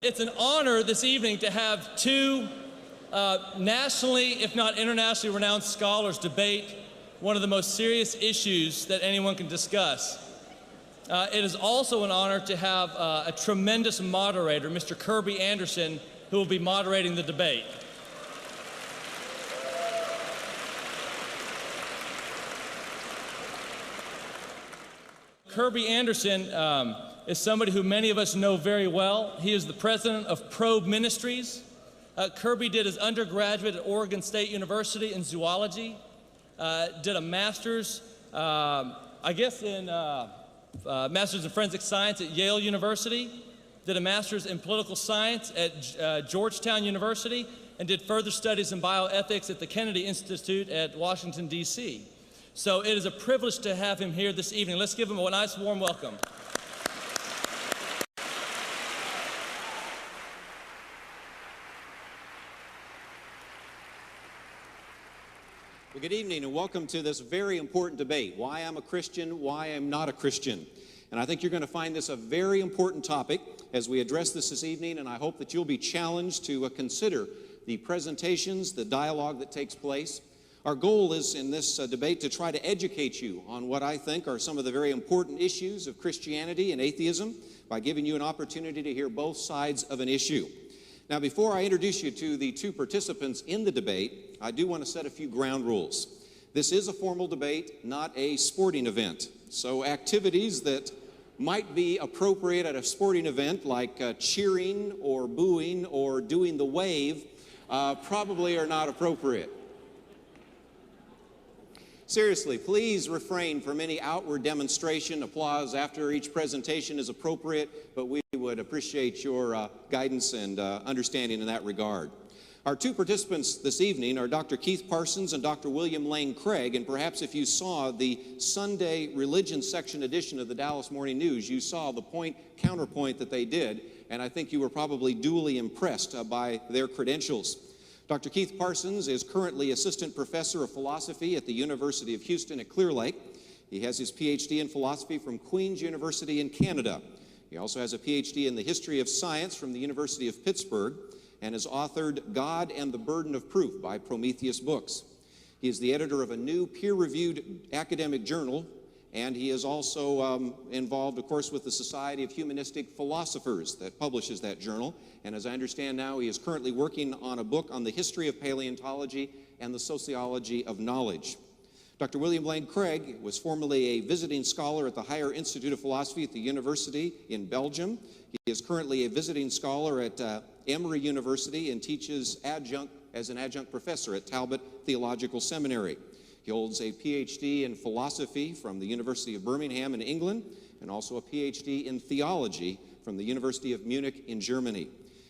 It's an honor this evening to have two nationally, if not internationally renowned scholars debate one of the most serious issues that anyone can discuss. It is also an honor to have a tremendous moderator, Mr. Kirby Anderson, who will be moderating the debate. Kirby Anderson is somebody who many of us know very well. He is the president of Probe Ministries. Kirby did his undergraduate at Oregon State University in zoology, did a master's, in master's in forensic science at Yale University, did a master's in political science at Georgetown University, and did further studies in bioethics at the Kennedy Institute at Washington, D.C. So it is a privilege to have him here this evening. Let's give him a nice warm welcome. Well, good evening and welcome to this very important debate, why I'm a Christian, why I'm not a Christian. And I think you're going to find this a very important topic as we address this evening, and I hope that you'll be challenged to consider the presentations, the dialogue that takes place. Our goal is in this debate to try to educate you on what I think are some of the very important issues of Christianity and atheism by giving you an opportunity to hear both sides of an issue. Now, before I introduce you to the two participants in the debate, I do want to set a few ground rules. This is a formal debate, not a sporting event. So activities that might be appropriate at a sporting event, like cheering or booing or doing the wave, probably are not appropriate. Seriously, please refrain from any outward demonstration. Applause after each presentation is appropriate, but we would appreciate your guidance and understanding in that regard. Our two participants this evening are Dr. Keith Parsons and Dr. William Lane Craig, and perhaps if you saw the Sunday religion section edition of the Dallas Morning News, you saw the counterpoint that they did, and I think you were probably duly impressed by their credentials. Dr. Keith Parsons is currently Assistant Professor of Philosophy at the University of Houston at Clear Lake. He has his PhD in philosophy from Queen's University in Canada. He also has a PhD in the history of science from the University of Pittsburgh and has authored God and the Burden of Proof by Prometheus Books. He is the editor of a new peer-reviewed academic journal, and he is also involved, of course, with the Society of Humanistic Philosophers that publishes that journal. And as I understand now, he is currently working on a book on the history of paleontology and the sociology of knowledge. Dr. William Lane Craig was formerly a visiting scholar at the Higher Institute of Philosophy at the University in Belgium. He is currently a visiting scholar at Emory University and teaches as an adjunct professor at Talbot Theological Seminary. He holds a PhD in philosophy from the University of Birmingham in England and also a PhD in theology from the University of Munich in Germany.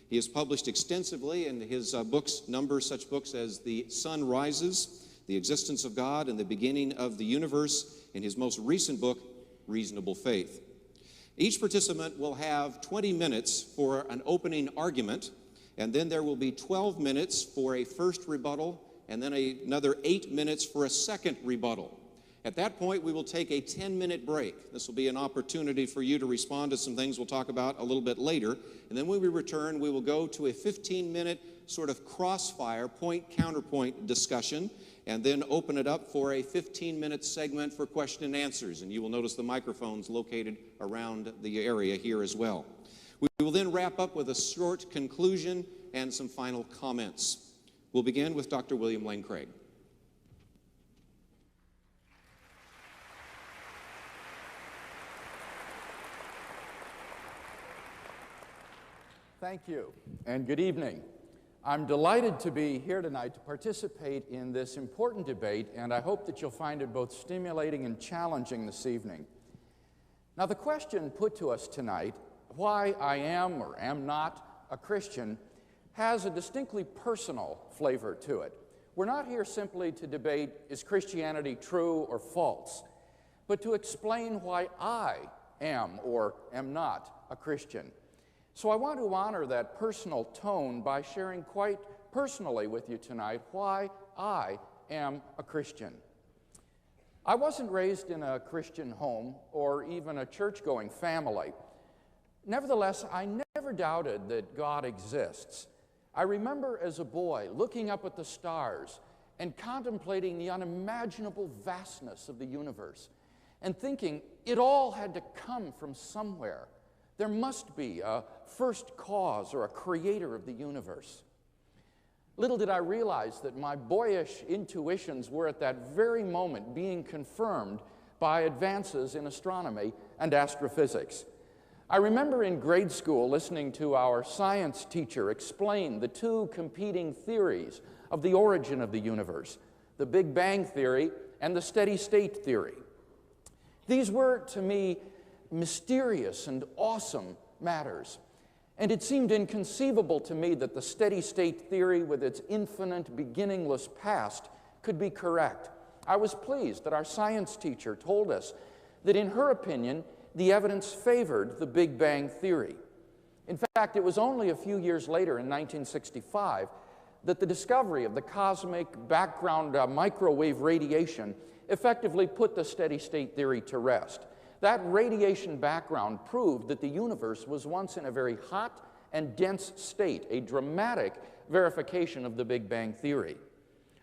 He has published extensively, and his books number such books as The Sun Rises, The Existence of God, and the Beginning of the Universe, in his most recent book, Reasonable Faith. Each participant will have 20 minutes for an opening argument, and then there will be 12 minutes for a first rebuttal, and then another 8 minutes for a second rebuttal. At that point, we will take a 10-minute break. This will be an opportunity for you to respond to some things we'll talk about a little bit later. And then when we return, we will go to a 15-minute sort of crossfire, point-counterpoint discussion, and then open it up for a 15-minute segment for question and answers. And you will notice the microphones located around the area here as well. We will then wrap up with a short conclusion and some final comments. We'll begin with Dr. William Lane Craig. Thank you, and good evening. I'm delighted to be here tonight to participate in this important debate, and I hope that you'll find it both stimulating and challenging this evening. Now, the question put to us tonight, why I am or am not a Christian, has a distinctly personal flavor to it. We're not here simply to debate, is Christianity true or false, but to explain why I am or am not a Christian. So I want to honor that personal tone by sharing quite personally with you tonight why I am a Christian. I wasn't raised in a Christian home or even a church-going family. Nevertheless, I never doubted that God exists. I remember as a boy looking up at the stars and contemplating the unimaginable vastness of the universe and thinking it all had to come from somewhere. There must be a first cause or a creator of the universe. Little did I realize that my boyish intuitions were at that very moment being confirmed by advances in astronomy and astrophysics. I remember in grade school listening to our science teacher explain the two competing theories of the origin of the universe, the Big Bang theory and the steady state theory. These were, to me, mysterious and awesome matters, and it seemed inconceivable to me that the steady state theory with its infinite, beginningless past could be correct. I was pleased that our science teacher told us that in her opinion, the evidence favored the Big Bang theory. In fact, it was only a few years later, in 1965, that the discovery of the cosmic background microwave radiation effectively put the steady-state theory to rest. That radiation background proved that the universe was once in a very hot and dense state, a dramatic verification of the Big Bang theory.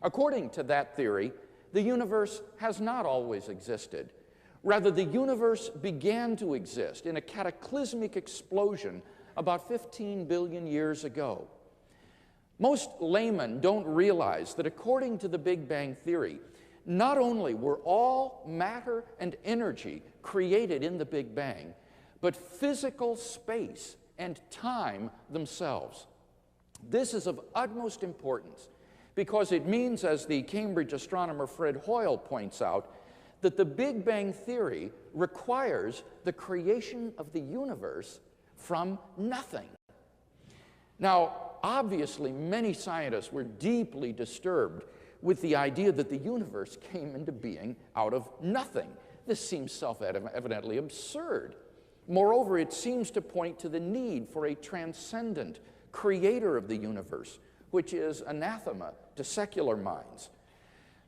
According to that theory, the universe has not always existed. Rather, the universe began to exist in a cataclysmic explosion about 15 billion years ago. Most laymen don't realize that according to the Big Bang theory, not only were all matter and energy created in the Big Bang, but physical space and time themselves. This is of utmost importance because it means, as the Cambridge astronomer Fred Hoyle points out, that the Big Bang theory requires the creation of the universe from nothing. Now, obviously, many scientists were deeply disturbed with the idea that the universe came into being out of nothing. This seems self-evidently absurd. Moreover, it seems to point to the need for a transcendent creator of the universe, which is anathema to secular minds.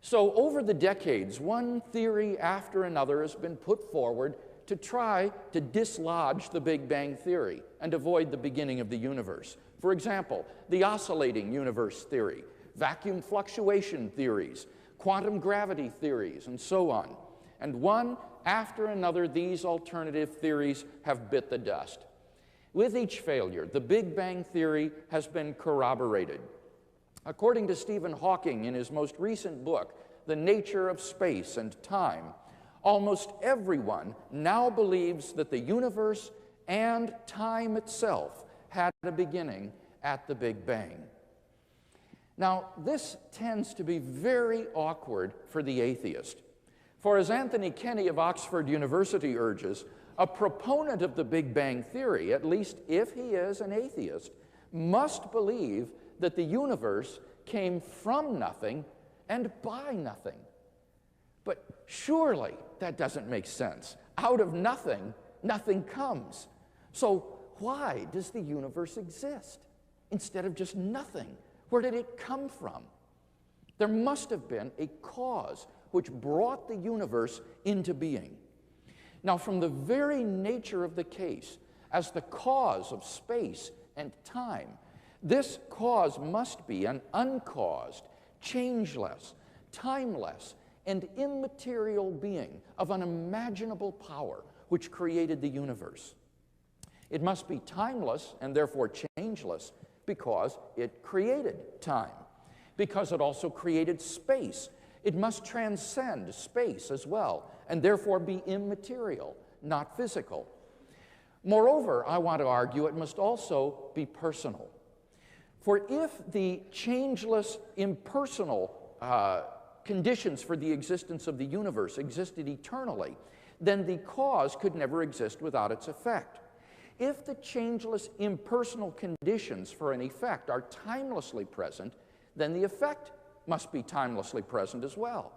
So over the decades, one theory after another has been put forward to try to dislodge the Big Bang theory and avoid the beginning of the universe. For example, the oscillating universe theory, vacuum fluctuation theories, quantum gravity theories, and so on. And one after another, these alternative theories have bit the dust. With each failure, the Big Bang theory has been corroborated. According to Stephen Hawking in his most recent book, The Nature of Space and Time, almost everyone now believes that the universe and time itself had a beginning at the Big Bang. Now, this tends to be very awkward for the atheist. For as Anthony Kenny of Oxford University urges, a proponent of the Big Bang theory, at least if he is an atheist, must believe that the universe came from nothing and by nothing. But surely that doesn't make sense. Out of nothing, nothing comes. So why does the universe exist instead of just nothing? Where did it come from? There must have been a cause which brought the universe into being. Now, from the very nature of the case, as the cause of space and time, this cause must be an uncaused, changeless, timeless, and immaterial being of unimaginable power which created the universe. It must be timeless and therefore changeless because it created time, because it also created space. It must transcend space as well, and therefore be immaterial, not physical. Moreover, I want to argue it must also be personal. For if the changeless, impersonal conditions for the existence of the universe existed eternally, then the cause could never exist without its effect. If the changeless, impersonal conditions for an effect are timelessly present, then the effect must be timelessly present as well.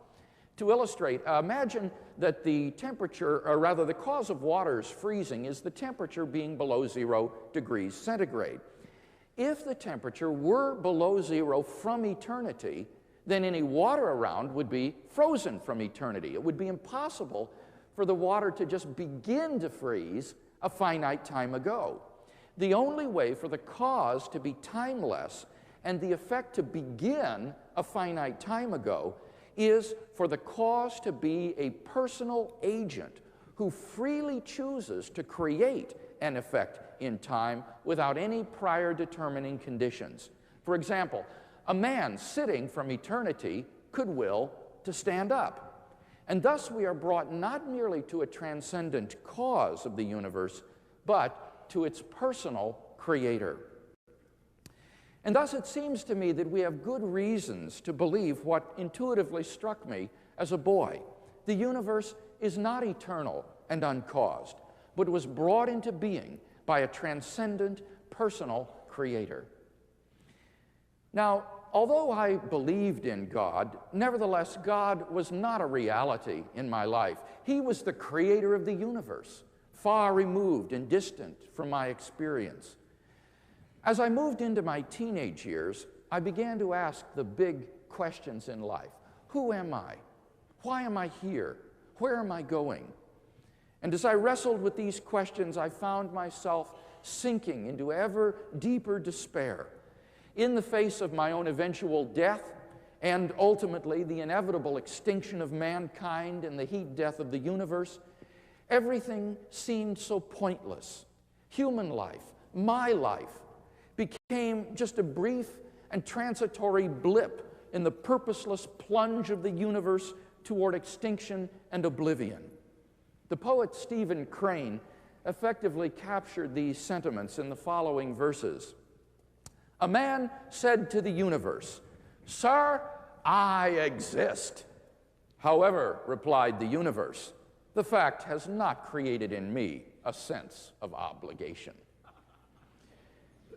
To illustrate, imagine that the temperature, or rather the cause of water's freezing is the temperature being below 0 degrees centigrade. If the temperature were below 0 from eternity, then any water around would be frozen from eternity. It would be impossible for the water to just begin to freeze a finite time ago. The only way for the cause to be timeless and the effect to begin a finite time ago is for the cause to be a personal agent who freely chooses to create an effect in time without any prior determining conditions. For example, a man sitting from eternity could will to stand up. And thus we are brought not merely to a transcendent cause of the universe, but to its personal creator. And thus it seems to me that we have good reasons to believe what intuitively struck me as a boy. The universe is not eternal and uncaused, but was brought into being by a transcendent, personal creator. Now, although I believed in God, nevertheless, God was not a reality in my life. He was the creator of the universe, far removed and distant from my experience. As I moved into my teenage years, I began to ask the big questions in life. Who am I? Why am I here? Where am I going? And as I wrestled with these questions, I found myself sinking into ever deeper despair. In the face of my own eventual death and ultimately the inevitable extinction of mankind and the heat death of the universe, everything seemed so pointless. Human life, my life, became just a brief and transitory blip in the purposeless plunge of the universe toward extinction and oblivion. The poet Stephen Crane effectively captured these sentiments in the following verses. A man said to the universe, "Sir, I exist." "However," replied the universe, "the fact has not created in me a sense of obligation."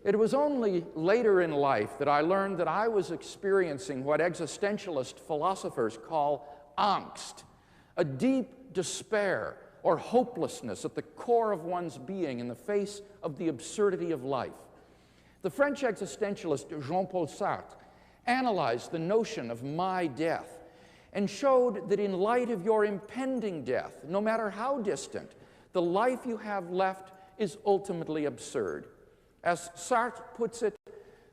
It was only later in life that I learned that I was experiencing what existentialist philosophers call angst, a deep despair or hopelessness at the core of one's being in the face of the absurdity of life. The French existentialist Jean-Paul Sartre analyzed the notion of my death and showed that in light of your impending death, no matter how distant, the life you have left is ultimately absurd. As Sartre puts it,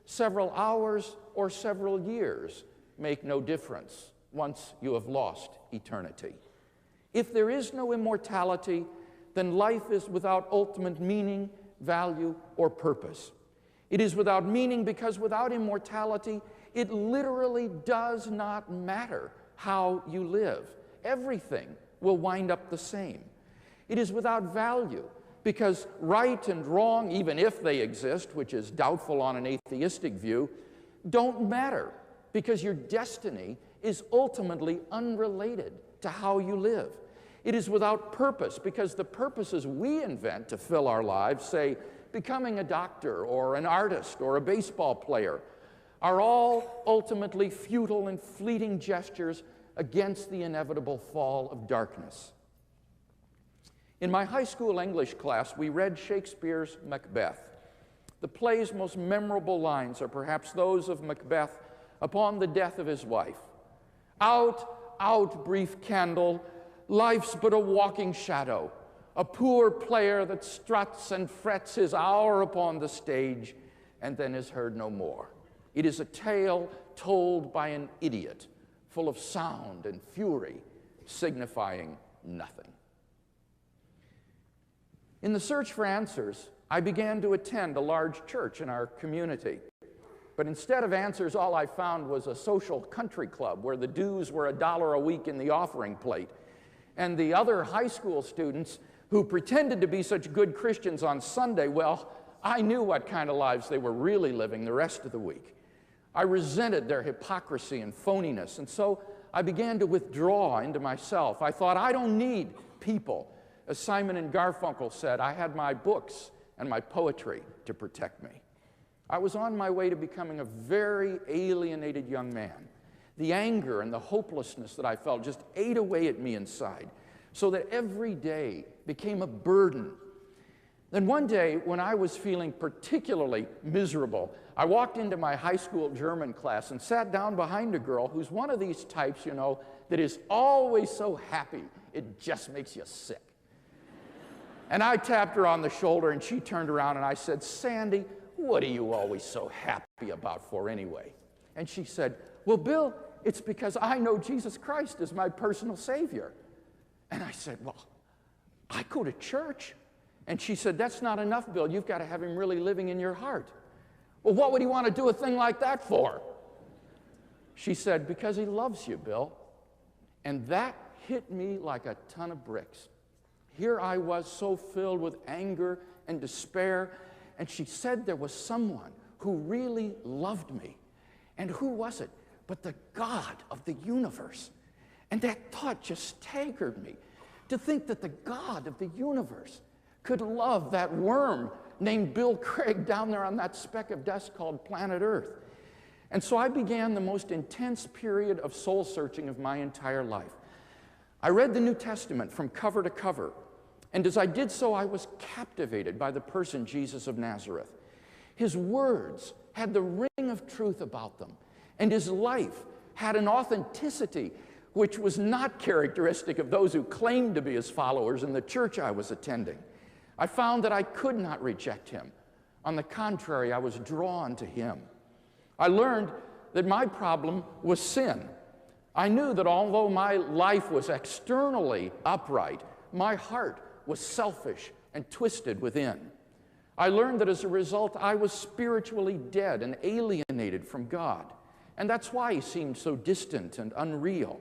several hours or several years make no difference once you have lost eternity. If there is no immortality, then life is without ultimate meaning, value, or purpose. It is without meaning because without immortality, it literally does not matter how you live. Everything will wind up the same. It is without value because right and wrong, even if they exist, which is doubtful on an atheistic view, don't matter because your destiny is ultimately unrelated to how you live. It is without purpose because the purposes we invent to fill our lives, say becoming a doctor or an artist or a baseball player, are all ultimately futile and fleeting gestures against the inevitable fall of darkness. In my high school English class, we read Shakespeare's Macbeth. The play's most memorable lines are perhaps those of Macbeth upon the death of his wife. "Out, out, brief candle, life's but a walking shadow, a poor player that struts and frets his hour upon the stage and then is heard no more. It is a tale told by an idiot, full of sound and fury, signifying nothing." In the search for answers, I began to attend a large church in our community. But instead of answers, all I found was a social country club where the dues were $1 a week in the offering plate. And the other high school students who pretended to be such good Christians on Sunday, well, I knew what kind of lives they were really living the rest of the week. I resented their hypocrisy and phoniness, and so I began to withdraw into myself. I thought, I don't need people. As Simon and Garfunkel said, I had my books and my poetry to protect me. I was on my way to becoming a very alienated young man. The anger and the hopelessness that I felt just ate away at me inside, so that every day became a burden. Then one day, when I was feeling particularly miserable, I walked into my high school German class and sat down behind a girl who's one of these types, you know, that is always so happy, it just makes you sick. And I tapped her on the shoulder, and she turned around, and I said, Sandy, what are you always so happy about for anyway? And she said, well, Bill, it's because I know Jesus Christ is my personal Savior. And I said, well, I go to church. And she said, that's not enough, Bill. You've got to have him really living in your heart. Well, what would he want to do a thing like that for? She said, because he loves you, Bill. And that hit me like a ton of bricks. Here I was so filled with anger and despair, and she said there was someone who really loved me. And who was it but the God of the universe? And that thought just staggered me, to think that the God of the universe could love that worm named Bill Craig down there on that speck of dust called planet Earth. And so I began the most intense period of soul searching of my entire life. I read the New Testament from cover to cover, and as I did so, I was captivated by the person Jesus of Nazareth. His words had the ring of truth about them, and his life had an authenticity which was not characteristic of those who claimed to be his followers in the church I was attending. I found that I could not reject him. On the contrary, I was drawn to him. I learned that my problem was sin. I knew that although my life was externally upright, my heart was selfish and twisted within. I learned that as a result, I was spiritually dead and alienated from God. And that's why he seemed so distant and unreal.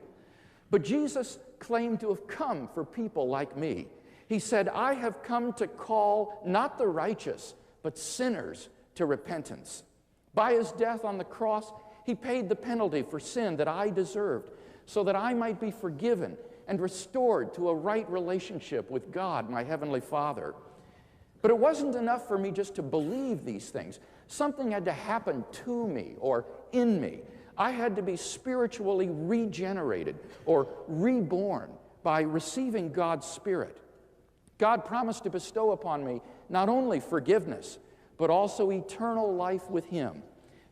But Jesus claimed to have come for people like me. He said, I have come to call not the righteous, but sinners to repentance. By his death on the cross, he paid the penalty for sin that I deserved, so that I might be forgiven and restored to a right relationship with God, my Heavenly Father. But it wasn't enough for me just to believe these things. Something had to happen to me or in me. I had to be spiritually regenerated or reborn by receiving God's Spirit. God promised to bestow upon me not only forgiveness, but also eternal life with him.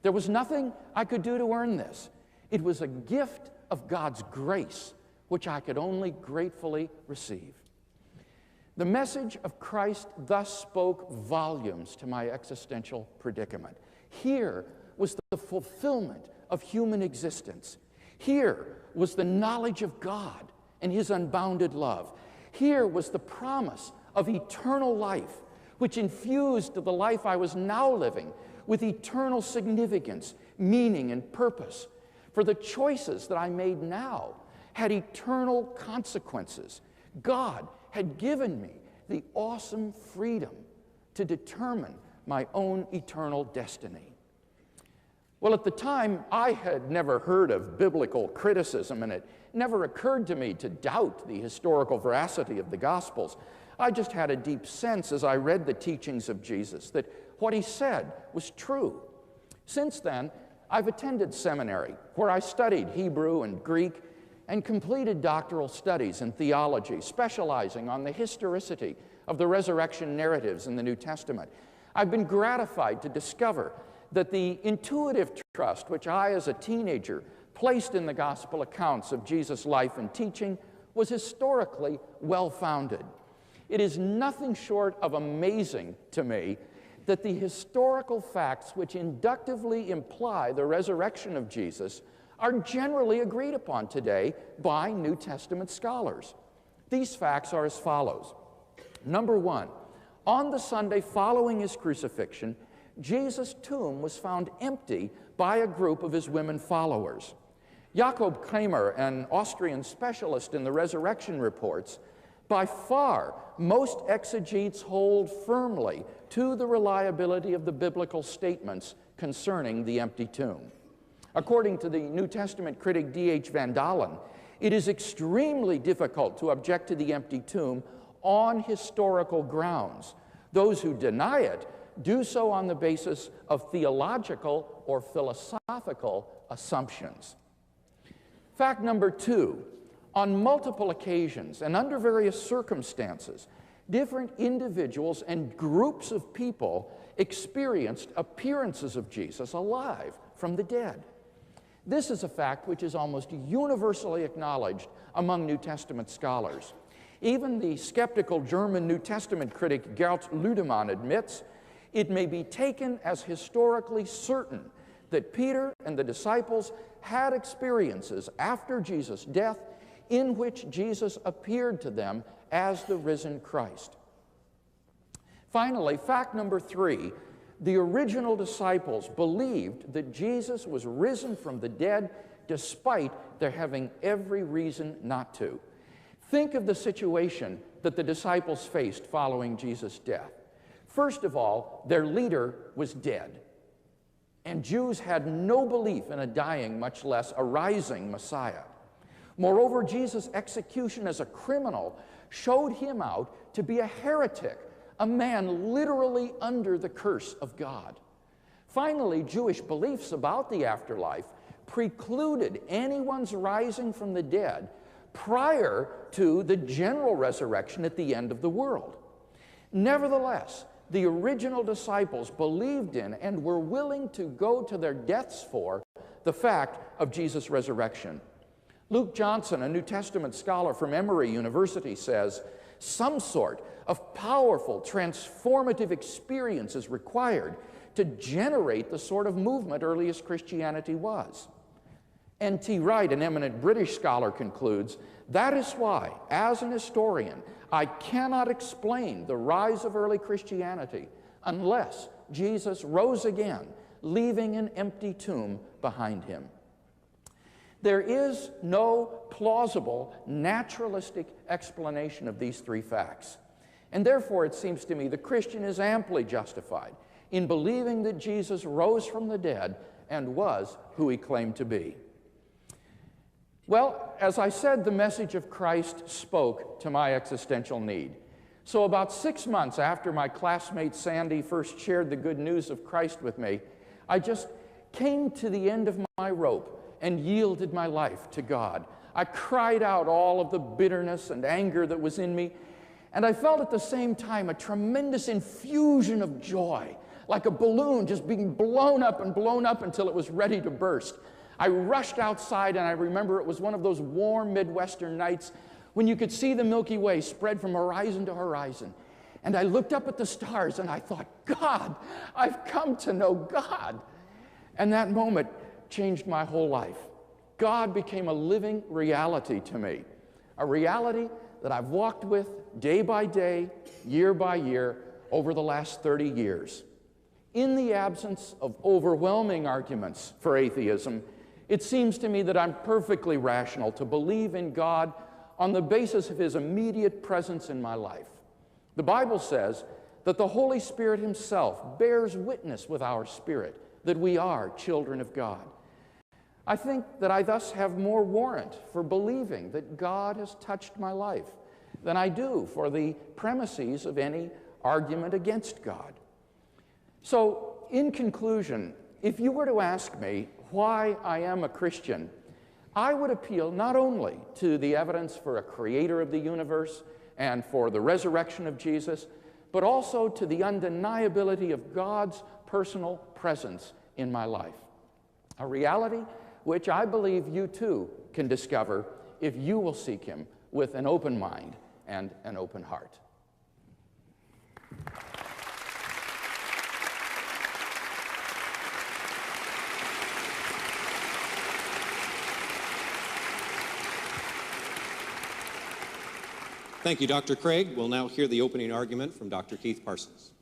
There was nothing I could do to earn this. It was a gift of God's grace, which I could only gratefully receive. The message of Christ thus spoke volumes to my existential predicament. Here was the fulfillment of human existence. Here was the knowledge of God and his unbounded love. Here was the promise of eternal life, which infused the life I was now living with eternal significance, meaning, and purpose. For the choices that I made now had eternal consequences. God had given me the awesome freedom to determine my own eternal destiny. Well, at the time, I had never heard of biblical criticism, and it never occurred to me to doubt the historical veracity of the Gospels. I just had a deep sense as I read the teachings of Jesus that what he said was true. Since then, I've attended seminary, where I studied Hebrew and Greek and completed doctoral studies in theology, specializing on the historicity of the resurrection narratives in the New Testament. I've been gratified to discover that the intuitive trust which I, as a teenager, placed in the gospel accounts of Jesus' life and teaching was historically well-founded. It is nothing short of amazing to me that the historical facts which inductively imply the resurrection of Jesus are generally agreed upon today by New Testament scholars. These facts are as follows. Number one, on the Sunday following his crucifixion, Jesus' tomb was found empty by a group of his women followers. Jakob Kramer, an Austrian specialist in the resurrection reports, by far, most exegetes hold firmly to the reliability of the biblical statements concerning the empty tomb. According to the New Testament critic D.H. Van Dalen, it is extremely difficult to object to the empty tomb on historical grounds. Those who deny it do so on the basis of theological or philosophical assumptions. Fact number two, on multiple occasions and under various circumstances, different individuals and groups of people experienced appearances of Jesus alive from the dead. This is a fact which is almost universally acknowledged among New Testament scholars. Even the skeptical German New Testament critic Gert Ludemann admits it may be taken as historically certain that Peter and the disciples had experiences after Jesus' death in which Jesus appeared to them as the risen Christ. Finally, fact number 3, the original disciples believed that Jesus was risen from the dead despite their having every reason not to. Think of the situation that the disciples faced following Jesus' death. First of all, their leader was dead, and Jews had no belief in a dying, much less a rising Messiah. Moreover, Jesus' execution as a criminal showed him out to be a heretic, a man literally under the curse of God. Finally, Jewish beliefs about the afterlife precluded anyone's rising from the dead prior to the general resurrection at the end of the world. Nevertheless, the original disciples believed in and were willing to go to their deaths for the fact of Jesus' resurrection. Luke Johnson, a New Testament scholar from Emory University, says, some sort of powerful, transformative experience is required to generate the sort of movement earliest Christianity was. N.T. Wright, an eminent British scholar, concludes, that is why, as an historian, I cannot explain the rise of early Christianity unless Jesus rose again, leaving an empty tomb behind him. There is no plausible, naturalistic explanation of these 3 facts. And therefore, it seems to me, the Christian is amply justified in believing that Jesus rose from the dead and was who he claimed to be. Well, as I said, the message of Christ spoke to my existential need. So about 6 months after my classmate Sandy first shared the good news of Christ with me, I just came to the end of my rope and yielded my life to God. I cried out all of the bitterness and anger that was in me, and I felt at the same time a tremendous infusion of joy, like a balloon just being blown up until it was ready to burst. I rushed outside, and I remember it was one of those warm Midwestern nights when you could see the Milky Way spread from horizon to horizon. And I looked up at the stars, and I thought, God, I've come to know God. And that moment changed my whole life. God became a living reality to me, a reality that I've walked with day by day, year by year, over the last 30 years. In the absence of overwhelming arguments for atheism, it seems to me that I'm perfectly rational to believe in God on the basis of his immediate presence in my life. The Bible says that the Holy Spirit himself bears witness with our spirit that we are children of God. I think that I thus have more warrant for believing that God has touched my life than I do for the premises of any argument against God. So, in conclusion, if you were to ask me why I am a Christian, I would appeal not only to the evidence for a creator of the universe and for the resurrection of Jesus, but also to the undeniability of God's personal presence in my life. A reality which I believe you too can discover if you will seek him with an open mind and an open heart. Thank you, Dr. Craig. We'll now hear the opening argument from Dr. Keith Parsons.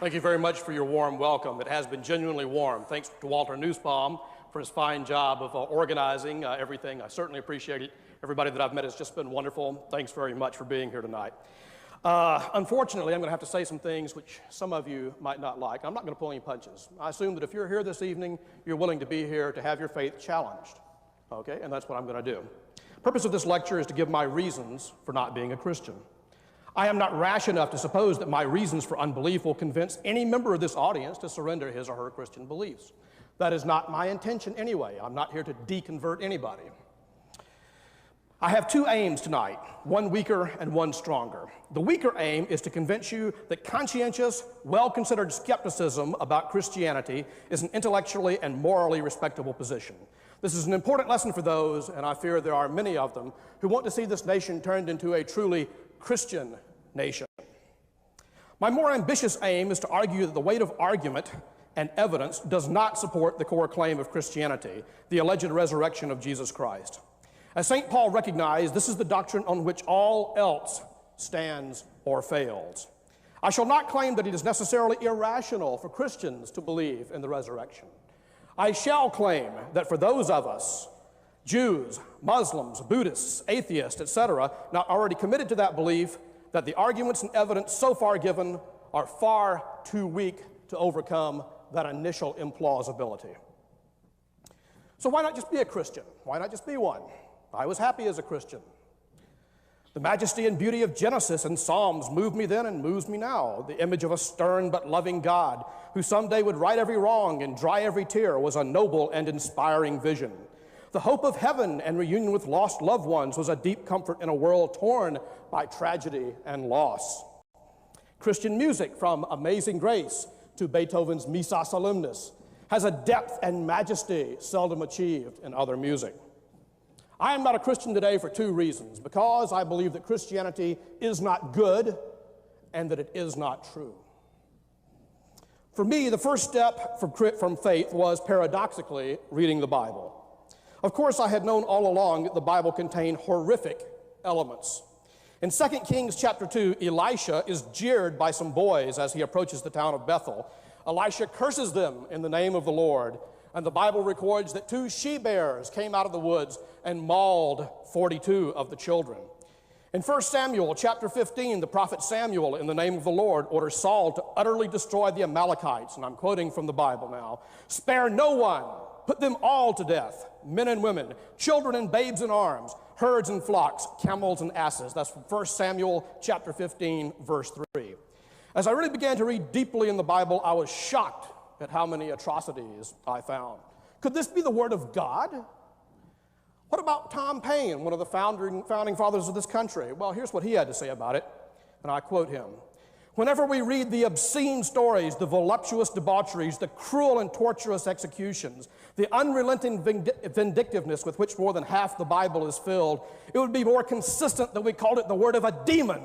Thank you very much for your warm welcome. It has been genuinely warm. Thanks to Walter Nussbaum for his fine job of organizing everything. I certainly appreciate it. Everybody that I've met has just been wonderful. Thanks very much for being here tonight. Unfortunately, I'm going to have to say some things which some of you might not like. I'm not going to pull any punches. I assume that if you're here this evening, you're willing to be here to have your faith challenged. Okay, and that's what I'm going to do. The purpose of this lecture is to give my reasons for not being a Christian. I am not rash enough to suppose that my reasons for unbelief will convince any member of this audience to surrender his or her Christian beliefs. That is not my intention anyway. I'm not here to deconvert anybody. I have two aims tonight, one weaker and one stronger. The weaker aim is to convince you that conscientious, well-considered skepticism about Christianity is an intellectually and morally respectable position. This is an important lesson for those, and I fear there are many of them, who want to see this nation turned into a truly Christian nation. My more ambitious aim is to argue that the weight of argument and evidence does not support the core claim of Christianity, the alleged resurrection of Jesus Christ. As St. Paul recognized, this is the doctrine on which all else stands or fails. I shall not claim that it is necessarily irrational for Christians to believe in the resurrection. I shall claim that for those of us, Jews, Muslims, Buddhists, atheists, etc., not already committed to that belief, that the arguments and evidence so far given are far too weak to overcome that initial implausibility. So why not just be a Christian? Why not just be one? I was happy as a Christian. The majesty and beauty of Genesis and Psalms moved me then and moves me now. The image of a stern but loving God who someday would right every wrong and dry every tear was a noble and inspiring vision. The hope of heaven and reunion with lost loved ones was a deep comfort in a world torn by tragedy and loss. Christian music, from Amazing Grace to Beethoven's Missa Solemnis, has a depth and majesty seldom achieved in other music. I am not a Christian today for two reasons. Because I believe that Christianity is not good and that it is not true. For me, the first step from faith was, paradoxically, reading the Bible. Of course, I had known all along that the Bible contained horrific elements. In 2 Kings chapter 2, Elisha is jeered by some boys as he approaches the town of Bethel. Elisha curses them in the name of the Lord. And the Bible records that 2 she-bears came out of the woods and mauled 42 of the children. In 1 Samuel chapter 15, the prophet Samuel, in the name of the Lord, orders Saul to utterly destroy the Amalekites. And I'm quoting from the Bible now. Spare no one, put them all to death, men and women, children and babes in arms, herds and flocks, camels and asses. That's from 1 Samuel chapter 15, verse 3. As I really began to read deeply in the Bible, I was shocked at how many atrocities I found. Could this be the Word of God? What about Tom Paine, one of the founding fathers of this country? Well, here's what he had to say about it, and I quote him. Whenever we read the obscene stories, the voluptuous debaucheries, the cruel and torturous executions, the unrelenting vindictiveness with which more than half the Bible is filled, it would be more consistent that we called it the word of a demon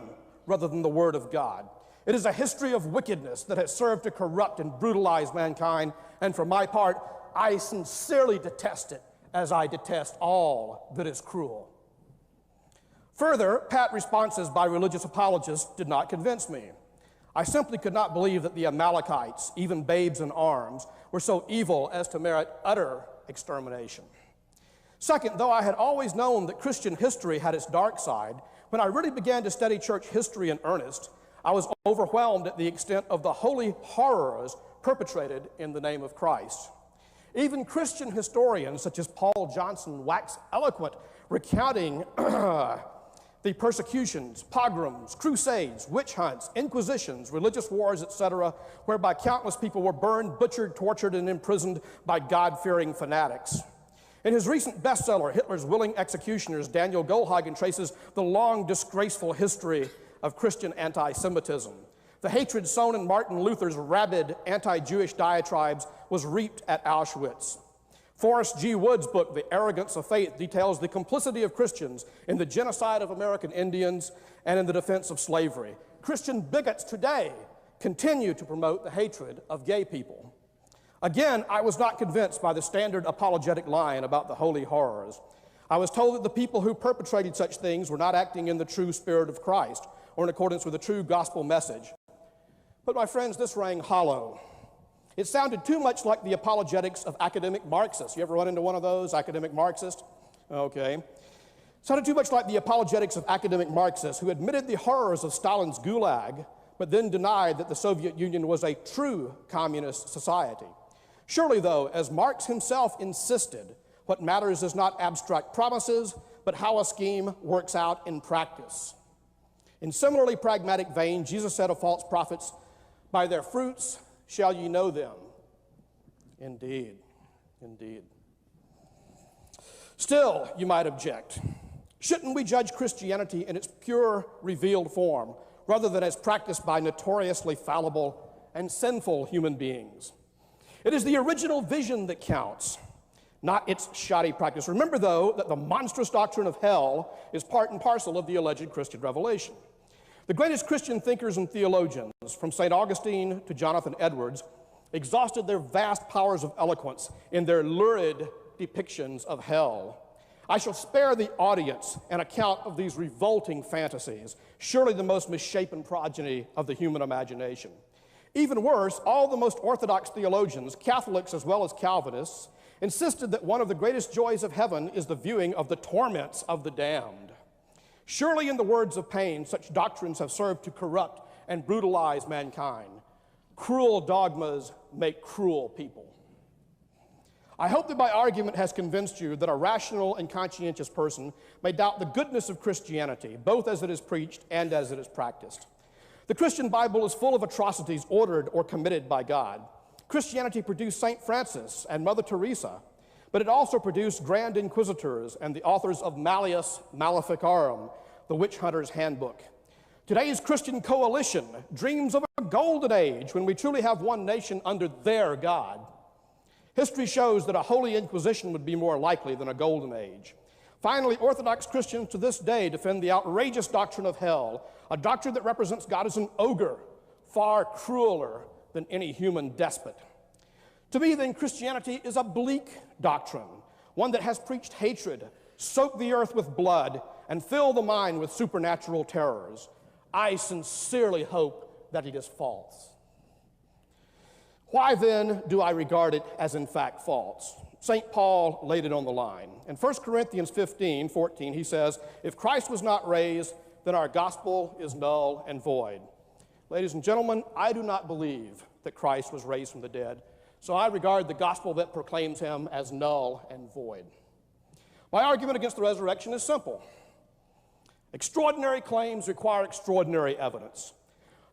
rather than the Word of God. It is a history of wickedness that has served to corrupt and brutalize mankind, and for my part, I sincerely detest it, as I detest all that is cruel. Further, pat responses by religious apologists did not convince me. I simply could not believe that the Amalekites, even babes in arms, were so evil as to merit utter extermination. Second, though I had always known that Christian history had its dark side, when I really began to study church history in earnest, I was overwhelmed at the extent of the holy horrors perpetrated in the name of Christ. Even Christian historians such as Paul Johnson wax eloquent recounting the persecutions, pogroms, crusades, witch hunts, inquisitions, religious wars, etc., whereby countless people were burned, butchered, tortured, and imprisoned by God-fearing fanatics. In his recent bestseller, Hitler's Willing Executioners, Daniel Goldhagen traces the long, disgraceful history of Christian anti-Semitism. The hatred sown in Martin Luther's rabid anti-Jewish diatribes was reaped at Auschwitz. Forrest G. Wood's book, The Arrogance of Faith, details the complicity of Christians in the genocide of American Indians and in the defense of slavery. Christian bigots today continue to promote the hatred of gay people. Again, I was not convinced by the standard apologetic line about the holy horrors. I was told that the people who perpetrated such things were not acting in the true spirit of Christ or in accordance with the true gospel message. But my friends, this rang hollow. It sounded too much like the apologetics of academic Marxists. You ever run into one of those, academic Marxists? Okay. It sounded too much like the apologetics of academic Marxists who admitted the horrors of Stalin's Gulag, but then denied that the Soviet Union was a true communist society. Surely, though, as Marx himself insisted, what matters is not abstract promises, but how a scheme works out in practice. In similarly pragmatic vein, Jesus said of false prophets, "By their fruits shall ye know them." Indeed, indeed. Still, you might object, Shouldn't we judge Christianity in its pure, revealed form, rather than as practiced by notoriously fallible and sinful human beings? It is the original vision that counts, not its shoddy practice. Remember, though, that the monstrous doctrine of hell is part and parcel of the alleged Christian revelation. The greatest Christian thinkers and theologians, from St. Augustine to Jonathan Edwards, exhausted their vast powers of eloquence in their lurid depictions of hell. I shall spare the audience an account of these revolting fantasies, surely the most misshapen progeny of the human imagination. Even worse, all the most orthodox theologians, Catholics as well as Calvinists, insisted that one of the greatest joys of heaven is the viewing of the torments of the damned. Surely, in the words of Paine, such doctrines have served to corrupt and brutalize mankind. Cruel dogmas make cruel people. I hope that my argument has convinced you that a rational and conscientious person may doubt the goodness of Christianity, both as it is preached and as it is practiced. The Christian Bible is full of atrocities ordered or committed by God. Christianity produced St. Francis and Mother Teresa, but it also produced grand inquisitors and the authors of Malleus Maleficarum, the witch hunter's handbook. Today's Christian coalition dreams of a golden age when we truly have one nation under their God. History shows that a holy inquisition would be more likely than a golden age. Finally, Orthodox Christians to this day defend the outrageous doctrine of hell, a doctrine that represents God as an ogre, far crueler than any human despot. To me, then, Christianity is a bleak doctrine, one that has preached hatred, soaked the earth with blood, and filled the mind with supernatural terrors. I sincerely hope that it is false. Why then do I regard it as in fact false? St. Paul laid it on the line. In 1 Corinthians 15:14, he says, "If Christ was not raised, then our gospel is null and void." Ladies and gentlemen, I do not believe that Christ was raised from the dead, so I regard the gospel that proclaims him as null and void. My argument against the resurrection is simple. Extraordinary claims require extraordinary evidence.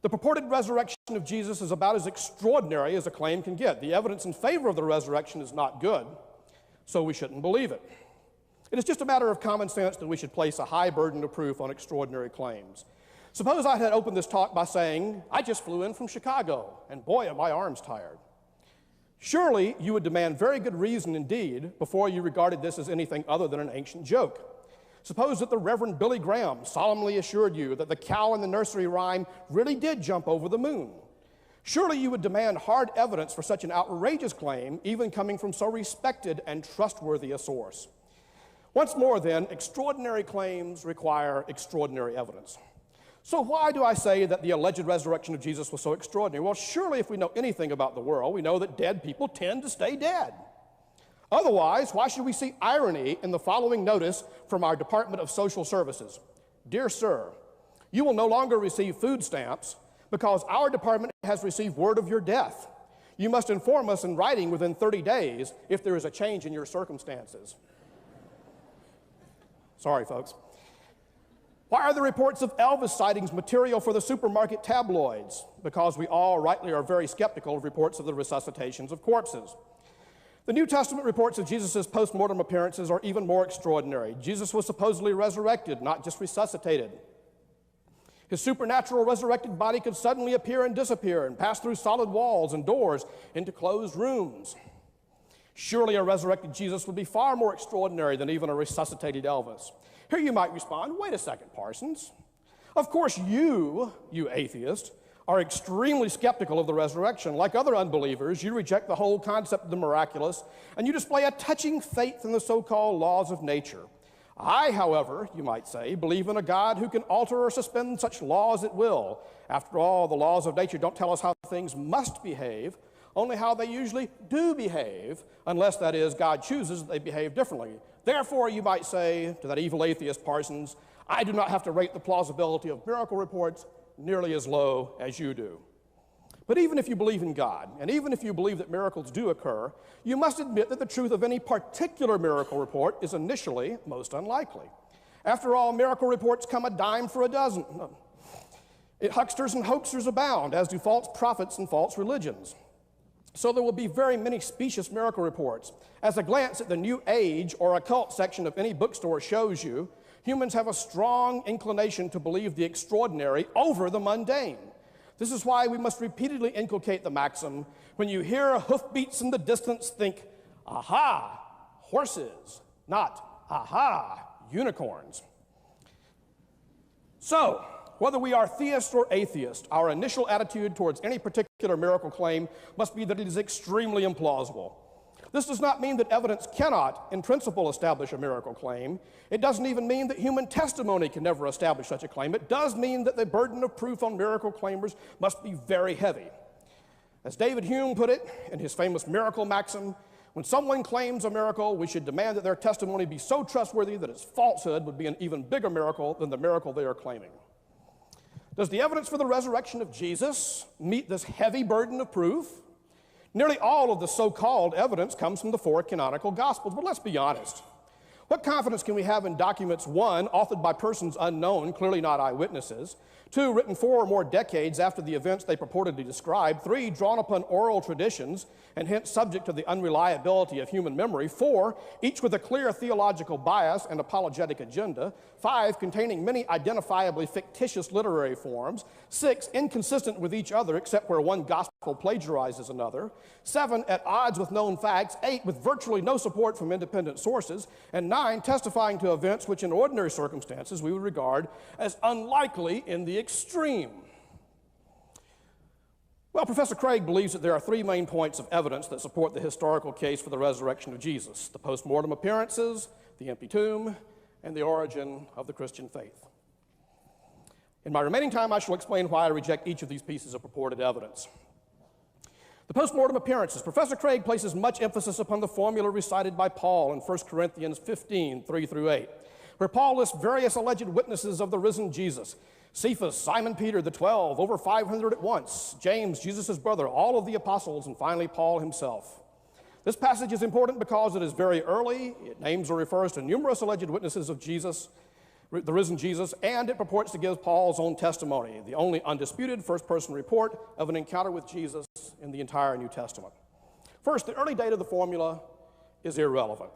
The purported resurrection of Jesus is about as extraordinary as a claim can get. The evidence in favor of the resurrection is not good, so we shouldn't believe it. It is just a matter of common sense that we should place a high burden of proof on extraordinary claims. Suppose I had opened this talk by saying, I just flew in from Chicago, and boy, are my arms tired. Surely you would demand very good reason indeed before you regarded this as anything other than an ancient joke. Suppose that the Reverend Billy Graham solemnly assured you that the cow in the nursery rhyme really did jump over the moon. Surely you would demand hard evidence for such an outrageous claim, even coming from so respected and trustworthy a source. Once more then, extraordinary claims require extraordinary evidence. So why do I say that the alleged resurrection of Jesus was so extraordinary? Well, surely if we know anything about the world, we know that dead people tend to stay dead. Otherwise, why should we see irony in the following notice from our Department of Social Services? Dear sir, you will no longer receive food stamps because our department has received word of your death. You must inform us in writing within 30 days if there is a change in your circumstances. Sorry, folks. Why are the reports of Elvis sightings material for the supermarket tabloids? Because we all rightly are very skeptical of reports of the resuscitations of corpses. The New Testament reports of Jesus' post-mortem appearances are even more extraordinary. Jesus was supposedly resurrected, not just resuscitated. His supernatural resurrected body could suddenly appear and disappear and pass through solid walls and doors into closed rooms. Surely a resurrected Jesus would be far more extraordinary than even a resuscitated Elvis. Here you might respond, wait a second, Parsons. Of course you atheist, are extremely skeptical of the resurrection. Like other unbelievers, you reject the whole concept of the miraculous, and you display a touching faith in the so-called laws of nature. I, however, you might say, believe in a God who can alter or suspend such laws at will. After all, the laws of nature don't tell us how things must behave, only how they usually do behave, unless, that is, God chooses that they behave differently. Therefore, you might say to that evil atheist Parsons, I do not have to rate the plausibility of miracle reports nearly as low as you do. But even if you believe in God, and even if you believe that miracles do occur, you must admit that the truth of any particular miracle report is initially most unlikely. After all, miracle reports come a dime for a dozen. Hucksters and hoaxers abound, as do false prophets and false religions. So there will be very many specious miracle reports. As a glance at the New Age or occult section of any bookstore shows you, Humans have a strong inclination to believe the extraordinary over the mundane. This is why we must repeatedly inculcate the maxim, when you hear hoofbeats in the distance, think, aha, horses, not aha, unicorns. So, whether we are theist or atheist, our initial attitude towards any particular miracle claim must be that it is extremely implausible. This does not mean that evidence cannot, in principle, establish a miracle claim. It doesn't even mean that human testimony can never establish such a claim. It does mean that the burden of proof on miracle claimers must be very heavy. As David Hume put it in his famous miracle maxim, when someone claims a miracle, we should demand that their testimony be so trustworthy that its falsehood would be an even bigger miracle than the miracle they are claiming. Does the evidence for the resurrection of Jesus meet this heavy burden of proof? Nearly all of the so-called evidence comes from the four canonical Gospels, but let's be honest. What confidence can we have in documents, 1, authored by persons unknown, clearly not eyewitnesses, 2, written 4 or more decades after the events they purportedly describe, 3, drawn upon oral traditions, and hence subject to the unreliability of human memory, 4, each with a clear theological bias and apologetic agenda, 5, containing many identifiably fictitious literary forms, 6, inconsistent with each other except where one gospel plagiarizes another, 7, at odds with known facts, 8, with virtually no support from independent sources, and 9, testifying to events which in ordinary circumstances we would regard as unlikely in the extreme. Well, Professor Craig believes that there are 3 main points of evidence that support the historical case for the resurrection of Jesus: the post-mortem appearances, the empty tomb, and the origin of the Christian faith. In my remaining time, I shall explain why I reject each of these pieces of purported evidence. The post-mortem appearances. Professor Craig places much emphasis upon the formula recited by Paul in 1 Corinthians 15, 3 through 8, where Paul lists various alleged witnesses of the risen Jesus: Cephas, Simon Peter, the 12, over 500 at once, James, Jesus' brother, all of the apostles, and finally Paul himself. This passage is important because it is very early. It names or refers to numerous alleged witnesses of Jesus, the risen Jesus, and it purports to give Paul's own testimony, the only undisputed first-person report of an encounter with Jesus in the entire New Testament. First, the early date of the formula is irrelevant.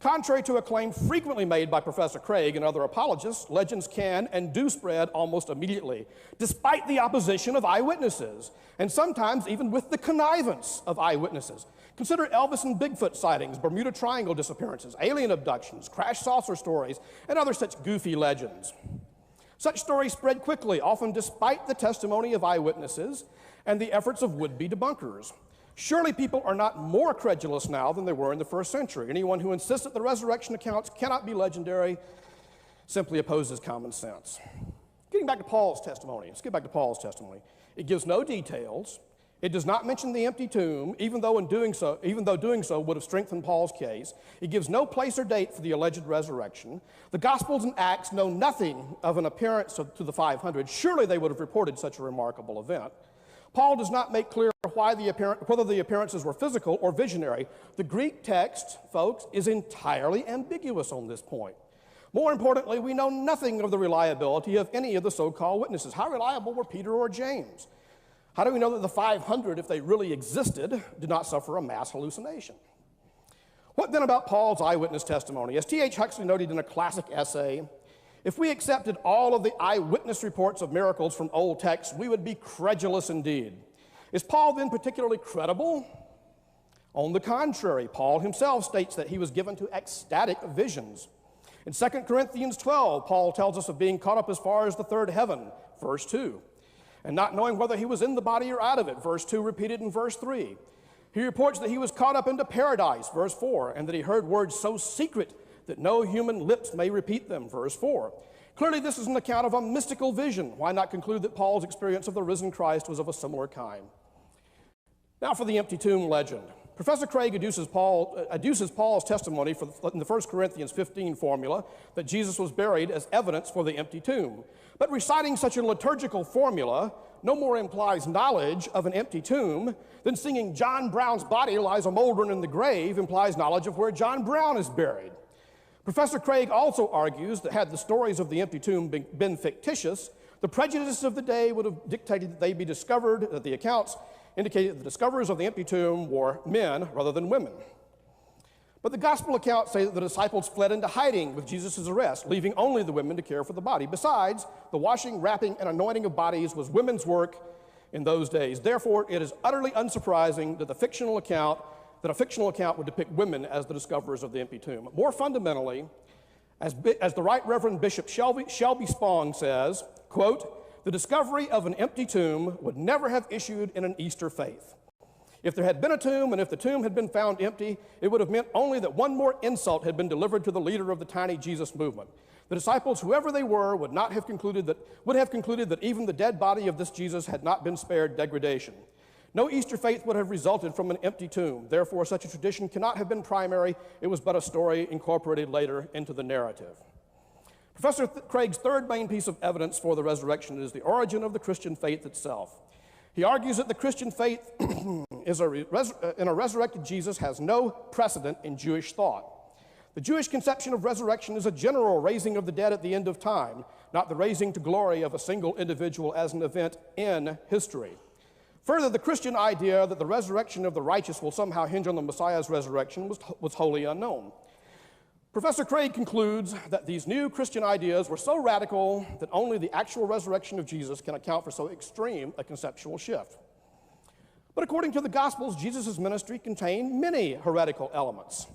Contrary to a claim frequently made by Professor Craig and other apologists, legends can and do spread almost immediately, despite the opposition of eyewitnesses, and sometimes even with the connivance of eyewitnesses. Consider Elvis and Bigfoot sightings, Bermuda Triangle disappearances, alien abductions, crash saucer stories, and other such goofy legends. Such stories spread quickly, often despite the testimony of eyewitnesses and the efforts of would-be debunkers. Surely people are not more credulous now than they were in the first century. Anyone who insists that the resurrection accounts cannot be legendary simply opposes common sense. Getting back to Paul's testimony, let's get back to Paul's testimony. It gives no details. It does not mention the empty tomb, even though doing so would have strengthened Paul's case. It gives no place or date for the alleged resurrection. The Gospels and Acts know nothing of an appearance to the 500. Surely they would have reported such a remarkable event. Paul does not make clear whether the appearances were physical or visionary. The Greek text, folks, is entirely ambiguous on this point. More importantly, we know nothing of the reliability of any of the so-called witnesses. How reliable were Peter or James? How do we know that the 500, if they really existed, did not suffer a mass hallucination? What then about Paul's eyewitness testimony? As T.H. Huxley noted in a classic essay, if we accepted all of the eyewitness reports of miracles from old texts, we would be credulous indeed. Is Paul then particularly credible? On the contrary, Paul himself states that he was given to ecstatic visions. In 2 Corinthians 12, Paul tells us of being caught up as far as the third heaven, verse 2, and not knowing whether he was in the body or out of it, verse 2 repeated in verse 3. He reports that he was caught up into paradise, verse 4, and that he heard words so secret that no human lips may repeat them, verse 4. Clearly, this is an account of a mystical vision. Why not conclude that Paul's experience of the risen Christ was of a similar kind? Now for the empty tomb legend. Professor Craig adduces Paul's testimony in the 1 Corinthians 15 formula that Jesus was buried as evidence for the empty tomb. But reciting such a liturgical formula no more implies knowledge of an empty tomb than singing John Brown's body lies a moldering in the grave implies knowledge of where John Brown is buried. Professor Craig also argues that had the stories of the empty tomb been fictitious, the prejudices of the day would have dictated that they be discovered, that the accounts indicated that the discoverers of the empty tomb were men rather than women. But the gospel accounts say that the disciples fled into hiding with Jesus' arrest, leaving only the women to care for the body. Besides, the washing, wrapping, and anointing of bodies was women's work in those days. Therefore, it is utterly unsurprising that a fictional account would depict women as the discoverers of the empty tomb. More fundamentally, as the Right Reverend Bishop Shelby Spong says, quote, "The discovery of an empty tomb would never have issued in an Easter faith. If there had been a tomb, and if the tomb had been found empty, it would have meant only that one more insult had been delivered to the leader of the tiny Jesus movement. The disciples, whoever they were, would have concluded that even the dead body of this Jesus had not been spared degradation. No Easter faith would have resulted from an empty tomb. Therefore, such a tradition cannot have been primary. It was but a story incorporated later into the narrative." Professor Craig's third main piece of evidence for the resurrection is the origin of the Christian faith itself. He argues that the Christian faith in a resurrected Jesus has no precedent in Jewish thought. The Jewish conception of resurrection is a general raising of the dead at the end of time, not the raising to glory of a single individual as an event in history. Further, the Christian idea that the resurrection of the righteous will somehow hinge on the Messiah's resurrection was wholly unknown. Professor Craig concludes that these new Christian ideas were so radical that only the actual resurrection of Jesus can account for so extreme a conceptual shift. But according to the Gospels, Jesus' ministry contained many heretical elements.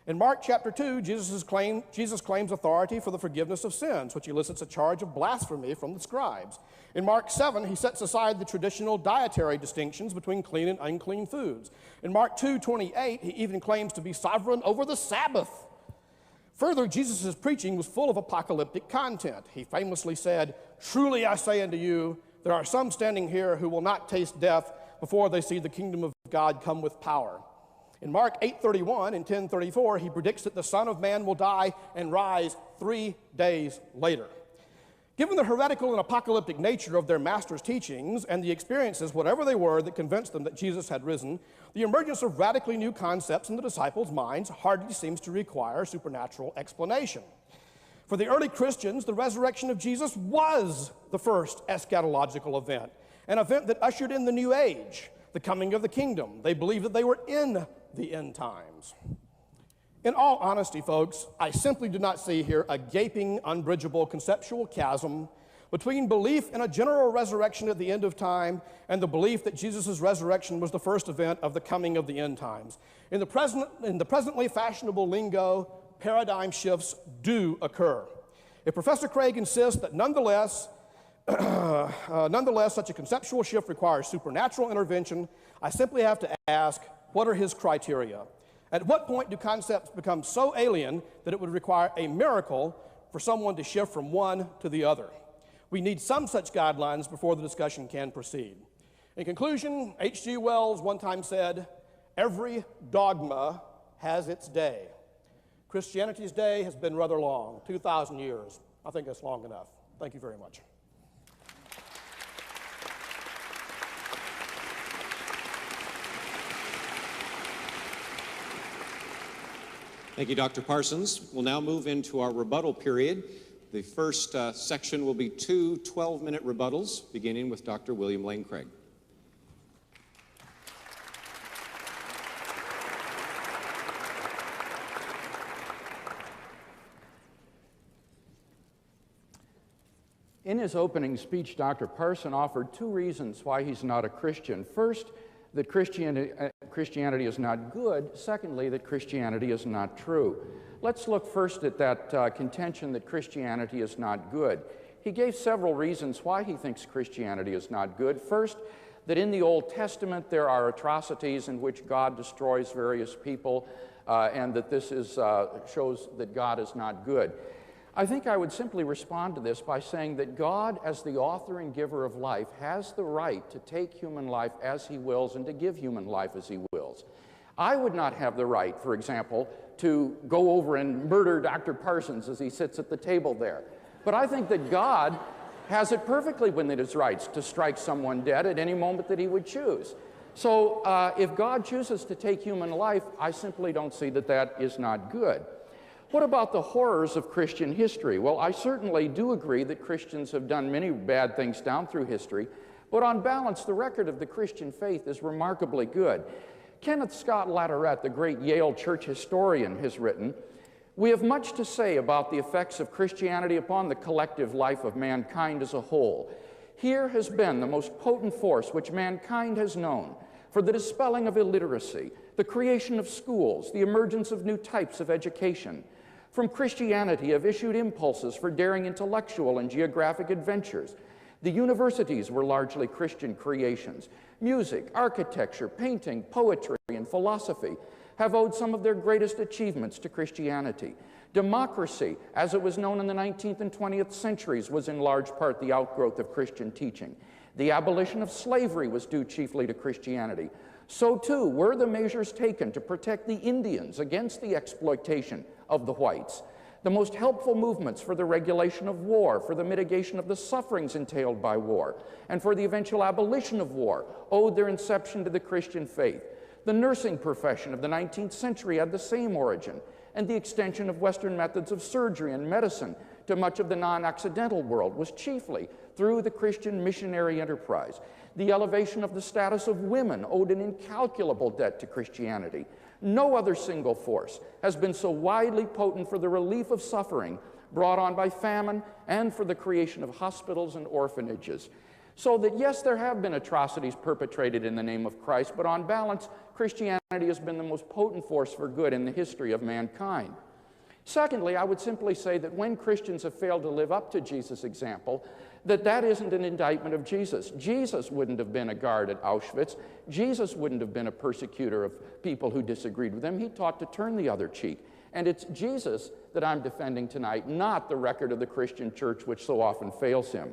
In Mark chapter 2, Jesus claims authority for the forgiveness of sins, which elicits a charge of blasphemy from the scribes. In Mark 7, he sets aside the traditional dietary distinctions between clean and unclean foods. In Mark 2:28, he even claims to be sovereign over the Sabbath. Further, Jesus' preaching was full of apocalyptic content. He famously said, "Truly I say unto you, there are some standing here who will not taste death before they see the kingdom of God come with power." In Mark 8:31 and 10:34, he predicts that the Son of Man will die and rise 3 days later. Given the heretical and apocalyptic nature of their master's teachings and the experiences, whatever they were, that convinced them that Jesus had risen, the emergence of radically new concepts in the disciples' minds hardly seems to require supernatural explanation. For the early Christians, the resurrection of Jesus was the first eschatological event, an event that ushered in the new age, the coming of the kingdom. They believed that they were in the end times. In all honesty, folks, I simply do not see here a gaping, unbridgeable conceptual chasm between belief in a general resurrection at the end of time and the belief that Jesus' resurrection was the first event of the coming of the end times. In the presently fashionable lingo, paradigm shifts do occur. If Professor Craig insists that nonetheless, such a conceptual shift requires supernatural intervention, I simply have to ask, what are his criteria? At what point do concepts become so alien that it would require a miracle for someone to shift from one to the other? We need some such guidelines before the discussion can proceed. In conclusion, H.G. Wells one time said, "Every dogma has its day." Christianity's day has been rather long, 2,000 years. I think that's long enough. Thank you very much. Thank you, Dr. Parsons. We'll now move into our rebuttal period. The first section will be two 12-minute rebuttals, beginning with Dr. William Lane Craig. In his opening speech, Dr. Parson offered two reasons why he's not a Christian. First, that Christianity is not good. Secondly, that Christianity is not true. Let's look first at that contention that Christianity is not good. He gave several reasons why he thinks Christianity is not good. First, that in the Old Testament there are atrocities in which God destroys various people, and that this shows that God is not good. I think I would simply respond to this by saying that God, as the author and giver of life, has the right to take human life as he wills and to give human life as he wills. I would not have the right, for example, to go over and murder Dr. Parsons as he sits at the table there. But I think that God has it perfectly within his rights to strike someone dead at any moment that he would choose. So if God chooses to take human life, I simply don't see that that is not good. What about the horrors of Christian history? Well, I certainly do agree that Christians have done many bad things down through history, but on balance, the record of the Christian faith is remarkably good. Kenneth Scott Latourette, the great Yale church historian, has written, "We have much to say about the effects of Christianity upon the collective life of mankind as a whole. Here has been the most potent force which mankind has known for the dispelling of illiteracy, the creation of schools, the emergence of new types of education. From Christianity have issued impulses for daring intellectual and geographic adventures. The universities were largely Christian creations. Music, architecture, painting, poetry, and philosophy have owed some of their greatest achievements to Christianity. Democracy, as it was known in the 19th and 20th centuries, was in large part the outgrowth of Christian teaching. The abolition of slavery was due chiefly to Christianity. So too were the measures taken to protect the Indians against the exploitation of the whites. The most helpful movements for the regulation of war, for the mitigation of the sufferings entailed by war, and for the eventual abolition of war owed their inception to the Christian faith. The nursing profession of the 19th century had the same origin, and the extension of Western methods of surgery and medicine to much of the non-Occidental world was chiefly through the Christian missionary enterprise. The elevation of the status of women owed an incalculable debt to Christianity. No other single force has been so widely potent for the relief of suffering brought on by famine and for the creation of hospitals and orphanages. So that, yes, there have been atrocities perpetrated in the name of Christ, but on balance, Christianity has been the most potent force for good in the history of mankind. Secondly, I would simply say that when Christians have failed to live up to Jesus' example, that isn't an indictment of Jesus. Jesus wouldn't have been a guard at Auschwitz. Jesus wouldn't have been a persecutor of people who disagreed with him. He taught to turn the other cheek. And it's Jesus that I'm defending tonight, not the record of the Christian church, which so often fails him.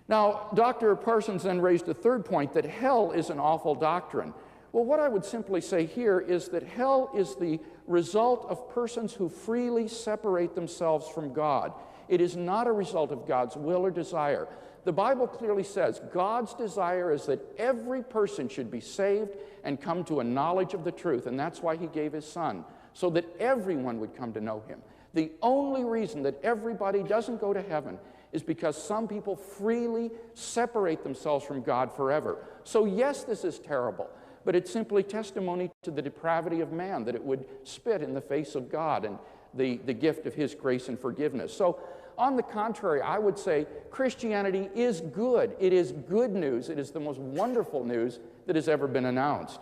Now, Dr. Parsons then raised a third point, that hell is an awful doctrine. Well, what I would simply say here is that hell is the result of persons who freely separate themselves from God. It is not a result of God's will or desire. The Bible clearly says God's desire is that every person should be saved and come to a knowledge of the truth, and that's why he gave his Son, so that everyone would come to know him. The only reason that everybody doesn't go to heaven is because some people freely separate themselves from God forever. So yes, this is terrible, but it's simply testimony to the depravity of man, that it would spit in the face of God and the gift of his grace and forgiveness. So on the contrary, I would say Christianity is good. It is good news. It is the most wonderful news that has ever been announced.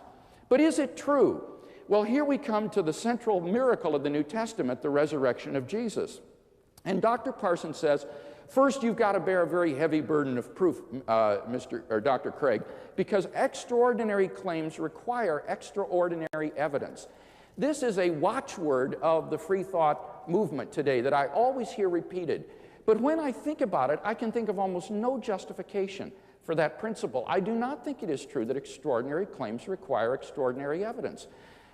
But is it true? Well, here we come to the central miracle of the New Testament, the resurrection of Jesus. And Dr. Parsons says, first, you've got to bear a very heavy burden of proof, Dr. Craig, because extraordinary claims require extraordinary evidence. This is a watchword of the free thought movement today that I always hear repeated. But when I think about it, I can think of almost no justification for that principle. I do not think it is true that extraordinary claims require extraordinary evidence.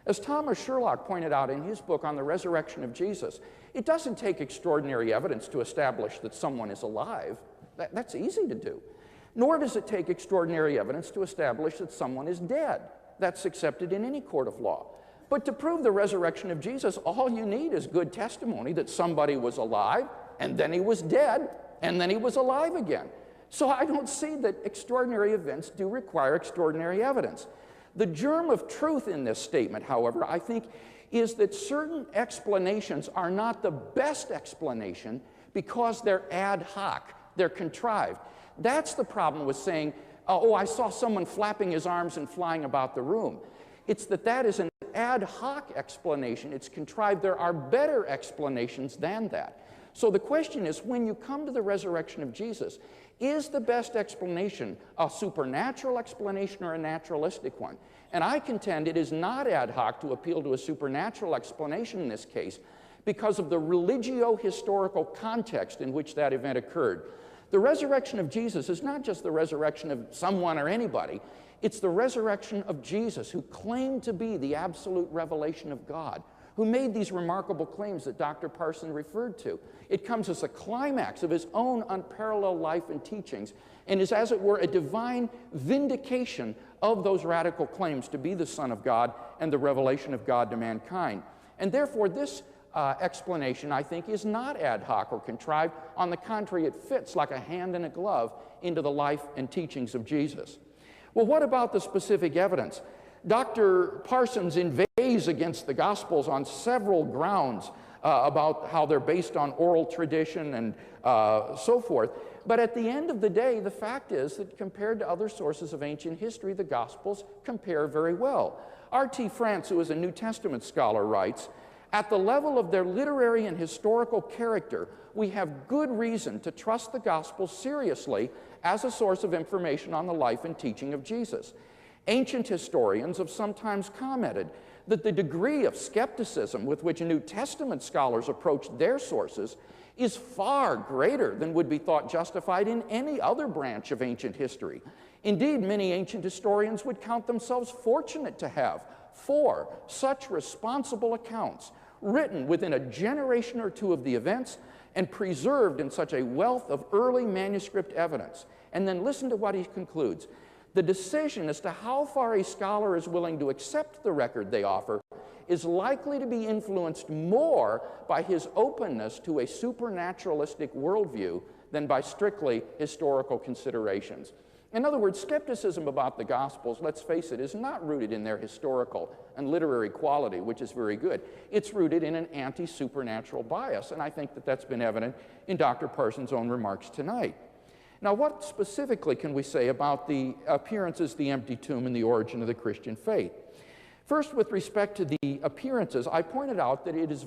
As Thomas Sherlock pointed out in his book on the resurrection of Jesus, it doesn't take extraordinary evidence to establish that someone is alive. That's easy to do. Nor does it take extraordinary evidence to establish that someone is dead. That's accepted in any court of law. But to prove the resurrection of Jesus, all you need is good testimony that somebody was alive, and then he was dead, and then he was alive again. So I don't see that extraordinary events do require extraordinary evidence. The germ of truth in this statement, however, I think, is that certain explanations are not the best explanation because they're ad hoc, they're contrived. That's the problem with saying, oh, I saw someone flapping his arms and flying about the room. It's that is an ad hoc explanation. It's contrived. There are better explanations than that. So the question is, when you come to the resurrection of Jesus, is the best explanation a supernatural explanation or a naturalistic one? And I contend it is not ad hoc to appeal to a supernatural explanation in this case because of the religio-historical context in which that event occurred. The resurrection of Jesus is not just the resurrection of someone or anybody. It's the resurrection of Jesus, who claimed to be the absolute revelation of God, who made these remarkable claims that Dr. Parsons referred to. It comes as a climax of his own unparalleled life and teachings, and is, as it were, a divine vindication of those radical claims to be the Son of God and the revelation of God to mankind. And therefore, this explanation, I think, is not ad hoc or contrived. On the contrary, it fits like a hand in a glove into the life and teachings of Jesus. Well, what about the specific evidence? Dr. Parsons inveighs against the Gospels on several grounds about how they're based on oral tradition and so forth. But at the end of the day, the fact is that compared to other sources of ancient history, the Gospels compare very well. R.T. France, who is a New Testament scholar, writes, "At the level of their literary and historical character, we have good reason to trust the Gospels seriously as a source of information on the life and teaching of Jesus. Ancient historians have sometimes commented that the degree of skepticism with which New Testament scholars approach their sources is far greater than would be thought justified in any other branch of ancient history. Indeed, many ancient historians would count themselves fortunate to have 4 such responsible accounts written within a generation or two of the events and preserved in such a wealth of early manuscript evidence." And then listen to what he concludes. "The decision as to how far a scholar is willing to accept the record they offer is likely to be influenced more by his openness to a supernaturalistic worldview than by strictly historical considerations." In other words, skepticism about the Gospels, let's face it, is not rooted in their historical and literary quality, which is very good. It's rooted in an anti-supernatural bias, and I think that that's been evident in Dr. Parsons' own remarks tonight. Now, what specifically can we say about the appearances, the empty tomb, and the origin of the Christian faith? First, with respect to the appearances, I pointed out that it is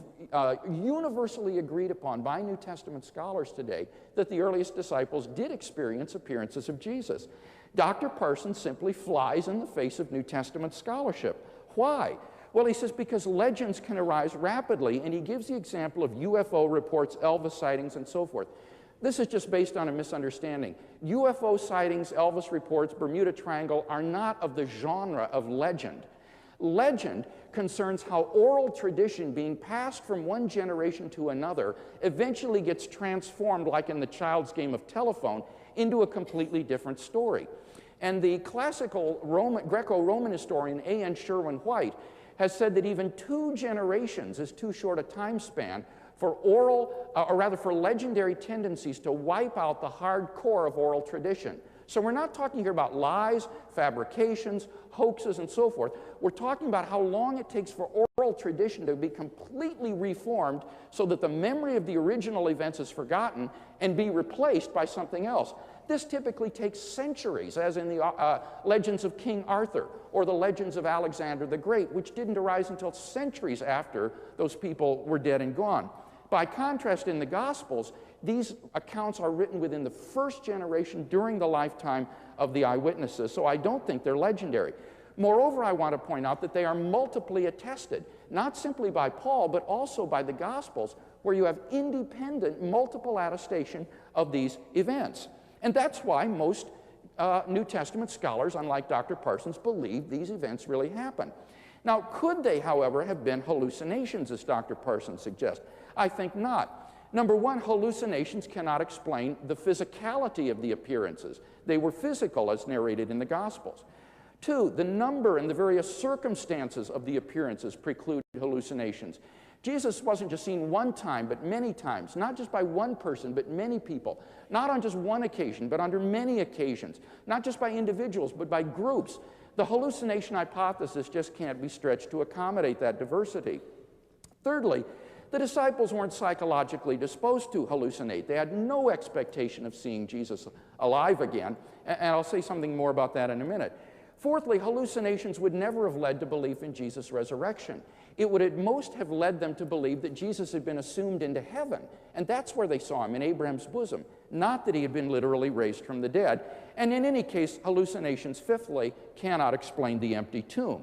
universally agreed upon by New Testament scholars today that the earliest disciples did experience appearances of Jesus. Dr. Parsons simply flies in the face of New Testament scholarship. Why? Well, he says because legends can arise rapidly, and he gives the example of UFO reports, Elvis sightings, and so forth. This is just based on a misunderstanding. UFO sightings, Elvis reports, Bermuda Triangle are not of the genre of legend. Legend concerns how oral tradition being passed from one generation to another eventually gets transformed, like in the child's game of telephone, into a completely different story. And the classical Greco-Roman historian A.N. Sherwin-White has said that even 2 generations is too short a time span for for legendary tendencies to wipe out the hard core of oral tradition. So we're not talking here about lies, fabrications, hoaxes, and so forth. We're talking about how long it takes for oral tradition to be completely reformed so that the memory of the original events is forgotten and be replaced by something else. This typically takes centuries, as in the legends of King Arthur or the legends of Alexander the Great, which didn't arise until centuries after those people were dead and gone. By contrast, in the Gospels, these accounts are written within the first generation during the lifetime of the eyewitnesses, so I don't think they're legendary. Moreover, I want to point out that they are multiply attested, not simply by Paul, but also by the Gospels, where you have independent, multiple attestation of these events. And that's why most New Testament scholars, unlike Dr. Parsons, believe these events really happened. Now, could they, however, have been hallucinations, as Dr. Parsons suggests? I think not. Number one, hallucinations cannot explain the physicality of the appearances. They were physical, as narrated in the Gospels. 2, the number and the various circumstances of the appearances preclude hallucinations. Jesus wasn't just seen one time, but many times, not just by one person, but many people, not on just one occasion, but under many occasions, not just by individuals, but by groups. The hallucination hypothesis just can't be stretched to accommodate that diversity. Thirdly, the disciples weren't psychologically disposed to hallucinate. They had no expectation of seeing Jesus alive again, and I'll say something more about that in a minute. Fourthly, hallucinations would never have led to belief in Jesus' resurrection. It would at most have led them to believe that Jesus had been assumed into heaven, and that's where they saw him, in Abraham's bosom, not that he had been literally raised from the dead. And in any case, hallucinations, fifthly, cannot explain the empty tomb.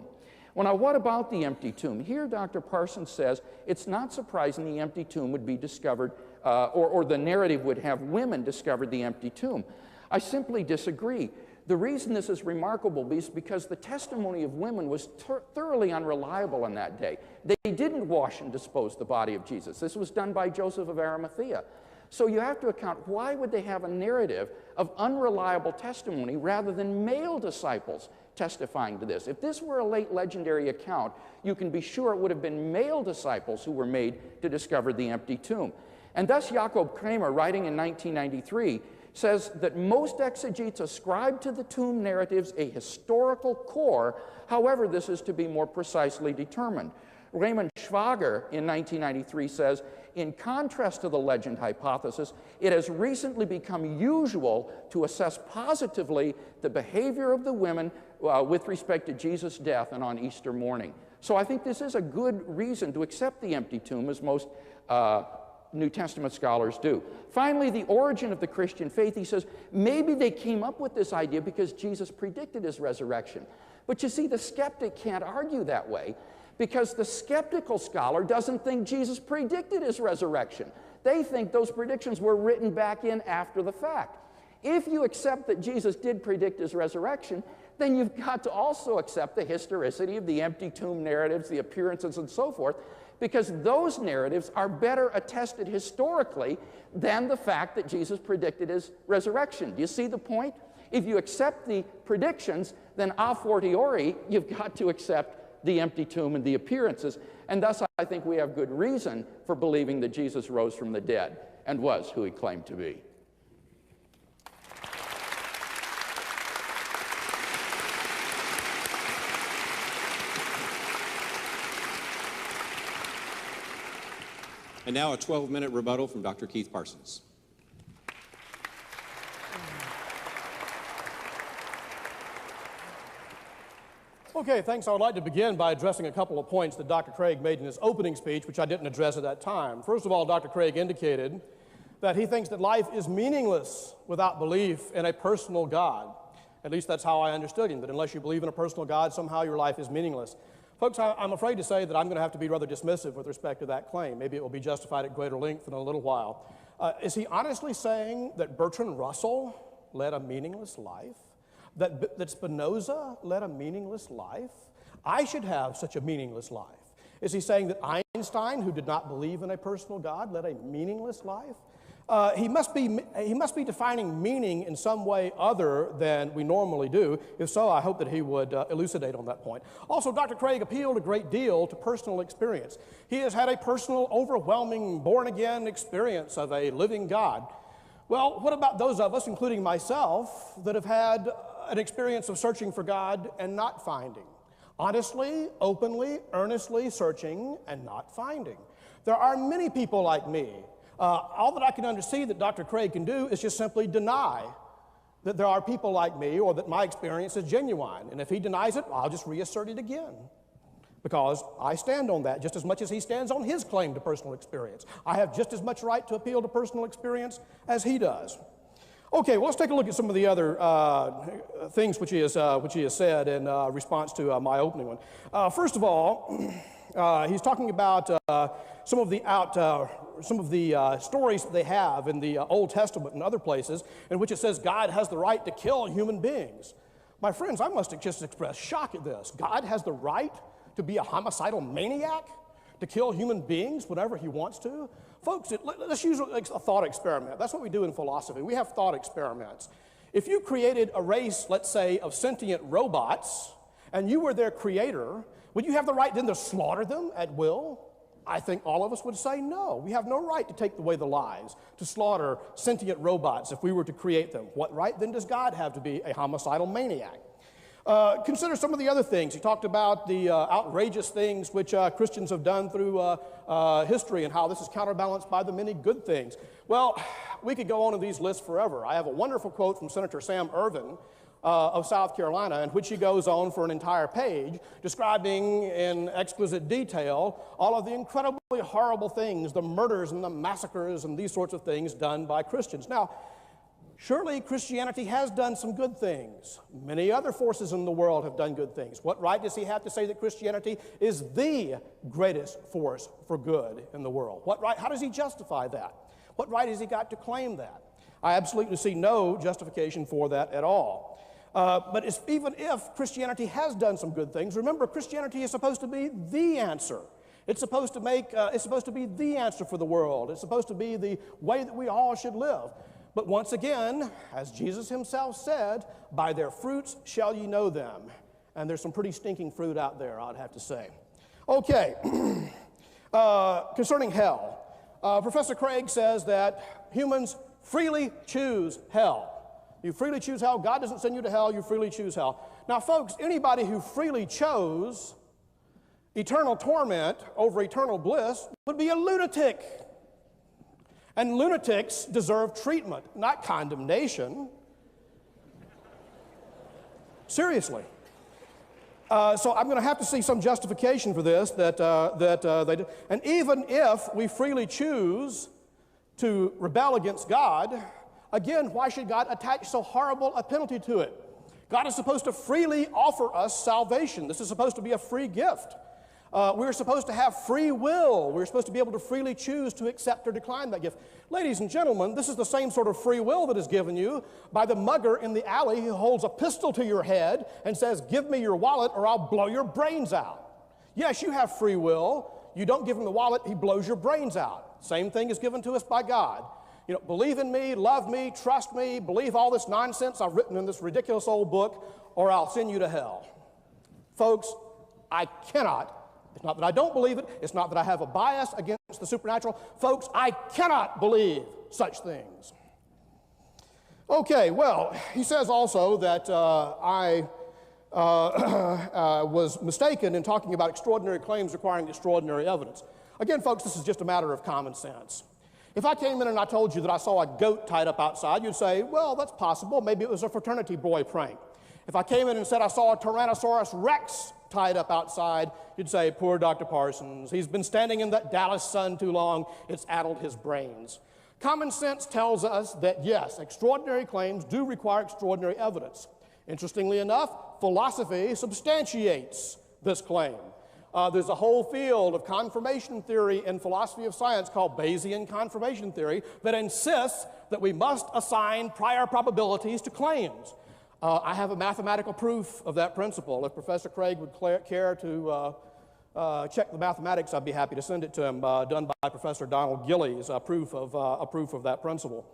Well, now, what about the empty tomb? Here, Dr. Parsons says it's not surprising the empty tomb would be discovered, or the narrative would have women discover the empty tomb. I simply disagree. The reason this is remarkable is because the testimony of women was thoroughly unreliable in that day. They didn't wash and dispose the body of Jesus. This was done by Joseph of Arimathea. So you have to account, why would they have a narrative of unreliable testimony rather than male disciples testifying to this? If this were a late legendary account, you can be sure it would have been male disciples who were made to discover the empty tomb. And thus Jakob Kramer, writing in 1993, says that most exegetes ascribe to the tomb narratives a historical core. However, this is to be more precisely determined. Raymond Schwager in 1993 says, in contrast to the legend hypothesis, it has recently become usual to assess positively the behavior of the women with respect to Jesus' death and on Easter morning. So I think this is a good reason to accept the empty tomb, as most New Testament scholars do. Finally, the origin of the Christian faith, he says, maybe they came up with this idea because Jesus predicted his resurrection. But you see, the skeptic can't argue that way, because the skeptical scholar doesn't think Jesus predicted his resurrection. They think those predictions were written back in after the fact. If you accept that Jesus did predict his resurrection, then you've got to also accept the historicity of the empty tomb narratives, the appearances, and so forth, because those narratives are better attested historically than the fact that Jesus predicted his resurrection. Do you see the point? If you accept the predictions, then a fortiori, you've got to accept the empty tomb and the appearances. And thus, I think we have good reason for believing that Jesus rose from the dead and was who he claimed to be. And now a 12-minute rebuttal from Dr. Keith Parsons. Okay, thanks. I would like to begin by addressing a couple of points that Dr. Craig made in his opening speech, which I didn't address at that time. First of all, Dr. Craig indicated that he thinks that life is meaningless without belief in a personal God. At least that's how I understood him, that unless you believe in a personal God, somehow your life is meaningless. Folks, I'm afraid to say that I'm going to have to be rather dismissive with respect to that claim. Maybe it will be justified at greater length in a little while. Is he honestly saying that Bertrand Russell led a meaningless life? That Spinoza led a meaningless life? I should have such a meaningless life. Is he saying that Einstein, who did not believe in a personal God, led a meaningless life? He must be defining meaning in some way other than we normally do. If so, I hope that he would elucidate on that point. Also, Dr. Craig appealed a great deal to personal experience. He has had a personal, overwhelming, born-again experience of a living God. Well, what about those of us, including myself, that have had an experience of searching for God and not finding? Honestly, openly, earnestly searching and not finding. There are many people like me. All that I can see that Dr. Craig can do is just simply deny that there are people like me or that my experience is genuine. And if he denies it, I'll just reassert it again, because I stand on that just as much as he stands on his claim to personal experience. I have just as much right to appeal to personal experience as he does. Okay, well, let's take a look at some of the other things which he has said in response to my opening one. First of all, he's talking about some of the stories that they have in the Old Testament and other places in which it says God has the right to kill human beings. My friends, I must just express shock at this. God has the right to be a homicidal maniac, to kill human beings whenever he wants to? Folks, let's use a thought experiment. That's what we do in philosophy. We have thought experiments. If you created a race, let's say, of sentient robots, and you were their creator, would you have the right then to slaughter them at will? I think all of us would say no. We have no right to take away the lives, to slaughter sentient robots if we were to create them. What right then does God have to be a homicidal maniac? Consider some of the other things. He talked about the outrageous things which Christians have done through history and how this is counterbalanced by the many good things. Well, we could go on in these lists forever. I have a wonderful quote from Senator Sam Ervin of South Carolina, in which he goes on for an entire page describing in exquisite detail all of the incredibly horrible things, the murders and the massacres and these sorts of things done by Christians. Now, surely Christianity has done some good things. Many other forces in the world have done good things. What right does he have to say that Christianity is the greatest force for good in the world? What right? How does he justify that? What right has he got to claim that? I absolutely see no justification for that at all. But even if Christianity has done some good things, remember, Christianity is supposed to be the answer. It's supposed to be the answer for the world. It's supposed to be the way that we all should live. But once again, as Jesus himself said, by their fruits shall ye know them. And there's some pretty stinking fruit out there, I'd have to say. Okay, concerning hell, Professor Craig says that humans freely choose hell. You freely choose hell. God doesn't send you to hell. You freely choose hell. Now, folks, anybody who freely chose eternal torment over eternal bliss would be a lunatic. And lunatics deserve treatment, not condemnation. Seriously. So I'm going to have to see some justification for this that they do. And even if we freely choose to rebel against God, again, why should God attach so horrible a penalty to it? God is supposed to freely offer us salvation. This is supposed to be a free gift. We're supposed to have free will. We're supposed to be able to freely choose to accept or decline that gift. Ladies and gentlemen, this is the same sort of free will that is given you by the mugger in the alley who holds a pistol to your head and says, "Give me your wallet or I'll blow your brains out." Yes, you have free will. You don't give him the wallet, he blows your brains out. Same thing is given to us by God. You know, believe in me, love me, trust me, believe all this nonsense I've written in this ridiculous old book, or I'll send you to hell. Folks, I cannot. It's not that I don't believe it. It's not that I have a bias against the supernatural. Folks, I cannot believe such things. Okay, well, he says also that I was mistaken in talking about extraordinary claims requiring extraordinary evidence. Again, folks, this is just a matter of common sense. If I came in and I told you that I saw a goat tied up outside, you'd say, well, that's possible. Maybe it was a fraternity boy prank. If I came in and said I saw a Tyrannosaurus Rex tied up outside, you'd say, poor Dr. Parsons. He's been standing in that Dallas sun too long. It's addled his brains. Common sense tells us that, yes, extraordinary claims do require extraordinary evidence. Interestingly enough, philosophy substantiates this claim. There's a whole field of confirmation theory in philosophy of science called Bayesian confirmation theory that insists that we must assign prior probabilities to claims. I have a mathematical proof of that principle. If Professor Craig would care to check the mathematics, I'd be happy to send it to him, done by Professor Donald Gillies, a proof of that principle.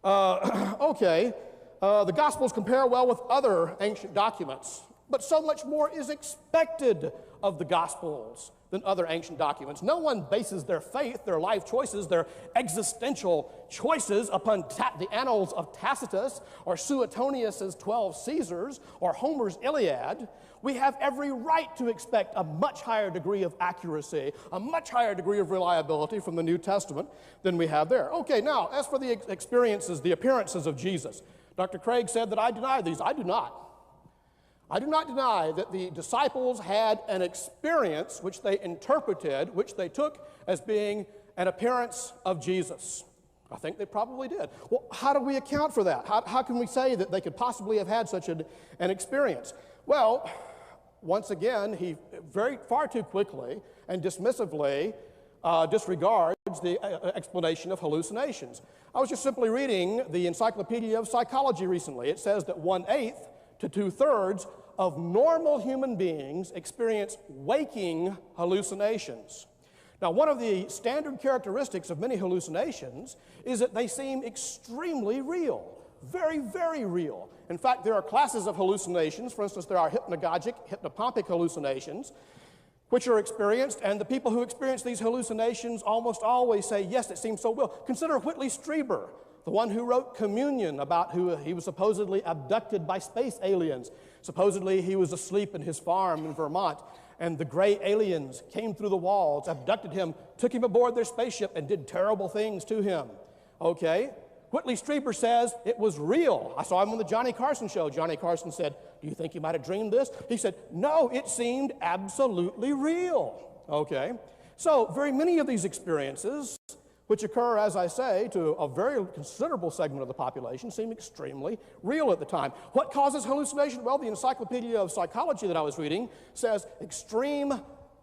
Okay, the Gospels compare well with other ancient documents, but so much more is expected of the Gospels than other ancient documents. No one bases their faith, their life choices, their existential choices upon the annals of Tacitus or Suetonius's 12 Caesars or Homer's Iliad. We have every right to expect a much higher degree of accuracy, a much higher degree of reliability from the New Testament than we have there. Okay, now, as for the experiences, the appearances of Jesus, Dr. Craig said that I deny these. I do not. I do not deny that the disciples had an experience which they interpreted, which they took as being an appearance of Jesus. I think they probably did. Well, how do we account for that? How can we say that they could possibly have had such an experience? Well, once again, he far too quickly and dismissively disregards the explanation of hallucinations. I was just simply reading the Encyclopedia of Psychology recently. It says that 1/8 to 2/3 of normal human beings experience waking hallucinations. Now, one of the standard characteristics of many hallucinations is that they seem extremely real, very, very real. In fact, there are classes of hallucinations. For instance, there are hypnagogic, hypnopompic hallucinations, which are experienced, and the people who experience these hallucinations almost always say, yes, it seems so real. Consider Whitley Strieber, the one who wrote Communion, about who he was supposedly abducted by space aliens. Supposedly he was asleep in his farm in Vermont, and the gray aliens came through the walls, abducted him, took him aboard their spaceship, and did terrible things to him. Okay? Whitley Strieber says it was real. I saw him on the Johnny Carson show. Johnny Carson said, do you think you might have dreamed this? He said, no, it seemed absolutely real. Okay? So very many of these experiences, which occur, as I say, to a very considerable segment of the population, seem extremely real at the time. What causes hallucination? Well, the Encyclopedia of Psychology that I was reading says extreme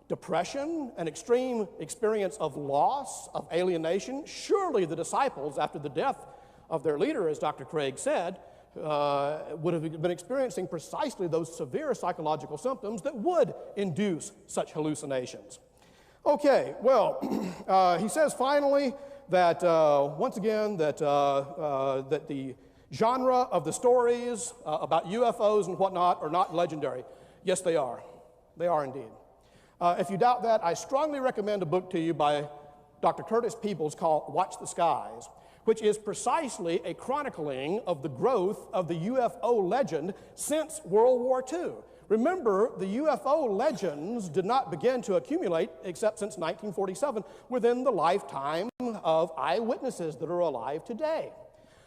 depression, an extreme experience of loss, of alienation. Surely the disciples, after the death of their leader, as Dr. Craig said, would have been experiencing precisely those severe psychological symptoms that would induce such hallucinations. Okay, well, he says finally that, once again, that the genre of the stories about UFOs and whatnot are not legendary. Yes, they are. They are indeed. If you doubt that, I strongly recommend a book to you by Dr. Curtis Peebles called Watch the Skies, which is precisely a chronicling of the growth of the UFO legend since World War II. Remember, the UFO legends did not begin to accumulate except since 1947 within the lifetime of eyewitnesses that are alive today.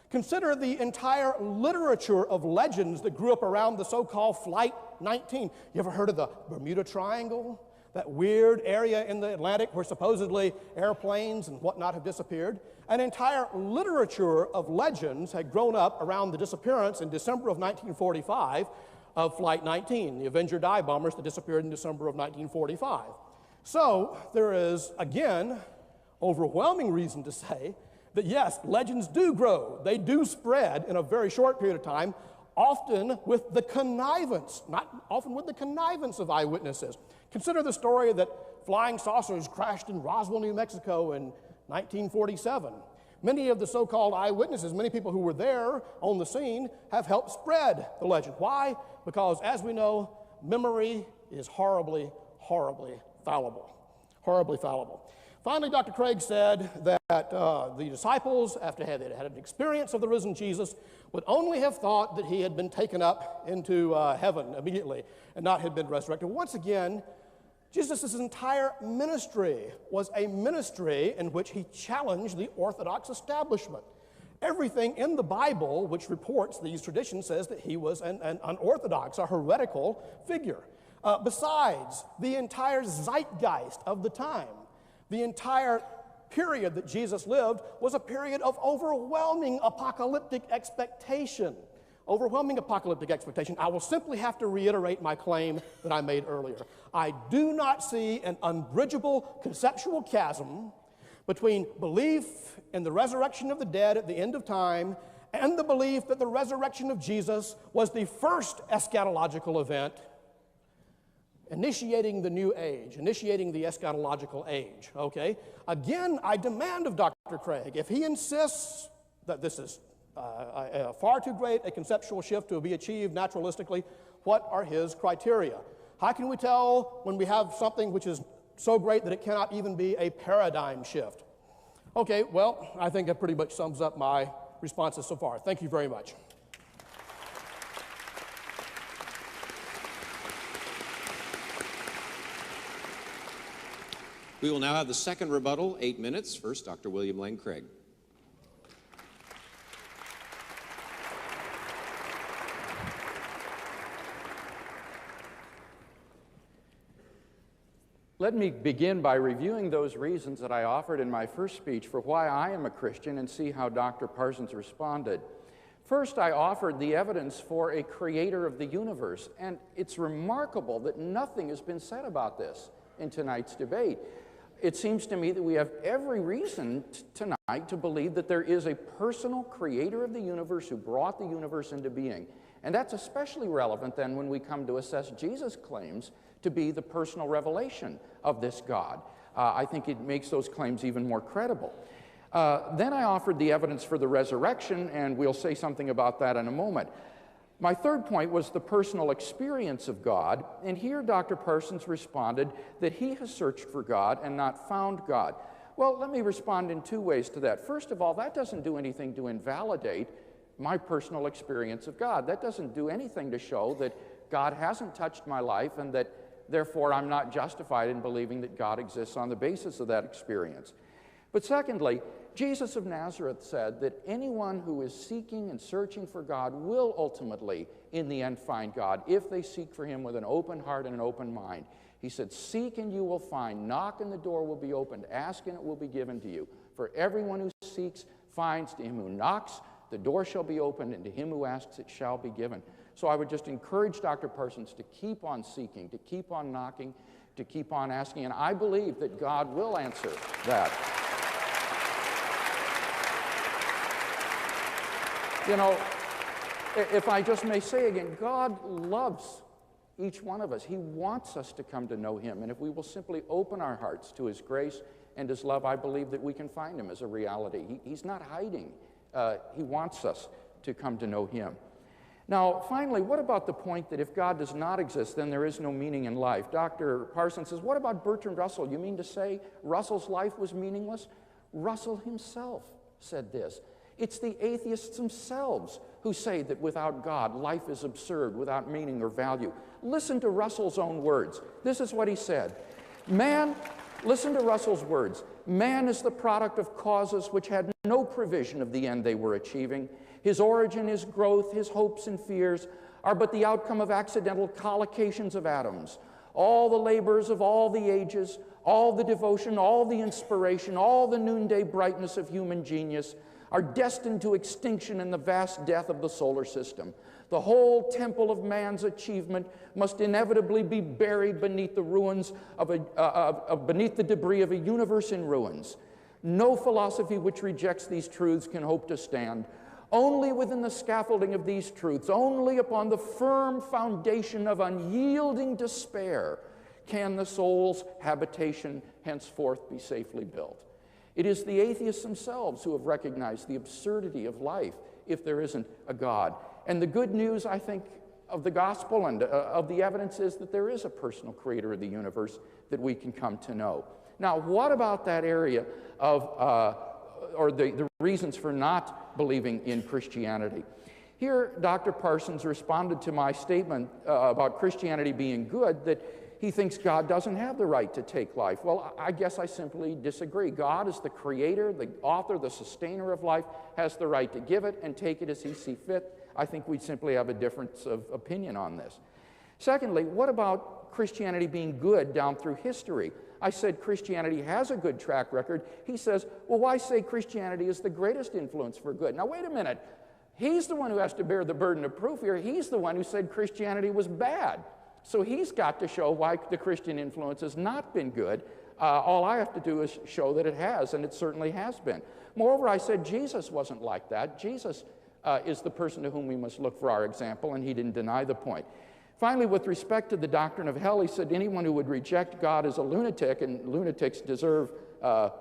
Consider the entire literature of legends that grew up around the so-called Flight 19. You ever heard of the Bermuda Triangle? That weird area in the Atlantic where supposedly airplanes and whatnot have disappeared? An entire literature of legends had grown up around the disappearance in December of 1945 of Flight 19, the Avenger dive bombers that disappeared in December of 1945. So there is, again, overwhelming reason to say that yes, legends do grow. They do spread in a very short period of time, often with the connivance, not often with the connivance of eyewitnesses. Consider the story that flying saucers crashed in Roswell, New Mexico in 1947. Many of the so-called eyewitnesses, many people who were there on the scene, have helped spread the legend. Why? Because, as we know, memory is horribly, horribly fallible. Horribly fallible. Finally, Dr. Craig said that the disciples, after they had an experience of the risen Jesus, would only have thought that he had been taken up into heaven immediately and not had been resurrected. Once again, Jesus' entire ministry was a ministry in which he challenged the Orthodox establishment. Everything in the Bible which reports these traditions says that he was an unorthodox, a heretical figure. Besides, the entire zeitgeist of the time, the entire period that Jesus lived was a period of overwhelming apocalyptic expectation. Overwhelming apocalyptic expectation. I will simply have to reiterate my claim that I made earlier. I do not see an unbridgeable conceptual chasm between belief in the resurrection of the dead at the end of time and the belief that the resurrection of Jesus was the first eschatological event initiating the new age, initiating the eschatological age, okay? Again, I demand of Dr. Craig, if he insists that this is far too great a conceptual shift to be achieved naturalistically, what are his criteria? How can we tell when we have something which is so great that it cannot even be a paradigm shift? Okay, well, I think that pretty much sums up my responses so far. Thank you very much. We will now have the second rebuttal, 8 minutes. First, Dr. William Lane Craig. Let me begin by reviewing those reasons that I offered in my first speech for why I am a Christian and see how Dr. Parsons responded. First, I offered the evidence for a creator of the universe, and it's remarkable that nothing has been said about this in tonight's debate. It seems to me that we have every reason tonight to believe that there is a personal creator of the universe who brought the universe into being. And that's especially relevant then when we come to assess Jesus' claims to be the personal revelation of this God. I think it makes those claims even more credible. Then I offered the evidence for the resurrection, and we'll say something about that in a moment. My third point was the personal experience of God, and here Dr. Parsons responded that he has searched for God and not found God. Well, let me respond in two ways to that. First of all, that doesn't do anything to invalidate my personal experience of God. That doesn't do anything to show that God hasn't touched my life and that therefore I'm not justified in believing that God exists on the basis of that experience. But secondly, Jesus of Nazareth said that anyone who is seeking and searching for God will ultimately, in the end, find God if they seek for him with an open heart and an open mind. He said, "Seek and you will find, knock and the door will be opened, ask and it will be given to you. For everyone who seeks finds, to him who knocks, the door shall be opened, and to him who asks it shall be given." So I would just encourage Dr. Parsons to keep on seeking, to keep on knocking, to keep on asking, and I believe that God will answer that. You know, if I just may say again, God loves each one of us. He wants us to come to know him, and if we will simply open our hearts to his grace and his love, I believe that we can find him as a reality. He's not hiding. He wants us to come to know him. Now, finally, what about the point that if God does not exist, then there is no meaning in life? Dr. Parsons says, what about Bertrand Russell? You mean to say Russell's life was meaningless? Russell himself said this. It's the atheists themselves who say that without God, life is absurd, without meaning or value. Listen to Russell's own words. This is what he said. Listen to Russell's words. Man is the product of causes which had no provision of the end they were achieving. His origin, his growth, his hopes and fears are but the outcome of accidental collocations of atoms. All the labors of all the ages, all the devotion, all the inspiration, all the noonday brightness of human genius are destined to extinction in the vast death of the solar system. The whole temple of man's achievement must inevitably be buried beneath the ruins beneath the debris of a universe in ruins. No philosophy which rejects these truths can hope to stand. Only within the scaffolding of these truths, only upon the firm foundation of unyielding despair, can the soul's habitation henceforth be safely built. It is the atheists themselves who have recognized the absurdity of life if there isn't a God. And the good news, I think, of the gospel and of the evidence is that there is a personal creator of the universe that we can come to know. Now, what about that area of, or the reasons for not believing in Christianity? Here, Dr. Parsons responded to my statement about Christianity being good, that he thinks God doesn't have the right to take life. Well, I guess I simply disagree. God is the creator, the author, the sustainer of life, has the right to give it and take it as he sees fit. I think we simply have a difference of opinion on this. Secondly, what about Christianity being good down through history? I said Christianity has a good track record. He says, well, why say Christianity is the greatest influence for good? Now, wait a minute. He's the one who has to bear the burden of proof here. He's the one who said Christianity was bad. So he's got to show why the Christian influence has not been good. All I have to do is show that it has, and it certainly has been. Moreover, I said Jesus wasn't like that. Jesus is the person to whom we must look for our example, and he didn't deny the point. Finally, with respect to the doctrine of hell, he said anyone who would reject God is a lunatic, and lunatics deserve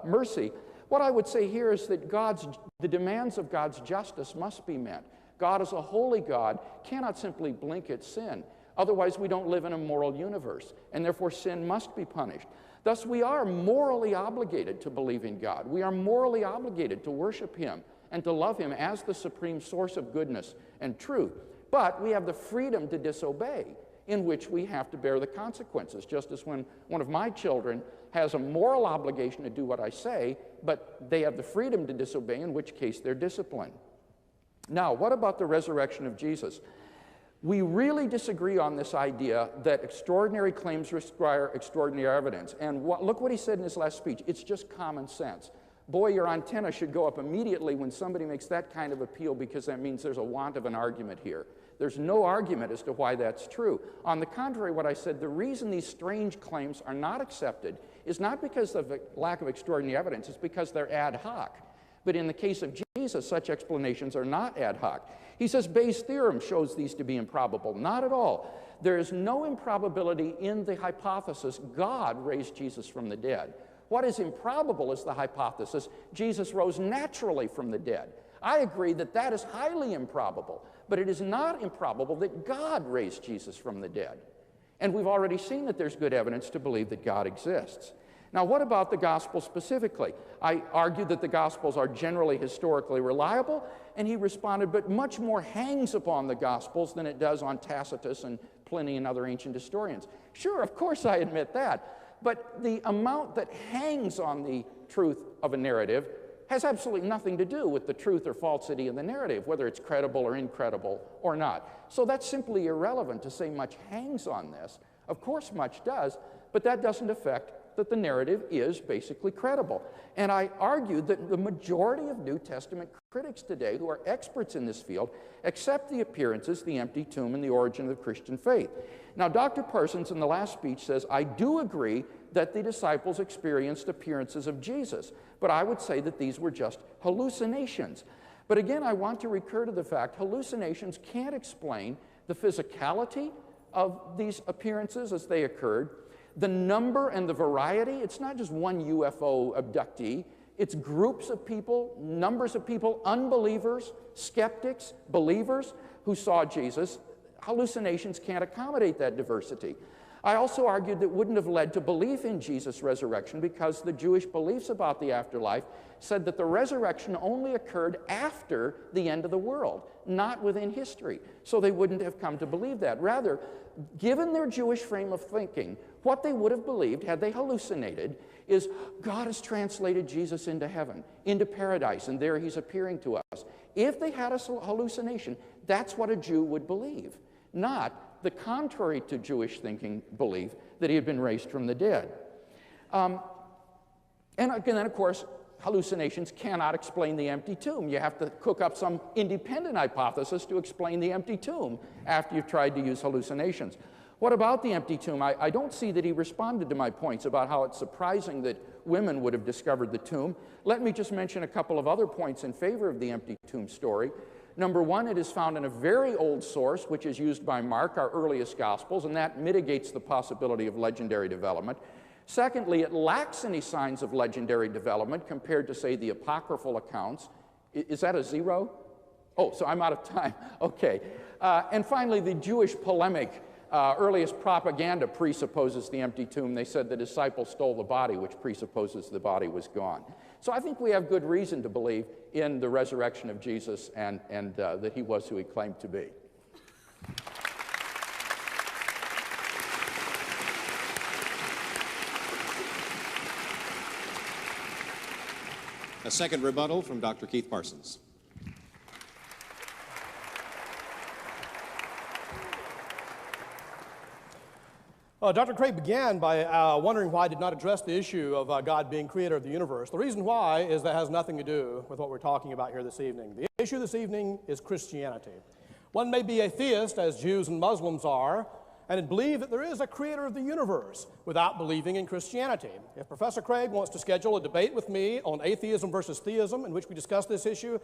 mercy. What I would say here is that the demands of God's justice must be met. God is a holy God, cannot simply blink at sin. Otherwise, we don't live in a moral universe, and therefore sin must be punished. Thus, we are morally obligated to believe in God. We are morally obligated to worship him and to love him as the supreme source of goodness and truth. But we have the freedom to disobey, in which we have to bear the consequences, just as when one of my children has a moral obligation to do what I say, but they have the freedom to disobey, in which case they're disciplined. Now, what about the resurrection of Jesus? We really disagree on this idea that extraordinary claims require extraordinary evidence. And look what he said in his last speech. It's just common sense. Boy, your antenna should go up immediately when somebody makes that kind of appeal, because that means there's a want of an argument here. There's no argument as to why that's true. On the contrary, what I said, the reason these strange claims are not accepted is not because of a lack of extraordinary evidence, it's because they're ad hoc. But in the case of Jesus, such explanations are not ad hoc. He says Bayes' theorem shows these to be improbable. Not at all. There is no improbability in the hypothesis God raised Jesus from the dead. What is improbable is the hypothesis Jesus rose naturally from the dead. I agree that that is highly improbable, but it is not improbable that God raised Jesus from the dead. And we've already seen that there's good evidence to believe that God exists. Now, what about the Gospels specifically? I argued that the Gospels are generally historically reliable, and he responded, but much more hangs upon the Gospels than it does on Tacitus and Pliny and other ancient historians. Sure, of course I admit that, but the amount that hangs on the truth of a narrative has absolutely nothing to do with the truth or falsity of the narrative, whether it's credible or incredible or not. So that's simply irrelevant to say much hangs on this. Of course much does, but that doesn't affect that the narrative is basically credible. And I argued that the majority of New Testament critics today who are experts in this field accept the appearances, the empty tomb, and the origin of the Christian faith. Now, Dr. Parsons in the last speech says, I do agree that the disciples experienced appearances of Jesus, but I would say that these were just hallucinations. But again, I want to recur to the fact hallucinations can't explain the physicality of these appearances as they occurred, the number and the variety. It's not just one UFO abductee. It's groups of people, numbers of people, unbelievers, skeptics, believers who saw Jesus. Hallucinations can't accommodate that diversity. I also argued that wouldn't have led to belief in Jesus' resurrection because the Jewish beliefs about the afterlife said that the resurrection only occurred after the end of the world, not within history. So they wouldn't have come to believe that. Rather, given their Jewish frame of thinking, what they would have believed had they hallucinated is God has translated Jesus into heaven, into paradise, and there he's appearing to us. If they had a hallucination, that's what a Jew would believe, not the contrary to Jewish thinking belief that he had been raised from the dead. And again, of course, hallucinations cannot explain the empty tomb. You have to cook up some independent hypothesis to explain the empty tomb after you've tried to use hallucinations. What about the empty tomb? I don't see that he responded to my points about how it's surprising that women would have discovered the tomb. Let me just mention a couple of other points in favor of the empty tomb story. Number one, it is found in a very old source, which is used by Mark, our earliest Gospels, and that mitigates the possibility of legendary development. Secondly, it lacks any signs of legendary development compared to, say, the apocryphal accounts. Is that a zero? Oh, so I'm out of time. Okay. And finally, the Jewish polemic, earliest propaganda presupposes the empty tomb. They said the disciples stole the body, which presupposes the body was gone. So I think we have good reason to believe in the resurrection of Jesus and that he was who he claimed to be. A second rebuttal from Dr. Keith Parsons. Dr. Craig began by wondering why I did not address the issue of God being creator of the universe. The reason why is that has nothing to do with what we're talking about here this evening. The issue this evening is Christianity. One may be atheist, as Jews and Muslims are, and believe that there is a creator of the universe without believing in Christianity. If Professor Craig wants to schedule a debate with me on atheism versus theism in which we discuss this issue,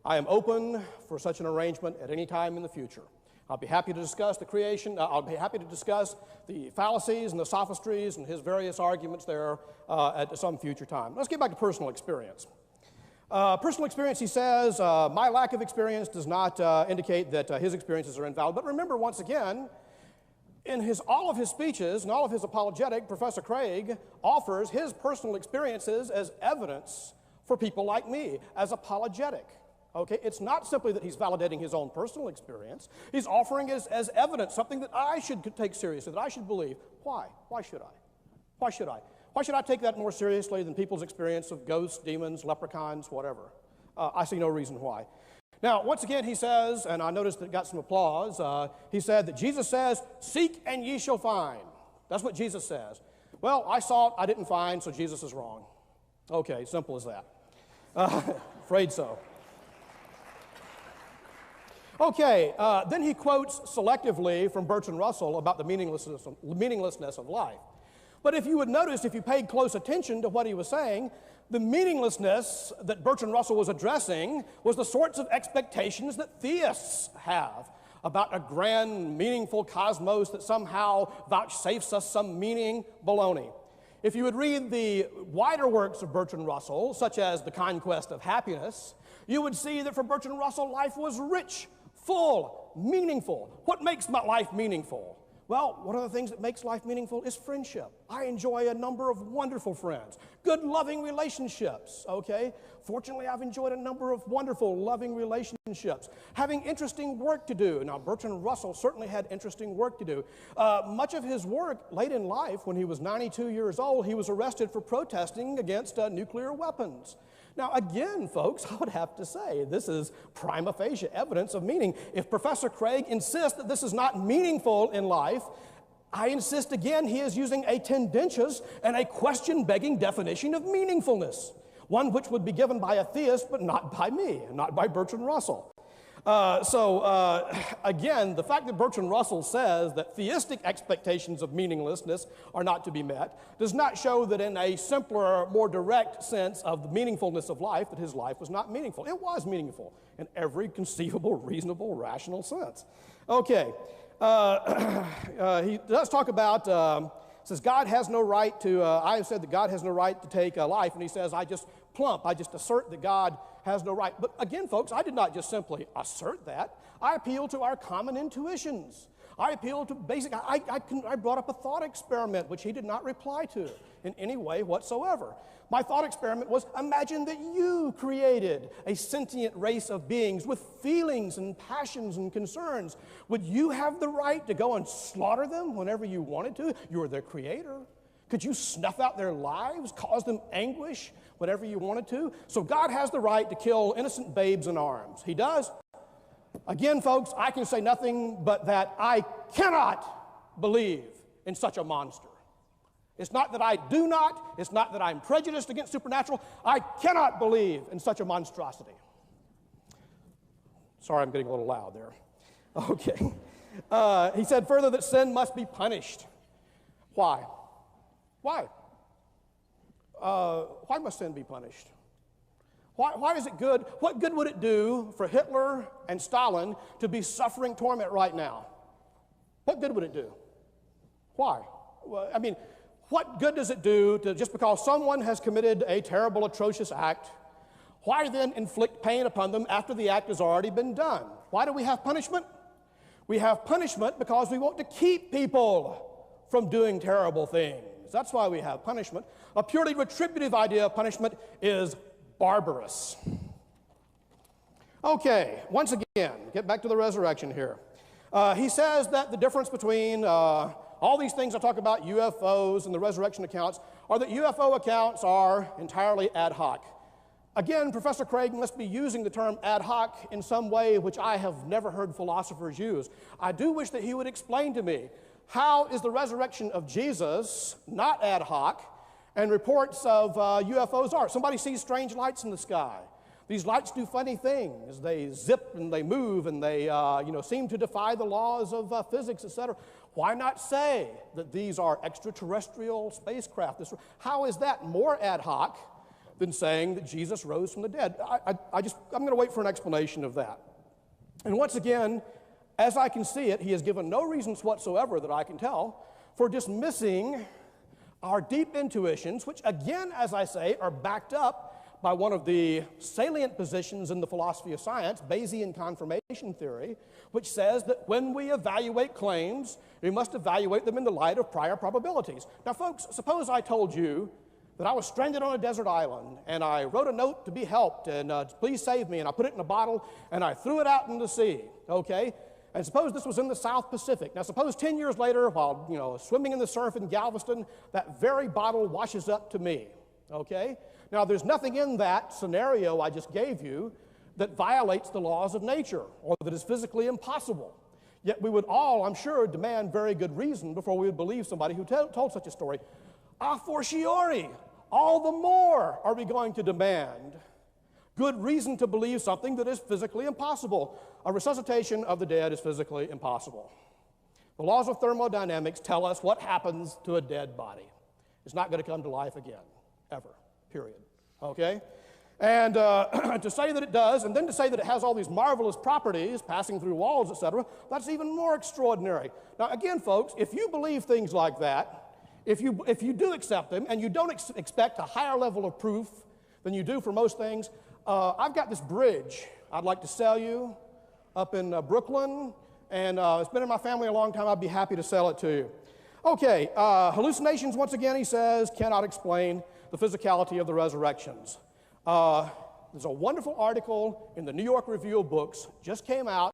I am open for such an arrangement at any time in the future. I'll be happy to discuss the creation. I'll be happy to discuss the fallacies and the sophistries and his various arguments there at some future time. Let's get back to personal experience. Personal experience, he says, my lack of experience does not indicate that his experiences are invalid. But remember, once again, in all of his speeches and all of his apologetic, Professor Craig offers his personal experiences as evidence for people like me, as apologetic. Okay, it's not simply that he's validating his own personal experience. He's offering it as evidence, something that I should take seriously, that I should believe. Why? Why should I? Why should I? Why should I take that more seriously than people's experience of ghosts, demons, leprechauns, whatever? I see no reason why. Now, once again, he says, and I noticed that it got some applause, he said that Jesus says, "Seek and ye shall find." That's what Jesus says. Well, I sought, I didn't find, so Jesus is wrong. Okay, simple as that. Afraid so. Okay, then he quotes selectively from Bertrand Russell about the meaninglessness of life. But if you would notice, if you paid close attention to what he was saying, the meaninglessness that Bertrand Russell was addressing was the sorts of expectations that theists have about a grand, meaningful cosmos that somehow vouchsafes us some meaning. Baloney. If you would read the wider works of Bertrand Russell, such as The Conquest of Happiness, you would see that for Bertrand Russell, life was rich, full, meaningful. What makes my life meaningful? Well, one of the things that makes life meaningful is friendship. I enjoy a number of wonderful friends, good, loving relationships, okay? Fortunately, I've enjoyed a number of wonderful, loving relationships. Having interesting work to do. Now, Bertrand Russell certainly had interesting work to do. Much of his work late in life, when he was 92 years old, he was arrested for protesting against nuclear weapons. Now, again, folks, I would have to say this is prima facie evidence of meaning. If Professor Craig insists that this is not meaningful in life, I insist again he is using a tendentious and a question-begging definition of meaningfulness, one which would be given by a theist, but not by me, not by Bertrand Russell. Again, the fact that Bertrand Russell says that theistic expectations of meaninglessness are not to be met does not show that in a simpler, more direct sense of the meaningfulness of life, that his life was not meaningful. It was meaningful in every conceivable, reasonable, rational sense. Okay, he does talk about, says God has no right to, I have said that God has no right to take a life, and he says, I just assert that God has no right. But again, folks, I did not just simply assert that. I appeal to our common intuitions. I appealed to basic, I brought up a thought experiment, which he did not reply to in any way whatsoever. My thought experiment was, imagine that you created a sentient race of beings with feelings and passions and concerns. Would you have the right to go and slaughter them whenever you wanted to? You're their creator. Could you snuff out their lives, cause them anguish whenever you wanted to? So God has the right to kill innocent babes in arms. He does. Again, folks, I can say nothing but that I cannot believe in such a monster. It's not that I do not, it's not that I'm prejudiced against supernatural. I cannot believe in such a monstrosity. Sorry, I'm getting a little loud there. Okay. He said further that sin must be punished. Why? Why? Why must sin be punished? Why is it good? What good would it do for Hitler and Stalin to be suffering torment right now? What good would it do? Why? Well, I mean, what good does it do to just because someone has committed a terrible, atrocious act, why then inflict pain upon them after the act has already been done? Why do we have punishment? We have punishment because we want to keep people from doing terrible things. That's why we have punishment. A purely retributive idea of punishment is barbarous. Okay, once again, get back to the resurrection here. He says that the difference between all these things I talk about, UFOs and the resurrection accounts, are that UFO accounts are entirely ad hoc. Again, Professor Craig must be using the term ad hoc in some way which I have never heard philosophers use. I do wish that he would explain to me, how is the resurrection of Jesus not ad hoc and reports of UFOs are? Somebody sees strange lights in the sky. These lights do funny things. They zip and they move and they seem to defy the laws of physics, etc. Why not say that these are extraterrestrial spacecraft? How is that more ad hoc than saying that Jesus rose from the dead? I'm going to wait for an explanation of that. And once again, as I can see it, he has given no reasons whatsoever that I can tell for dismissing our deep intuitions, which again, as I say, are backed up by one of the salient positions in the philosophy of science, Bayesian confirmation theory, which says that when we evaluate claims, we must evaluate them in the light of prior probabilities. Now, folks, suppose I told you that I was stranded on a desert island, and I wrote a note to be helped, and please save me, and I put it in a bottle, and I threw it out in the sea, okay? And suppose this was in the South Pacific. Now, suppose 10 years later, while swimming in the surf in Galveston, that very bottle washes up to me, okay? Now, there's nothing in that scenario I just gave you that violates the laws of nature or that is physically impossible. Yet we would all, I'm sure, demand very good reason before we would believe somebody who told such a story. A fortiori, all the more are we going to demand good reason to believe something that is physically impossible. A resuscitation of the dead is physically impossible. The laws of thermodynamics tell us what happens to a dead body. It's not going to come to life again, ever. Period. Okay? And to say that it does, and then to say that it has all these marvelous properties, passing through walls, etc., that's even more extraordinary. Now, again, folks, if you believe things like that, if you do accept them, and you don't expect a higher level of proof than you do for most things, I've got this bridge I'd like to sell you up in Brooklyn, and it's been in my family a long time. I'd be happy to sell it to you. Okay, hallucinations, once again, he says, cannot explain the physicality of the resurrections. There's a wonderful article in the New York Review of Books, just came out,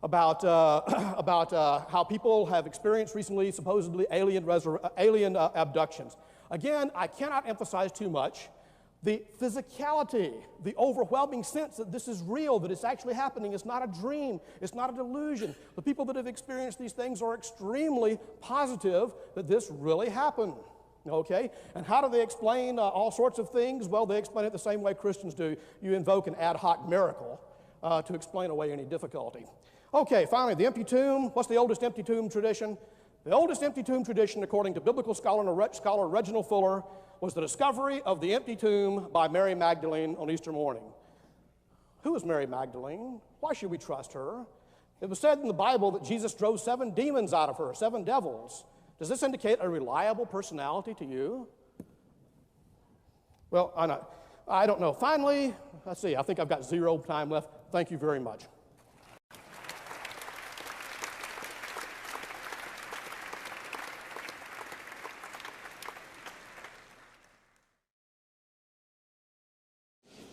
about how people have experienced recently supposedly alien abductions. Again, I cannot emphasize too much the physicality, the overwhelming sense that this is real, that it's actually happening. It's not a dream. It's not a delusion. The people that have experienced these things are extremely positive that this really happened. Okay? And how do they explain all sorts of things? Well, they explain it the same way Christians do. You invoke an ad hoc miracle to explain away any difficulty. Okay, finally, the empty tomb. What's the oldest empty tomb tradition? The oldest empty tomb tradition, according to biblical scholar Reginald Fuller, was the discovery of the empty tomb by Mary Magdalene on Easter morning. Who is Mary Magdalene? Why should we trust her? It was said in the Bible that Jesus drove 7 demons out of her, 7 devils. Does this indicate a reliable personality to you? Well, I don't know. Finally, let's see, I think I've got 0 time left. Thank you very much.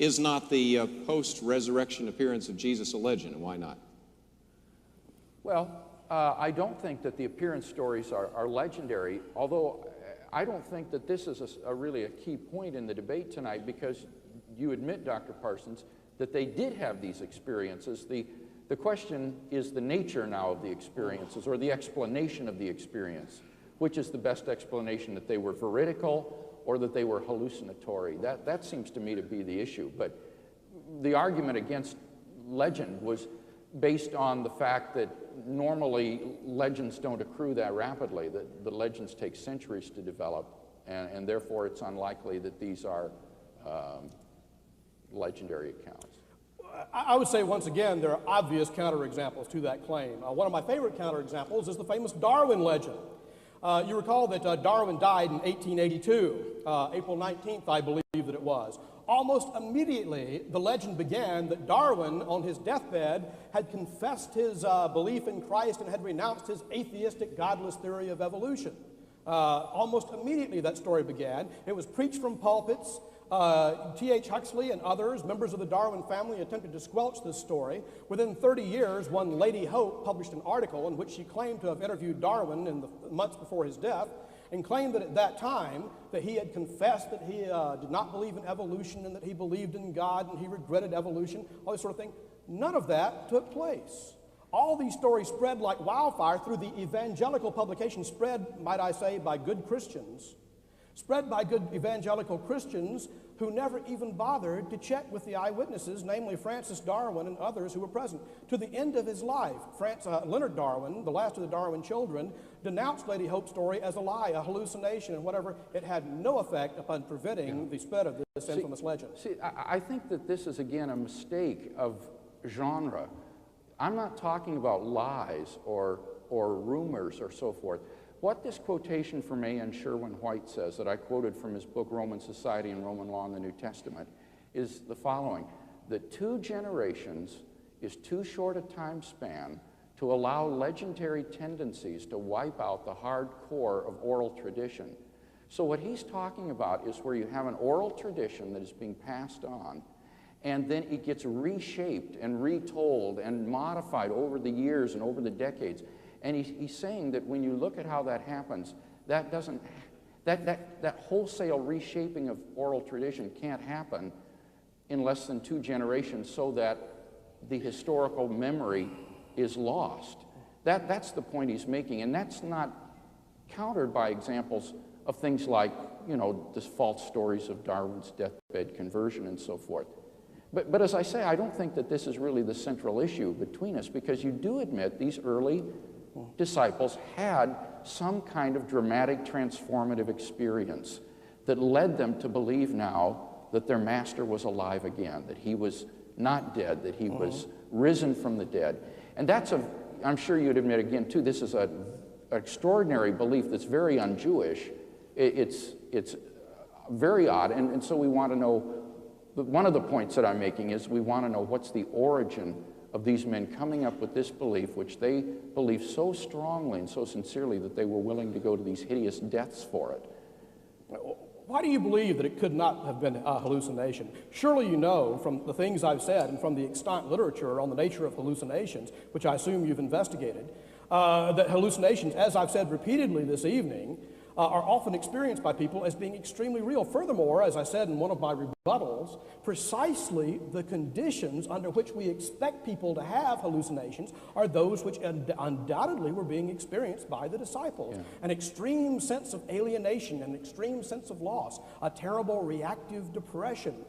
Is not the post-resurrection appearance of Jesus a legend, and why not? Well, I don't think that the appearance stories are legendary, although I don't think that this is really a key point in the debate tonight, because you admit, Dr. Parsons, that they did have these experiences. The question is the nature now of the experiences, or the explanation of the experience. Which is the best explanation, that they were veridical or that they were hallucinatory? That seems to me to be the issue. But the argument against legend was based on the fact that normally legends don't accrue that rapidly, that the legends take centuries to develop, and therefore it's unlikely that these are legendary accounts. I would say, once again, there are obvious counterexamples to that claim. One of my favorite counterexamples is the famous Darwin legend. You recall that Darwin died in 1882, April 19th, I believe that it was. Almost immediately, the legend began that Darwin, on his deathbed, had confessed his belief in Christ and had renounced his atheistic, godless theory of evolution. Almost immediately, that story began. It was preached from pulpits. T.H. Huxley and others, members of the Darwin family, attempted to squelch this story. Within 30 years, one Lady Hope published an article in which she claimed to have interviewed Darwin in the months before his death, and claimed that at that time that he had confessed that he did not believe in evolution, and that he believed in God, and he regretted evolution, all this sort of thing. None of that took place. All these stories spread like wildfire through the evangelical publication, spread, might I say, by good Christians. Spread by good evangelical Christians who never even bothered to check with the eyewitnesses, namely Francis Darwin and others who were present. To the end of his life, Leonard Darwin, the last of the Darwin children, denounced Lady Hope's story as a lie, a hallucination, and whatever. It had no effect upon preventing the spread of this infamous legend. See, I think that this is, again, a mistake of genre. I'm not talking about lies or rumors or so forth. What this quotation from A.N. Sherwin-White says, that I quoted from his book Roman Society and Roman Law in the New Testament, is the following: that 2 generations is too short a time span to allow legendary tendencies to wipe out the hard core of oral tradition. So what he's talking about is where you have an oral tradition that is being passed on, and then it gets reshaped and retold and modified over the years and over the decades. And he's saying that when you look at how that happens, that wholesale reshaping of oral tradition can't happen in less than 2 generations, so that the historical memory is lost. That's the point he's making, and that's not countered by examples of things like, you know, the false stories of Darwin's deathbed conversion and so forth. But as I say, I don't think that this is really the central issue between us, because you do admit these early disciples had some kind of dramatic transformative experience that led them to believe now that their master was alive again, that he was not dead, that he was risen from the dead. And that's I'm sure you'd admit again too, this is an extraordinary belief that's very un-Jewish. It's very odd, and so we want to know, one of the points that I'm making is we want to know what's the origin of these men coming up with this belief, which they believed so strongly and so sincerely that they were willing to go to these hideous deaths for it. Why do you believe that it could not have been a hallucination? Surely you know from the things I've said and from the extant literature on the nature of hallucinations, which I assume you've investigated, that hallucinations, as I've said repeatedly this evening, are often experienced by people as being extremely real. Furthermore, as I said in one of my rebuttals, precisely the conditions under which we expect people to have hallucinations are those which undoubtedly were being experienced by the disciples. Yeah. An extreme sense of alienation, an extreme sense of loss, a terrible reactive depression.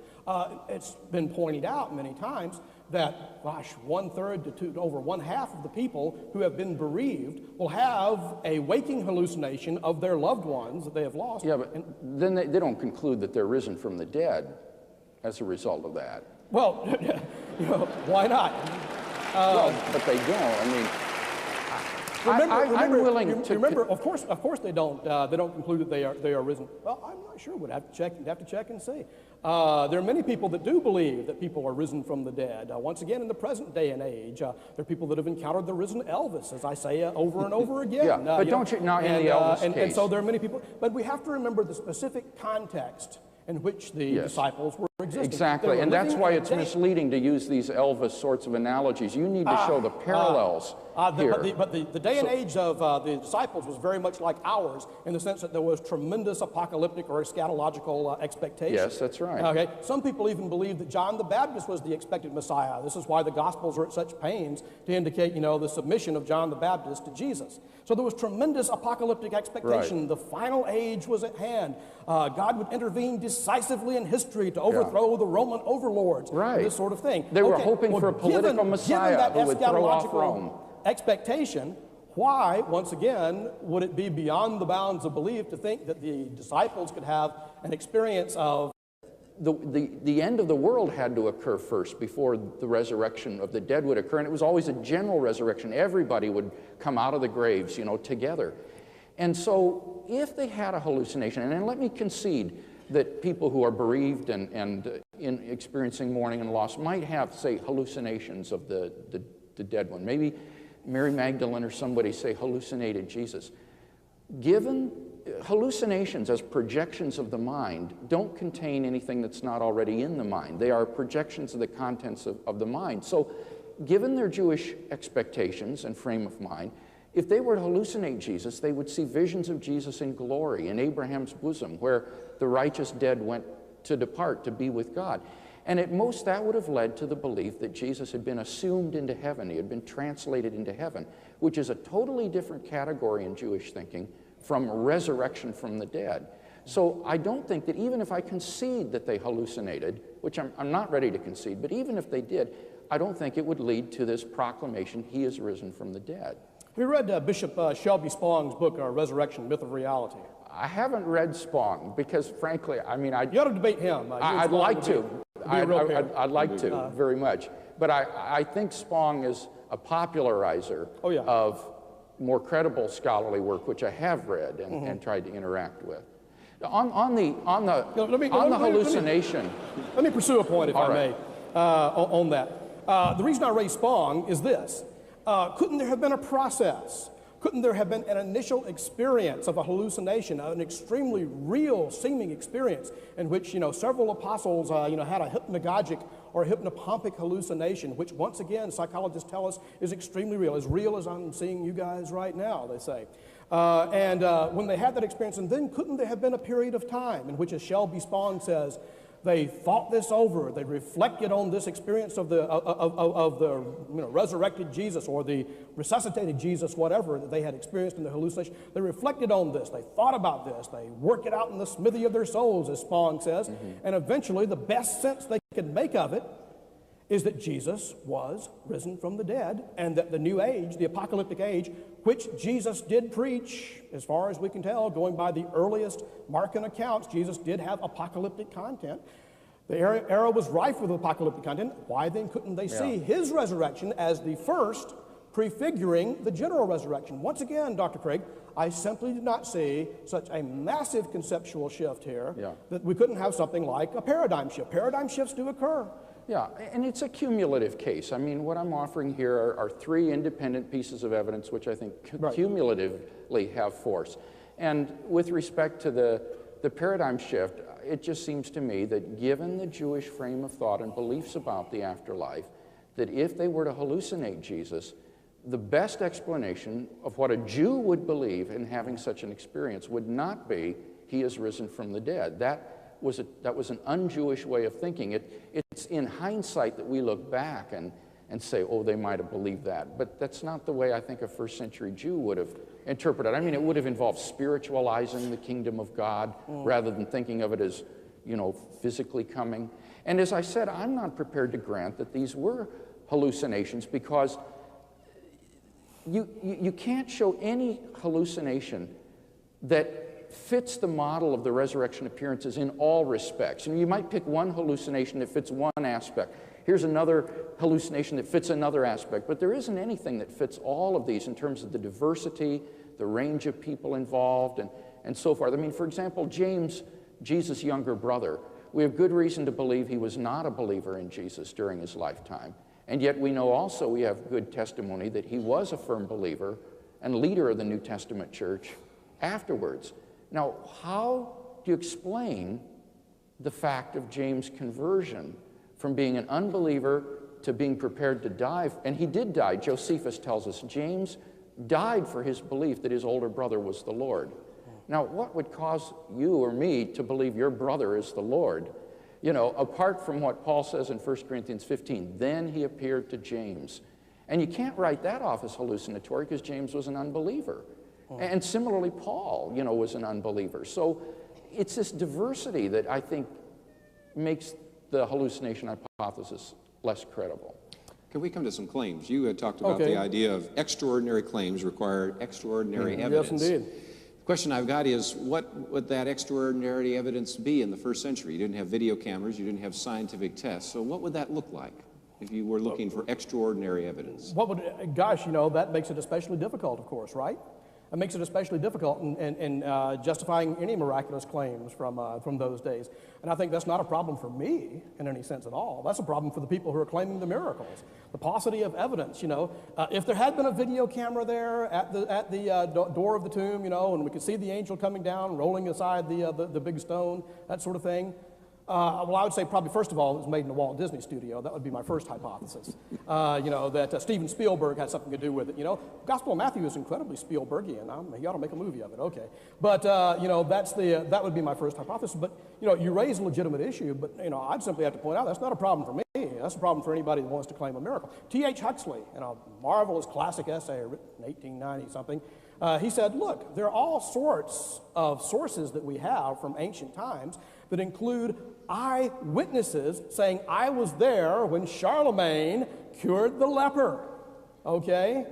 It's been pointed out many times that, gosh, 1/3 to over 1/2 of the people who have been bereaved will have a waking hallucination of their loved ones that they have lost. Yeah, but then they don't conclude that they're risen from the dead as a result of that. Well, you know, why not? Well, but they don't. I mean, I'm willing to remember. Of course, they don't conclude that they are risen. Well, I'm not sure. We'd have to check and see. There are many people that do believe that people are risen from the dead. Once again, in the present day and age, there are people that have encountered the risen Elvis, as I say over and over again. Yeah, but don't you now in the Elvis case? And so there are many people. But we have to remember the specific context in which the disciples were existence. Exactly, and that's why it's misleading to use these Elvis sorts of analogies. You need to show the parallels here. But the day and age of the disciples was very much like ours in the sense that there was tremendous apocalyptic or eschatological expectation. Yes, that's right. Okay, some people even believe that John the Baptist was the expected Messiah. This is why the Gospels are at such pains to indicate, the submission of John the Baptist to Jesus. So there was tremendous apocalyptic expectation. Right. The final age was at hand. God would intervene decisively in history to overthrow the Roman overlords. Right. This sort of thing. They were hoping for a political Messiah who would throw off Rome. Expectation, why, once again, would it be beyond the bounds of belief to think that the disciples could have an experience of the end of the world had to occur first before the resurrection of the dead would occur, and it was always a general resurrection. Everybody would come out of the graves, together. And so if they had a hallucination, and let me concede that people who are bereaved and in experiencing mourning and loss might have, say, hallucinations of the dead one. Maybe Mary Magdalene or somebody, say, hallucinated Jesus. Given hallucinations as projections of the mind don't contain anything that's not already in the mind. They are projections of the contents of the mind. So given their Jewish expectations and frame of mind, if they were to hallucinate Jesus, they would see visions of Jesus in glory in Abraham's bosom, where the righteous dead went to depart to be with God. And at most, that would have led to the belief that Jesus had been assumed into heaven. He had been translated into heaven, which is a totally different category in Jewish thinking from resurrection from the dead. So I don't think that even if I concede that they hallucinated, which I'm not ready to concede, but even if they did, I don't think it would lead to this proclamation, he is risen from the dead. We read Bishop Shelby Spong's book, Resurrection, Myth of Reality. I haven't read Spong because, frankly, I mean, you ought to debate him. I'd like to. I'd like to very much. But I think Spong is a popularizer of more credible scholarly work, which I have read and tried to interact with. On the hallucination. Let me pursue a point, if I may, on that. The reason I raise Spong is this. Couldn't there have been a process? Couldn't there have been an initial experience of a hallucination, an extremely real seeming experience in which, several apostles, had a hypnagogic or hypnopompic hallucination, which once again, psychologists tell us is extremely real as I'm seeing you guys right now, they say. And when they had that experience, and then couldn't there have been a period of time in which, as Shelby Spong says, they thought this over. They reflected on this experience of the resurrected Jesus or the resuscitated Jesus, whatever that they had experienced in the hallucination. They reflected on this. They thought about this. They worked it out in the smithy of their souls, as Spong says. And eventually, the best sense they could make of it is that Jesus was risen from the dead, and that the new age, the apocalyptic age, which Jesus did preach, as far as we can tell, going by the earliest Markan accounts, Jesus did have apocalyptic content. The era was rife with apocalyptic content. Why then couldn't they see his resurrection as the first, prefiguring the general resurrection? Once again, Dr. Craig, I simply did not see such a massive conceptual shift here that we couldn't have something like a paradigm shift. Paradigm shifts do occur. Yeah, and it's a cumulative case. I mean, what I'm offering here are three independent pieces of evidence which I think cumulatively have force. And with respect to the paradigm shift, it just seems to me that given the Jewish frame of thought and beliefs about the afterlife, that if they were to hallucinate Jesus, the best explanation of what a Jew would believe in having such an experience would not be he is risen from the dead. That was an un-Jewish way of thinking. It's in hindsight that we look back and say, oh, they might have believed that. But that's not the way I think a first century Jew would have interpreted it. I mean, it would have involved spiritualizing the kingdom of God rather than thinking of it as, physically coming. And as I said, I'm not prepared to grant that these were hallucinations because you can't show any hallucination that fits the model of the resurrection appearances in all respects. You might pick one hallucination that fits one aspect. Here's another hallucination that fits another aspect. But there isn't anything that fits all of these in terms of the diversity, the range of people involved, and so forth. I mean, for example, James, Jesus' younger brother, we have good reason to believe he was not a believer in Jesus during his lifetime. And yet we know also, we have good testimony that he was a firm believer and leader of the New Testament church afterwards. Now, how do you explain the fact of James' conversion from being an unbeliever to being prepared to die. And he did die. Josephus tells us James died for his belief that his older brother was the Lord. Now, what would cause you or me to believe your brother is the Lord? You know, apart from what Paul says in 1 Corinthians 15, then he appeared to James. And you can't write that off as hallucinatory because James was an unbeliever. And similarly, Paul, you know, was an unbeliever. So it's this diversity that I think makes the hallucination hypothesis less credible. Can we come to some claims? You had talked about the idea of extraordinary claims require extraordinary evidence. Yes, indeed. The question I've got is, what would that extraordinary evidence be in the first century? You didn't have video cameras, you didn't have scientific tests, so what would that look like if you were looking for extraordinary evidence? What would, gosh, you know, that makes it especially difficult, of course, right? It makes it especially difficult in justifying any miraculous claims from those days. And I think that's not a problem for me in any sense at all. That's a problem for the people who are claiming the miracles. The paucity of evidence, you know. If there had been a video camera there at the door of the tomb, you know, and we could see the angel coming down, rolling aside the big stone, that sort of thing, well, I would say probably, first of all, it was made in the Walt Disney Studio. That would be my first hypothesis. You know, that Steven Spielberg had something to do with it. You know, Gospel of Matthew is incredibly Spielbergian. He ought to make a movie of it, okay. But, you know, that would be my first hypothesis. But, you know, you raise a legitimate issue, but, you know, I'd simply have to point out that's not a problem for me. That's a problem for anybody who wants to claim a miracle. T.H. Huxley, in a marvelous classic essay written in 1890-something, he said, look, there are all sorts of sources that we have from ancient times that include eyewitnesses saying, I was there when Charlemagne cured the leper, okay?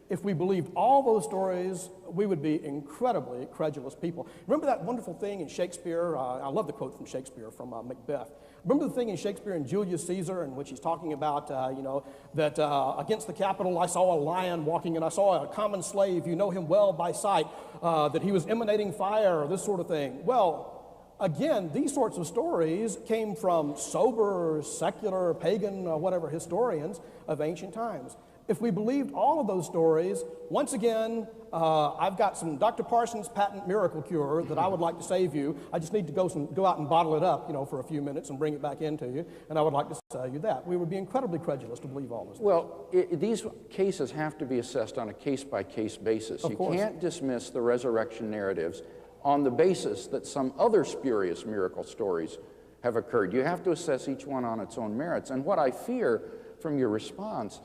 If we believed all those stories, we would be incredibly credulous people. Remember that wonderful thing in Shakespeare? I love the quote from Shakespeare from Macbeth. Remember the thing in Shakespeare in Julius Caesar in which he's talking about, you know, that against the Capitol I saw a lion walking and I saw a common slave, you know him well by sight, that he was emanating fire, this sort of thing. Well, again, these sorts of stories came from sober, secular, pagan, whatever historians of ancient times. If we believed all of those stories, once again, I've got some Dr. Parsons patent miracle cure that I would like to save you. I just need to go out and bottle it up, you know, for a few minutes and bring it back into you, and I would like to sell you that. We would be incredibly credulous to believe all this. Well, these cases have to be assessed on a case-by-case basis. You can't dismiss the resurrection narratives on the basis that some other spurious miracle stories have occurred. You have to assess each one on its own merits. And what I fear from your response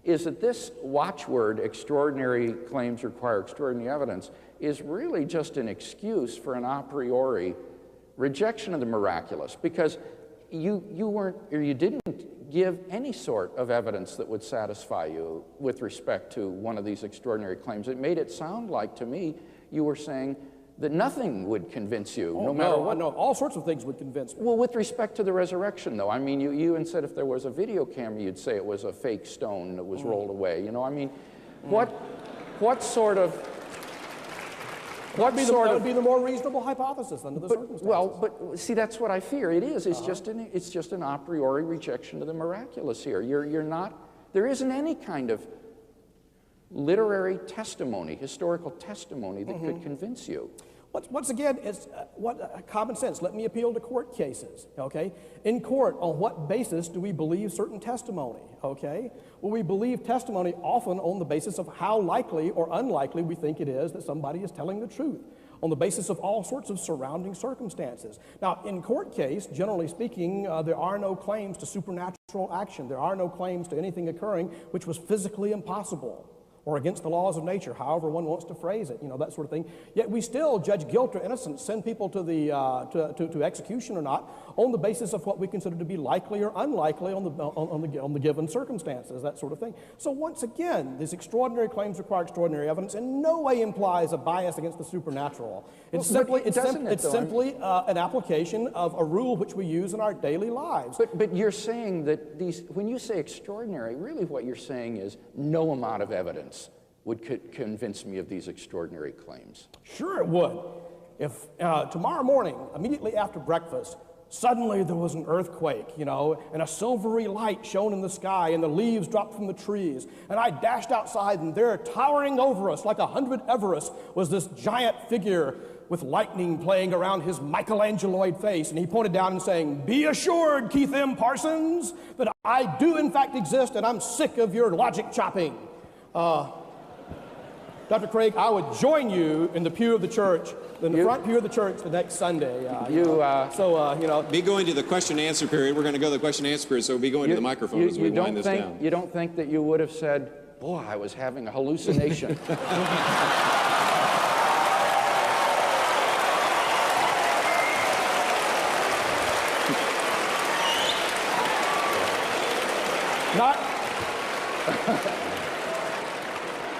is that this watchword, extraordinary claims require extraordinary evidence, is really just an excuse for an a priori rejection of the miraculous, because you weren't, or you didn't give any sort of evidence that would satisfy you with respect to one of these extraordinary claims. It made it sound like, to me, you were saying that nothing would convince you, no matter what. No, all sorts of things would convince me. Well, with respect to the resurrection, though, I mean, you even said if there was a video camera, you'd say it was a fake stone that was rolled away. You know, I mean, what sort of... That would be the more reasonable hypothesis under the circumstances. Well, but see, that's what I fear. It is. It's just an a priori rejection of the miraculous here. You're not... There isn't any kind of literary testimony, historical testimony that could convince you. Once again, it's common sense. Let me appeal to court cases, okay? In court, on what basis do we believe certain testimony, okay? Well, we believe testimony often on the basis of how likely or unlikely we think it is that somebody is telling the truth, on the basis of all sorts of surrounding circumstances. Now, in court case, generally speaking, there are no claims to supernatural action. There are no claims to anything occurring which was physically impossible or against the laws of nature, however one wants to phrase it, you know, that sort of thing. Yet we still judge guilt or innocence, send people to the to execution or not, on the basis of what we consider to be likely or unlikely on the given circumstances, that sort of thing. So once again, these extraordinary claims require extraordinary evidence. In no way implies a bias against the supernatural. It's simply an application of a rule which we use in our daily lives. But you're saying that when you say extraordinary, really what you're saying is no amount of evidence would convince me of these extraordinary claims. Sure it would. If tomorrow morning, immediately after breakfast, suddenly there was an earthquake, you know, and a silvery light shone in the sky and the leaves dropped from the trees, and I dashed outside and there, towering over us like 100 Everests, was this giant figure with lightning playing around his Michelangeloid face, and he pointed down and saying, "Be assured, Keith M. Parsons, that I do in fact exist, and I'm sick of your logic chopping." Dr. Craig, I would join you in the pew of the church, in the front pew of the church the next Sunday. Be going to the question and answer period. We're going to go to the question and answer period, so be going to the microphone as we wind this down. You don't think that you would have said, "Boy, I was having a hallucination"?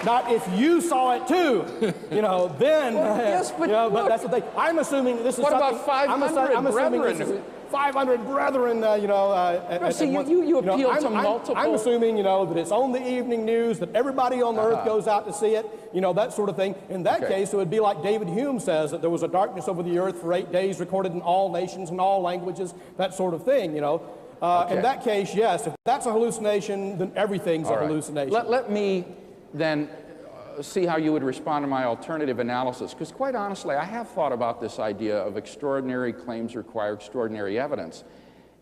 Not if you saw it too, then. Yes, but but that's the thing. I'm assuming this is. What something, about 500 I'm assuming brethren? This is 500 brethren. You appeal to multiple. I'm assuming that it's on the evening news, that everybody on the earth goes out to see it. That sort of thing. In that case, it would be like David Hume says, that there was a darkness over the earth for 8 days, recorded in all nations and all languages. That sort of thing. In that case, yes. If that's a hallucination, then everything's a hallucination. Let me then see how you would respond to my alternative analysis, because quite honestly, I have thought about this idea of extraordinary claims require extraordinary evidence.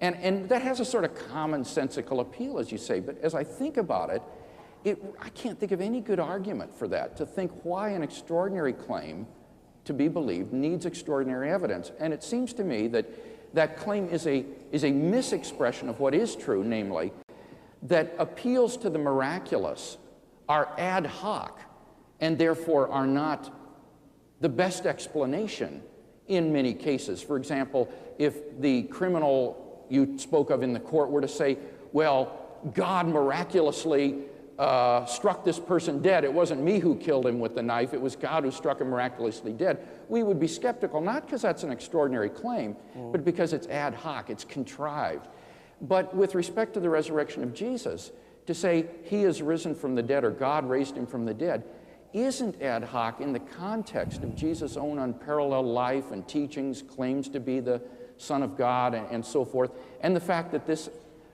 And that has a sort of commonsensical appeal, as you say, but as I think about it, I can't think of any good argument for that, to think why an extraordinary claim to be believed needs extraordinary evidence. And it seems to me that that claim is a misexpression of what is true, namely, that appeals to the miraculous are ad hoc and therefore are not the best explanation in many cases. For example, if the criminal you spoke of in the court were to say, well, God miraculously struck this person dead. It wasn't me who killed him with the knife. It was God who struck him miraculously dead. We would be skeptical, not because that's an extraordinary claim, but because it's ad hoc, it's contrived. But with respect to the resurrection of Jesus, to say he is risen from the dead or God raised him from the dead isn't ad hoc in the context of Jesus' own unparalleled life and teachings, claims to be the Son of God and so forth. And the fact that this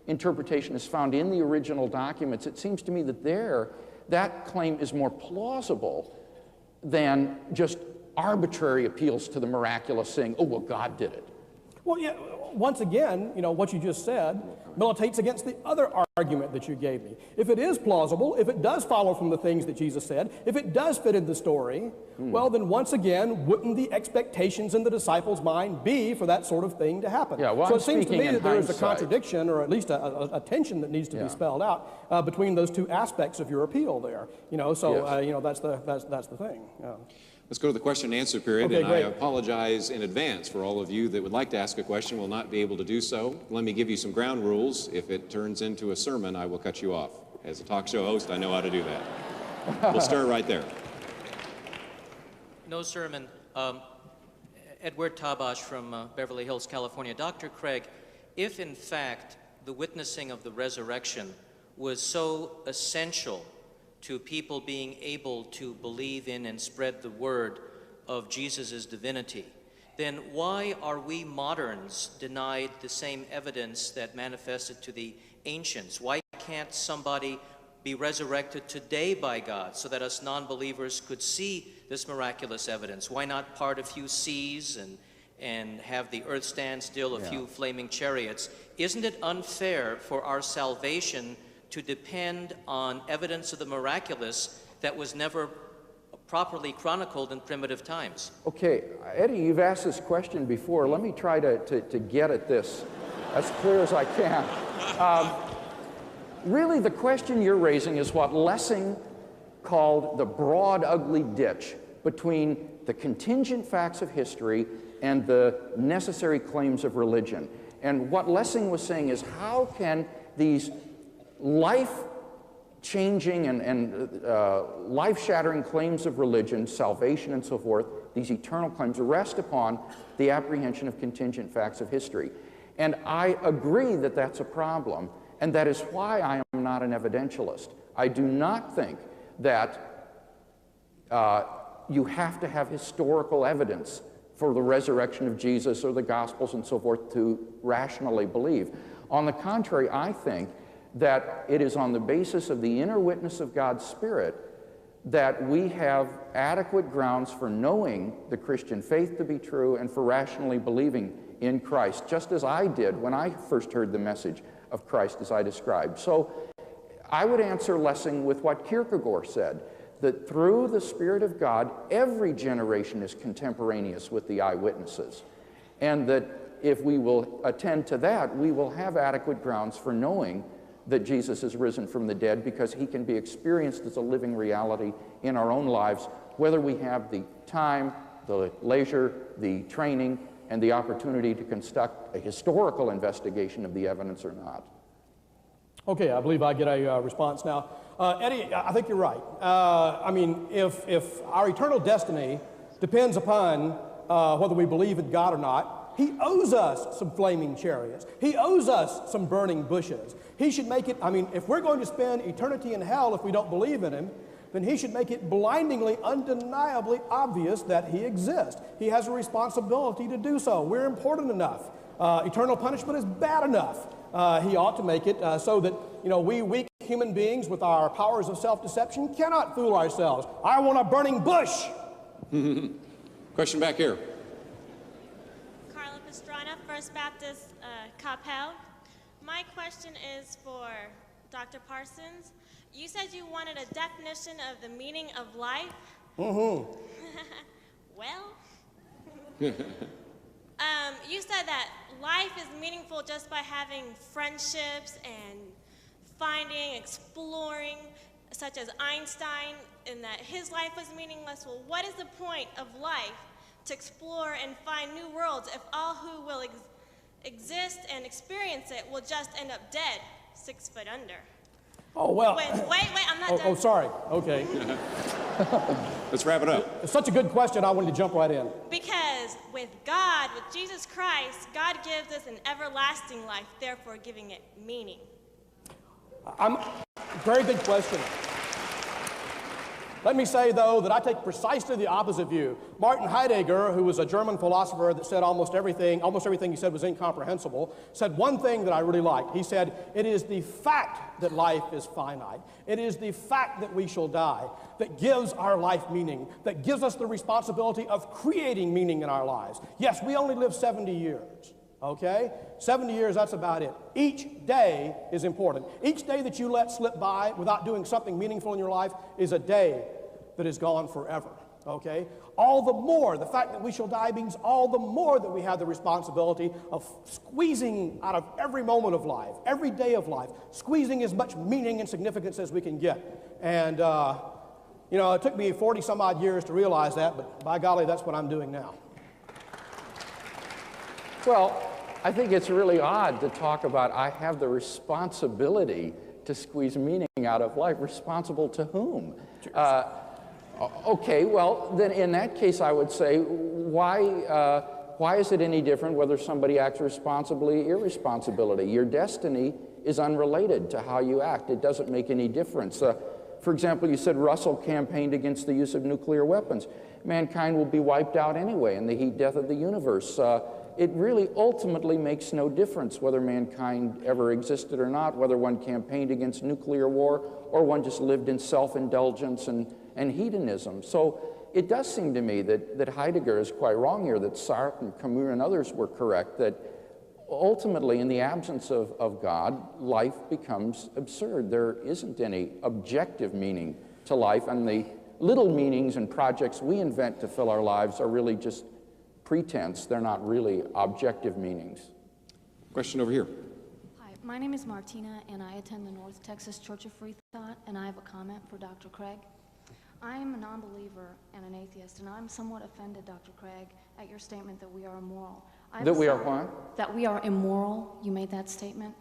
interpretation is found in the original documents, it seems to me that that claim is more plausible than just arbitrary appeals to the miraculous, saying, oh, well, God did it. Well, yeah, once again, what you just said militates against the other argument that you gave me. If it is plausible, if it does follow from the things that Jesus said, if it does fit in the story, well, then once again, wouldn't the expectations in the disciples' mind be for that sort of thing to happen? Yeah, well, so it seems to me that there is a hindsight. Contradiction, or at least a tension that needs to be spelled out between those two aspects of your appeal there. That's the thing. Let's go to the question and answer period, Okay, and great. I apologize in advance for all of you that would like to ask a question will not be able to do so. Let me give you some ground rules. If it turns into a sermon, I will cut you off. As a talk show host, I know how to do that. We'll start right there. No sermon. Edward Tabash from Beverly Hills, California. Dr. Craig, if in fact the witnessing of the resurrection was so essential to people being able to believe in and spread the word of Jesus' divinity, then why are we moderns denied the same evidence that manifested to the ancients? Why can't somebody be resurrected today by God so that us non-believers could see this miraculous evidence? Why not part a few seas and have the earth stand still, a few flaming chariots? Isn't it unfair for our salvation to depend on evidence of the miraculous that was never properly chronicled in primitive times? Okay, Eddie, you've asked this question before. Let me try to get at this as clear as I can. Really, the question you're raising is what Lessing called the broad, ugly ditch between the contingent facts of history and the necessary claims of religion. And what Lessing was saying is, how can these life-changing and life-shattering claims of religion, salvation and so forth, these eternal claims, rest upon the apprehension of contingent facts of history? And I agree that that's a problem, and that is why I am not an evidentialist. I do not think that you have to have historical evidence for the resurrection of Jesus or the Gospels and so forth to rationally believe. On the contrary, I think that it is on the basis of the inner witness of God's Spirit that we have adequate grounds for knowing the Christian faith to be true and for rationally believing in Christ, just as I did when I first heard the message of Christ as I described. So I would answer Lessing with what Kierkegaard said, that through the Spirit of God, every generation is contemporaneous with the eyewitnesses, and that if we will attend to that, we will have adequate grounds for knowing that Jesus is risen from the dead, because he can be experienced as a living reality in our own lives, whether we have the time, the leisure, the training, and the opportunity to conduct a historical investigation of the evidence or not. Okay, I believe I get a response now. Eddie, I think you're right. I mean, if our eternal destiny depends upon whether we believe in God or not, he owes us some flaming chariots. He owes us some burning bushes. He should make it, I mean, if we're going to spend eternity in hell if we don't believe in him, then he should make it blindingly, undeniably obvious that he exists. He has a responsibility to do so. We're important enough. Eternal punishment is bad enough. He ought to make it so that, you know, we weak human beings with our powers of self-deception cannot fool ourselves. I want a burning bush. Question back here. First Baptist Capel. My question is for Dr. Parsons. You said you wanted a definition of the meaning of life. Mm-hmm. Well, you said that life is meaningful just by having friendships and finding, exploring, such as Einstein, and that his life was meaningless. Well, what is the point of life? To explore and find new worlds if all who will exist and experience it will just end up dead, 6 foot under. Oh, well. Wait, I'm not done. Oh, sorry. Okay. Let's wrap it up. It's such a good question, I wanted to jump right in. Because with God, with Jesus Christ, God gives us an everlasting life, therefore giving it meaning. Very good question. Let me say, though, that I take precisely the opposite view. Martin Heidegger, who was a German philosopher that said almost everything he said was incomprehensible, said one thing that I really liked. He said, it is the fact that life is finite. It is the fact that we shall die that gives our life meaning, that gives us the responsibility of creating meaning in our lives. Yes, we only live 70 years. Okay? 70 years, that's about it. Each day is important. Each day that you let slip by without doing something meaningful in your life is a day that is gone forever. Okay? All the more, the fact that we shall die means all the more that we have the responsibility of squeezing out of every moment of life, every day of life, squeezing as much meaning and significance as we can get. And, you know, it took me 40 some odd years to realize that, but by golly, that's what I'm doing now. Well, I think it's really odd to talk about I have the responsibility to squeeze meaning out of life. Responsible to whom? Okay, well, then in that case I would say, why is it any different whether somebody acts responsibly or irresponsibility? Your destiny is unrelated to how you act. It doesn't make any difference. For example, you said Russell campaigned against the use of nuclear weapons. Mankind will be wiped out anyway in the heat death of the universe. It really ultimately makes no difference whether mankind ever existed or not, whether one campaigned against nuclear war or one just lived in self-indulgence and hedonism. So it does seem to me that Heidegger is quite wrong here, that Sartre and Camus and others were correct, that ultimately in the absence of God, life becomes absurd. There isn't any objective meaning to life, and the little meanings and projects we invent to fill our lives are really just pretense. They're not really objective meanings. Question over here. Hi, my name is Martina, and I attend the North Texas Church of Free Thought, and I have a comment for Dr. Craig. I am a non-believer and an atheist, and I'm somewhat offended, Dr. Craig, at your statement that we are immoral. That we are what? That we are immoral. You made that statement.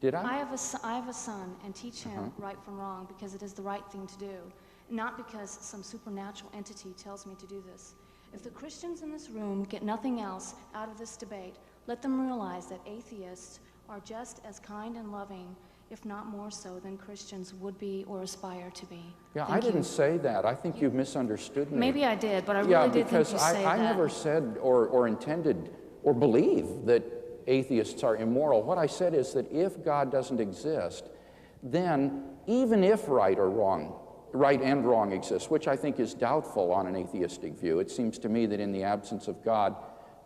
Did I? I have a son, and teach him right from wrong because it is the right thing to do, not because some supernatural entity tells me to do this. If the Christians in this room get nothing else out of this debate, let them realize that atheists are just as kind and loving, if not more so, than Christians would be or aspire to be. Yeah, I didn't say that. I think you've misunderstood me. Maybe I did, but I really did think you say that. Yeah, because I never said or intended or believe that atheists are immoral. What I said is that if God doesn't exist, then even if right or wrong right and wrong exists, which I think is doubtful on an atheistic view. It seems to me that in the absence of God,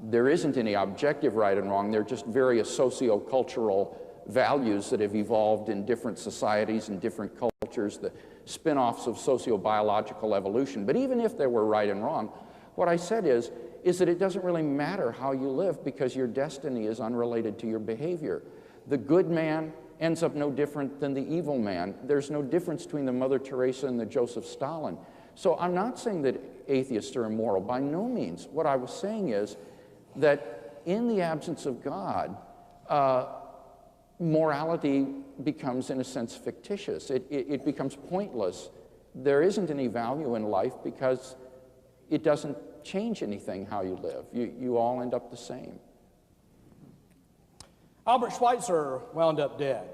there isn't any objective right and wrong. They're just various socio-cultural values that have evolved in different societies and different cultures, the spin-offs of socio-biological evolution. But even if there were right and wrong, what I said is that it doesn't really matter how you live because your destiny is unrelated to your behavior. The good man ends up no different than the evil man. There's no difference between the Mother Teresa and the Joseph Stalin. So I'm not saying that atheists are immoral, by no means. What I was saying is that in the absence of God, morality becomes, in a sense, fictitious. It becomes pointless. There isn't any value in life because it doesn't change anything how you live. You all end up the same. Albert Schweitzer wound up dead.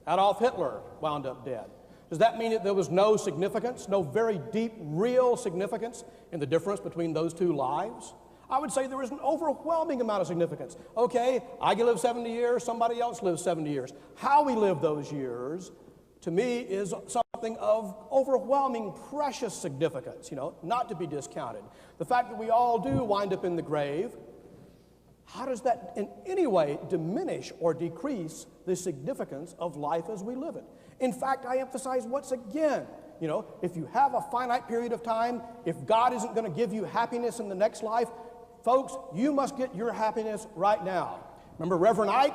Adolf Hitler wound up dead. Does that mean that there was no significance, no very deep, real significance in the difference between those two lives? I would say there is an overwhelming amount of significance. Okay, I can live 70 years, somebody else lives 70 years. How we live those years, to me, is something of overwhelming, precious significance, not to be discounted. The fact that we all do wind up in the grave, how does that in any way diminish or decrease the significance of life as we live it? In fact, I emphasize once again, if you have a finite period of time, if God isn't going to give you happiness in the next life, folks, you must get your happiness right now. Remember Reverend Ike?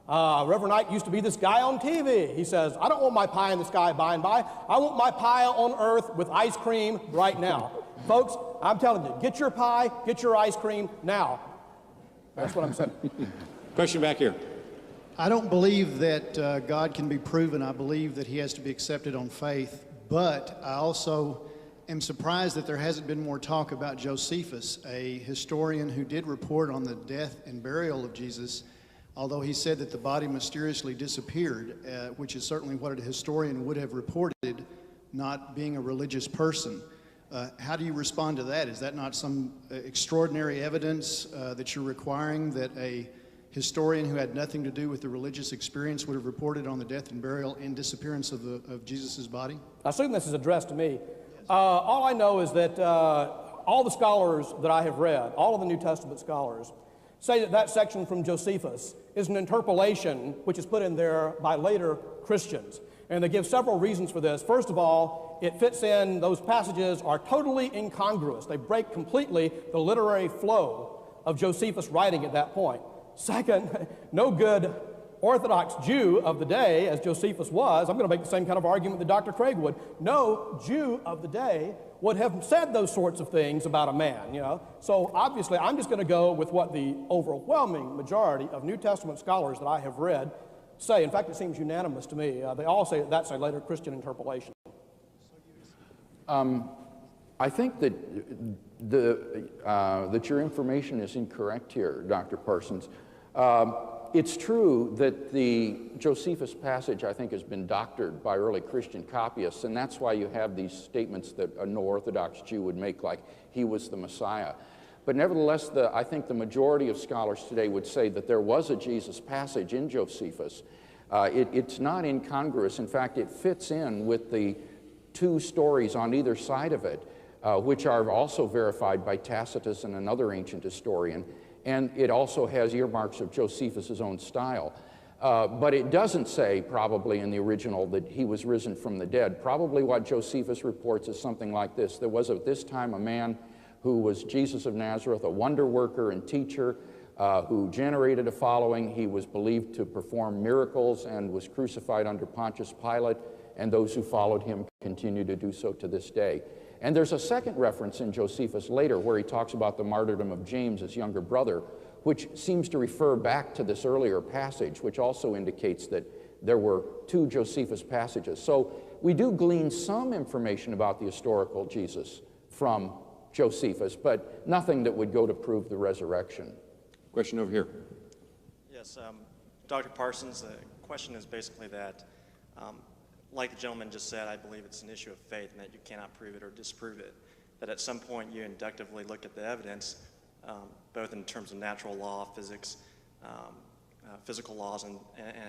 Reverend Ike used to be this guy on TV. He says, I don't want my pie in the sky by and by. I want my pie on earth with ice cream right now. Folks, I'm telling you, get your pie, get your ice cream now. That's what I'm saying. Question back here. I don't believe that God can be proven. I believe that he has to be accepted on faith. But I also am surprised that there hasn't been more talk about Josephus, a historian who did report on the death and burial of Jesus, although he said that the body mysteriously disappeared, which is certainly what a historian would have reported, not being a religious person. How do you respond to that? Is that not some extraordinary evidence that you're requiring that a historian who had nothing to do with the religious experience would have reported on the death and burial and disappearance of Jesus' body? I assume this is addressed to me. All I know is that all the scholars that I have read, all of the New Testament scholars, say that that section from Josephus is an interpolation which is put in there by later Christians. And they give several reasons for this. First of all, it fits in, those passages are totally incongruous. They break completely the literary flow of Josephus' writing at that point. Second, no good Orthodox Jew of the day, as Josephus was, I'm going to make the same kind of argument that Dr. Craig would. No Jew of the day would have said those sorts of things about a man, So obviously, I'm just going to go with what the overwhelming majority of New Testament scholars that I have read say. In fact, it seems unanimous to me. They all say that that's a later Christian interpolation. I think that that your information is incorrect here, Dr. Parsons. It's true that the Josephus passage, I think, has been doctored by early Christian copyists, and that's why you have these statements that a no Orthodox Jew would make, like he was the Messiah. But nevertheless, I think the majority of scholars today would say that there was a Jesus passage in Josephus. It's not incongruous. In fact, it fits in with the two stories on either side of it, which are also verified by Tacitus and another ancient historian. And it also has earmarks of Josephus' own style. But it doesn't say, probably in the original, that he was risen from the dead. Probably what Josephus reports is something like this. There was at this time a man who was Jesus of Nazareth, a wonder worker and teacher, who generated a following. He was believed to perform miracles and was crucified under Pontius Pilate, and those who followed him continue to do so to this day. And there's a second reference in Josephus later where he talks about the martyrdom of James, his younger brother, which seems to refer back to this earlier passage, which also indicates that there were two Josephus passages. So we do glean some information about the historical Jesus from Josephus, but nothing that would go to prove the resurrection. Question over here. Yes, Dr. Parsons, the question is basically that, like the gentleman just said, I believe it's an issue of faith and that you cannot prove it or disprove it. That at some point you inductively look at the evidence, both in terms of natural law, physics, physical laws, and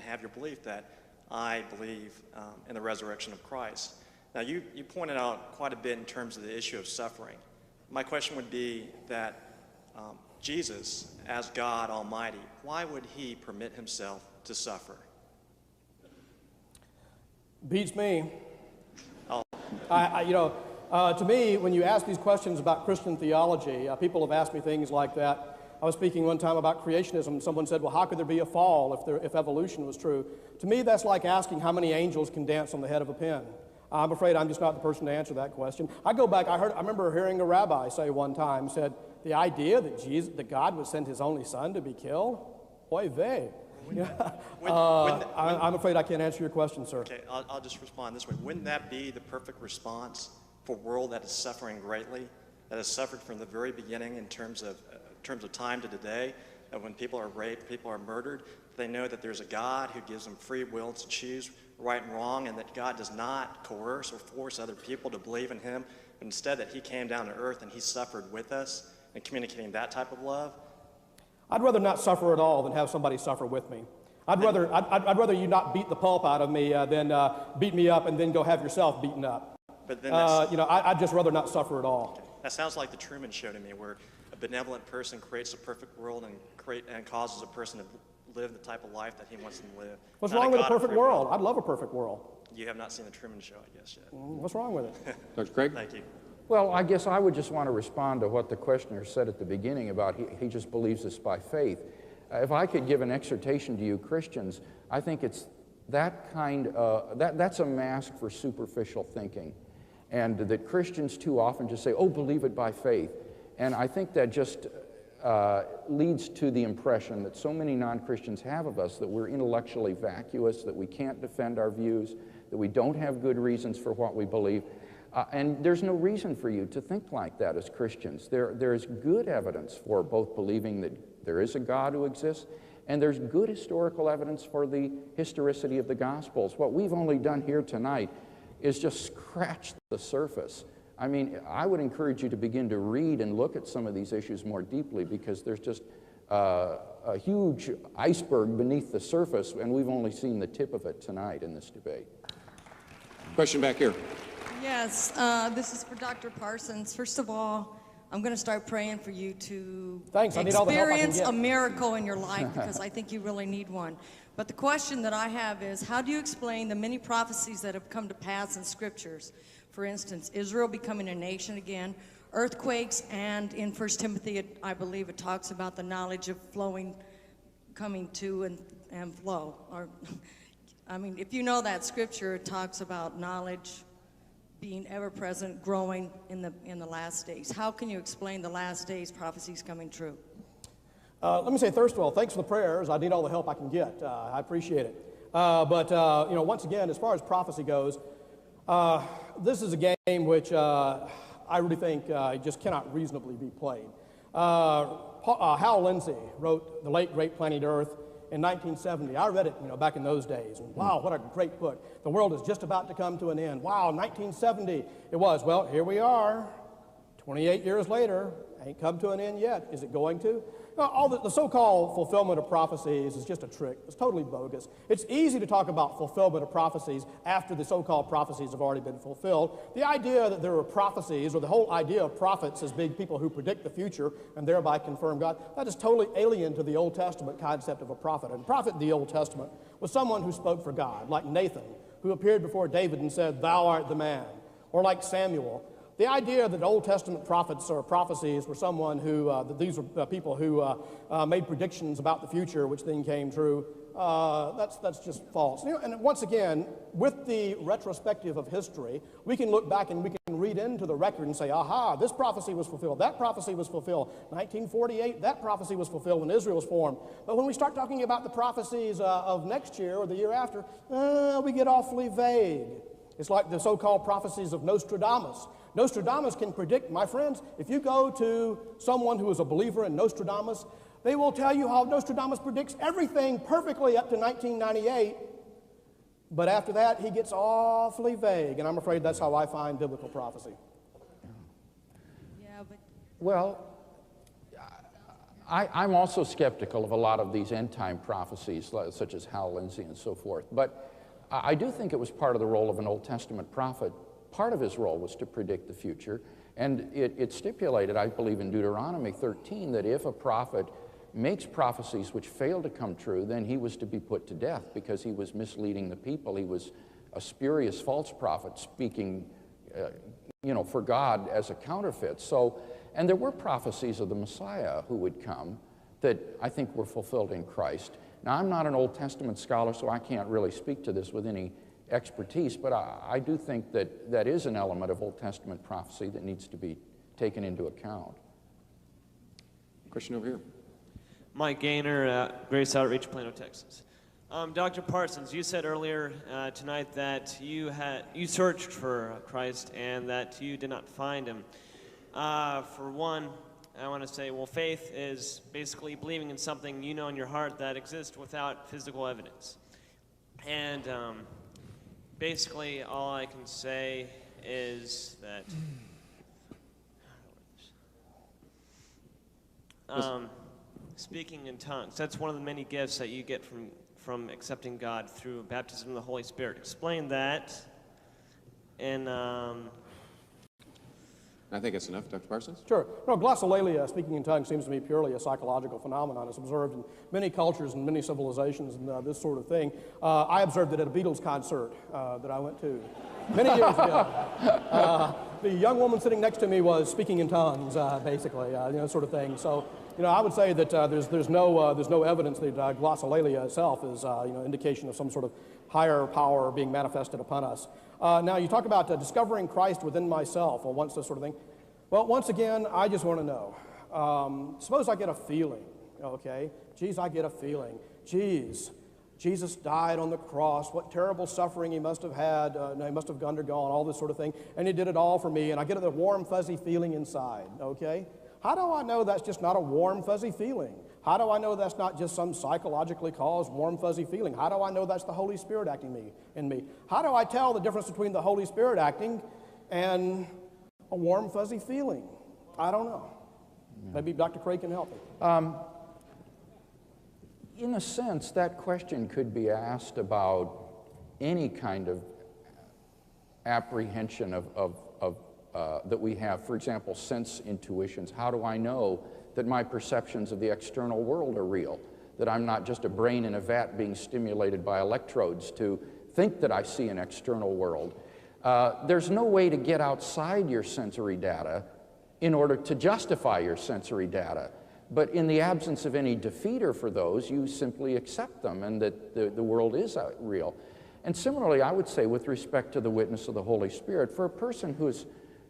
have your belief that I believe in the resurrection of Christ. Now, you pointed out quite a bit in terms of the issue of suffering. My question would be that Jesus, as God Almighty, why would he permit himself to suffer? Beats me. Oh. To me, when you ask these questions about Christian theology, people have asked me things like that. I was speaking one time about creationism, and someone said, well, how could there be a fall if evolution was true? To me, that's like asking how many angels can dance on the head of a pin. I'm afraid I'm just not the person to answer that question. I go back, I remember hearing a rabbi say one time, said, the idea that God would send his only son to be killed? Oy vey. I'm afraid I can't answer your question, sir. Okay, I'll just respond this way. Wouldn't that be the perfect response for a world that is suffering greatly, that has suffered from the very beginning in terms of time to today, that when people are raped, people are murdered, they know that there's a God who gives them free will to choose right and wrong, and that God does not coerce or force other people to believe in him, but instead that he came down to earth and he suffered with us, and communicating that type of love? I'd rather not suffer at all than have somebody suffer with me. I'd rather you not beat the pulp out of me than beat me up and then go have yourself beaten up. But then I'd just rather not suffer at all. Okay. That sounds like the Truman Show to me, where a benevolent person creates a perfect world and causes a person to live the type of life that he wants them to live. What's wrong with a perfect world? I'd love a perfect world. You have not seen the Truman Show, I guess, yet. What's wrong with it? Dr. Craig? Thank you. Well, I guess I would just want to respond to what the questioner said at the beginning about he just believes this by faith. If I could give an exhortation to you Christians, I think it's that that's a mask for superficial thinking. And that Christians too often just say, oh, believe it by faith. And I think that just leads to the impression that so many non-Christians have of us, that we're intellectually vacuous, that we can't defend our views, that we don't have good reasons for what we believe. And there's no reason for you to think like that as Christians. There is good evidence for both believing that there is a God who exists, and there's good historical evidence for the historicity of the Gospels. What we've only done here tonight is just scratch the surface. I mean, I would encourage you to begin to read and look at some of these issues more deeply, because there's just a huge iceberg beneath the surface, and we've only seen the tip of it tonight in this debate. Question back here. Yes, this is for Dr. Parsons. First of all, I'm going to start praying for you to experience a miracle in your life, because I think you really need one. But the question that I have is, how do you explain the many prophecies that have come to pass in scriptures? For instance, Israel becoming a nation again, earthquakes, and in 1 Timothy, I believe it talks about the knowledge of flowing, coming to and flow. Or, I mean, if you know that scripture, it talks about knowledge being ever-present, growing in the last days. How can you explain the last days prophecies coming true? Let me say, first of all, thanks for the prayers. I need all the help I can get. I appreciate it. Once again, as far as prophecy goes, this is a game which I really think just cannot reasonably be played. Hal Lindsey wrote The Late Great Planet Earth in 1970. I read it, back in those days. And wow, what a great book. The world is just about to come to an end. Wow, 1970 it was. Well, here we are, 28 years later. Ain't come to an end yet. Is it going to? All the so-called fulfillment of prophecies is just a trick. It's totally bogus. It's easy to talk about fulfillment of prophecies after the so-called prophecies have already been fulfilled. The idea that there are prophecies, or the whole idea of prophets as being people who predict the future and thereby confirm God, that is totally alien to the Old Testament concept of a prophet. And a prophet in the Old Testament was someone who spoke for God, like Nathan, who appeared before David and said, "Thou art the man," or like Samuel. The idea that Old Testament prophets or prophecies were someone who, that these were people who made predictions about the future, which then came true, that's just false. And once again, with the retrospective of history, we can look back and we can read into the record and say, aha, this prophecy was fulfilled, that prophecy was fulfilled. 1948, that prophecy was fulfilled when Israel was formed. But when we start talking about the prophecies of next year or the year after, we get awfully vague. It's like the so-called prophecies of Nostradamus. Nostradamus can predict, my friends, if you go to someone who is a believer in Nostradamus, they will tell you how Nostradamus predicts everything perfectly up to 1998. But after that, he gets awfully vague, and I'm afraid that's how I find biblical prophecy. Yeah, but... Well, I'm also skeptical of a lot of these end-time prophecies, such as Hal Lindsey and so forth. But I do think it was part of the role of an Old Testament prophet part of his role was to predict the future. And it stipulated, I believe in Deuteronomy 13, that if a prophet makes prophecies which fail to come true, then he was to be put to death because he was misleading the people. He was a spurious false prophet speaking, for God as a counterfeit. So, and there were prophecies of the Messiah who would come that I think were fulfilled in Christ. Now, I'm not an Old Testament scholar, so I can't really speak to this with any expertise, but I do think that that is an element of Old Testament prophecy that needs to be taken into account. Question over here. Mike Gaynor, Grace Outreach, Plano, Texas. Dr. Parsons, you said earlier tonight that you searched for Christ and that you did not find him. For one, I want to say, well, faith is basically believing in something you know in your heart that exists without physical evidence. And basically, all I can say is that speaking in tongues, that's one of the many gifts that you get from accepting God through baptism of the Holy Spirit. Explain that. And I think that's enough, Dr. Parsons. Sure. No, glossolalia, speaking in tongues, seems to me purely a psychological phenomenon. It's observed in many cultures and many civilizations and this sort of thing. I observed it at a Beatles concert that I went to many years ago. The young woman sitting next to me was speaking in tongues, basically, sort of thing. So, I would say that there's no evidence that glossolalia itself is, indication of some sort of higher power being manifested upon us. Now, you talk about discovering Christ within myself, or once this sort of thing. Well, once again, I just want to know. Suppose I get a feeling, okay? Geez, I get a feeling. Geez, Jesus died on the cross. What terrible suffering he must have had. He must have undergone, all this sort of thing. And he did it all for me. And I get a warm, fuzzy feeling inside, okay? How do I know that's just not a warm, fuzzy feeling? How do I know that's not just some psychologically caused warm, fuzzy feeling? How do I know that's the Holy Spirit acting in me? How do I tell the difference between the Holy Spirit acting and a warm, fuzzy feeling? I don't know. Maybe Dr. Craig can help me. In a sense, that question could be asked about any kind of apprehension that we have. For example, sense intuitions. How do I know that my perceptions of the external world are real? That I'm not just a brain in a vat being stimulated by electrodes to think that I see an external world. There's no way to get outside your sensory data in order to justify your sensory data. But in the absence of any defeater for those, you simply accept them and that the world is real. And similarly, I would say with respect to the witness of the Holy Spirit, for a person who has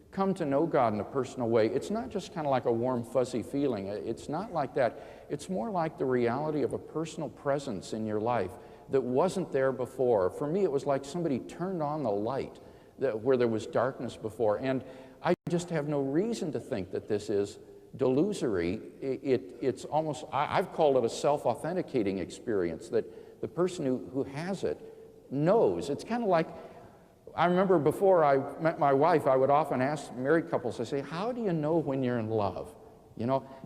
come to know God in a personal way, it's not just kind of like a warm, fuzzy feeling. It's not like that. It's more like the reality of a personal presence in your life that wasn't there before. For me, it was like somebody turned on the light where there was darkness before. And I just have no reason to think that this is delusory. It's almost, I've called it a self-authenticating experience, that the person who has it knows. It's kind of like, I remember before I met my wife, I would often ask married couples, I say, how do you know when you're in love?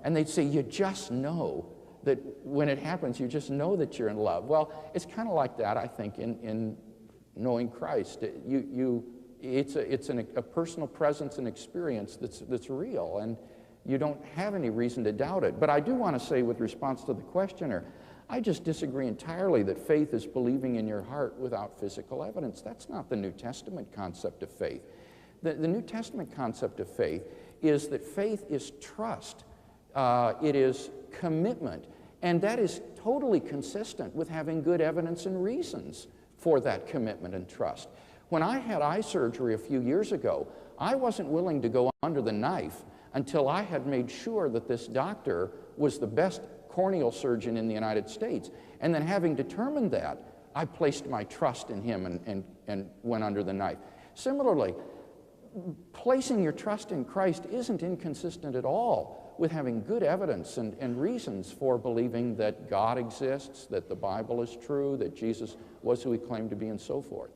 And they'd say, you just know that when it happens, you just know that you're in love. Well, it's kind of like that, I think, in knowing Christ. It's a personal presence and experience that's real, and you don't have any reason to doubt it. But I do want to say, with response to the questioner, I just disagree entirely that faith is believing in your heart without physical evidence. That's not the New Testament concept of faith. The New Testament concept of faith is that faith is trust. It is commitment. And that is totally consistent with having good evidence and reasons for that commitment and trust. When I had eye surgery a few years ago, I wasn't willing to go under the knife until I had made sure that this doctor was the best corneal surgeon in the United States. And then, having determined that, I placed my trust in him and went under the knife. Similarly, placing your trust in Christ isn't inconsistent at all with having good evidence and reasons for believing that God exists, that the Bible is true, that Jesus was who he claimed to be, and so forth.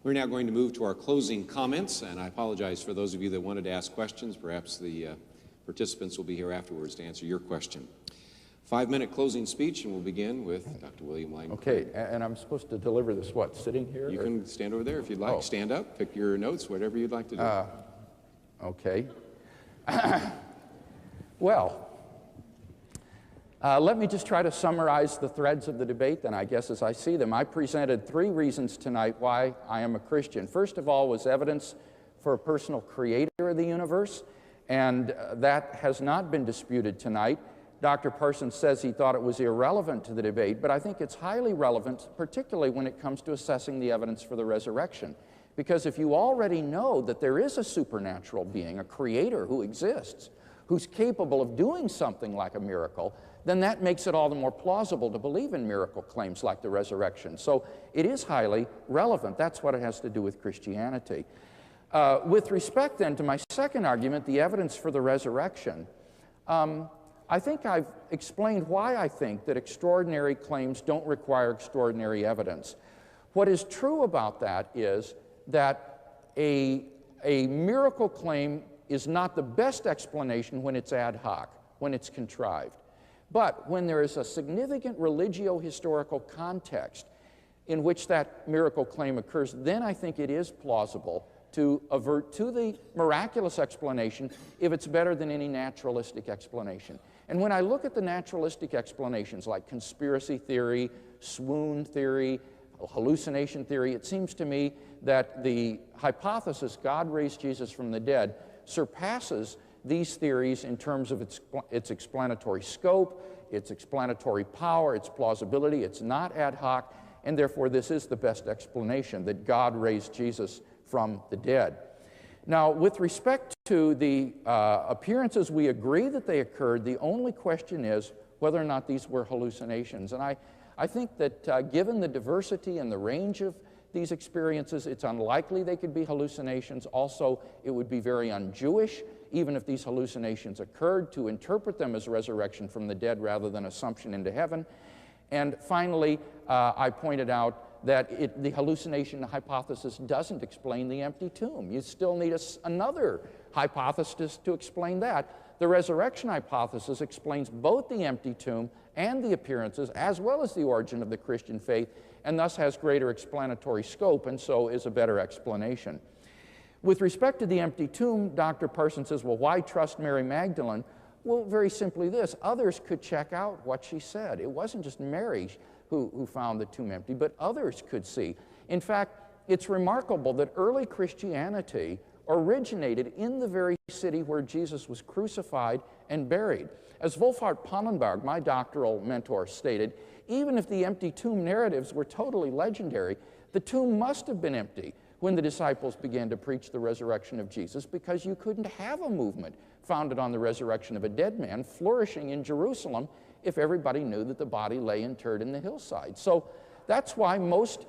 We're now going to move to our closing comments, and I apologize for those of you that wanted to ask questions. Perhaps the participants will be here afterwards to answer your question. 5-minute closing speech, and we'll begin with Dr. William Lang. Okay, and I'm supposed to deliver this, what, sitting here? You can stand over there if you'd like. Oh. Stand up, pick your notes, whatever you'd like to do. Okay. Well, let me just try to summarize the threads of the debate then, I guess, as I see them. I presented 3 reasons tonight why I am a Christian. First of all was evidence for a personal creator of the universe, and that has not been disputed tonight. Dr. Parsons says he thought it was irrelevant to the debate, but I think it's highly relevant, particularly when it comes to assessing the evidence for the resurrection. Because if you already know that there is a supernatural being, a creator who exists, who's capable of doing something like a miracle, then that makes it all the more plausible to believe in miracle claims like the resurrection. So it is highly relevant. That's what it has to do with Christianity. With respect then to my second argument, the evidence for the resurrection, I think I've explained why I think that extraordinary claims don't require extraordinary evidence. What is true about that is that a miracle claim is not the best explanation when it's ad hoc, when it's contrived. But when there is a significant religio-historical context in which that miracle claim occurs, then I think it is plausible to avert to the miraculous explanation if it's better than any naturalistic explanation. And when I look at the naturalistic explanations like conspiracy theory, swoon theory, hallucination theory, it seems to me that the hypothesis God raised Jesus from the dead surpasses these theories in terms of its explanatory scope, its explanatory power, its plausibility. It's not ad hoc, and therefore this is the best explanation, that God raised Jesus from the dead. Now, with respect to the appearances, we agree that they occurred. The only question is whether or not these were hallucinations. And I think that given the diversity and the range of these experiences, it's unlikely they could be hallucinations. Also, it would be very un-Jewish, even if these hallucinations occurred, to interpret them as resurrection from the dead rather than assumption into heaven. And finally, I pointed out that the hallucination hypothesis doesn't explain the empty tomb. You still need another hypothesis to explain that. The resurrection hypothesis explains both the empty tomb and the appearances, as well as the origin of the Christian faith, and thus has greater explanatory scope, and so is a better explanation. With respect to the empty tomb, Dr. Parsons says, well, why trust Mary Magdalene? Well, very simply this: others could check out what she said. It wasn't just Mary who found the tomb empty, but others could see. In fact, it's remarkable that early Christianity originated in the very city where Jesus was crucified and buried. As Wolfhart Pallenberg, my doctoral mentor, stated, even if the empty tomb narratives were totally legendary, the tomb must have been empty when the disciples began to preach the resurrection of Jesus, because you couldn't have a movement founded on the resurrection of a dead man flourishing in Jerusalem if everybody knew that the body lay interred in the hillside. So that's why most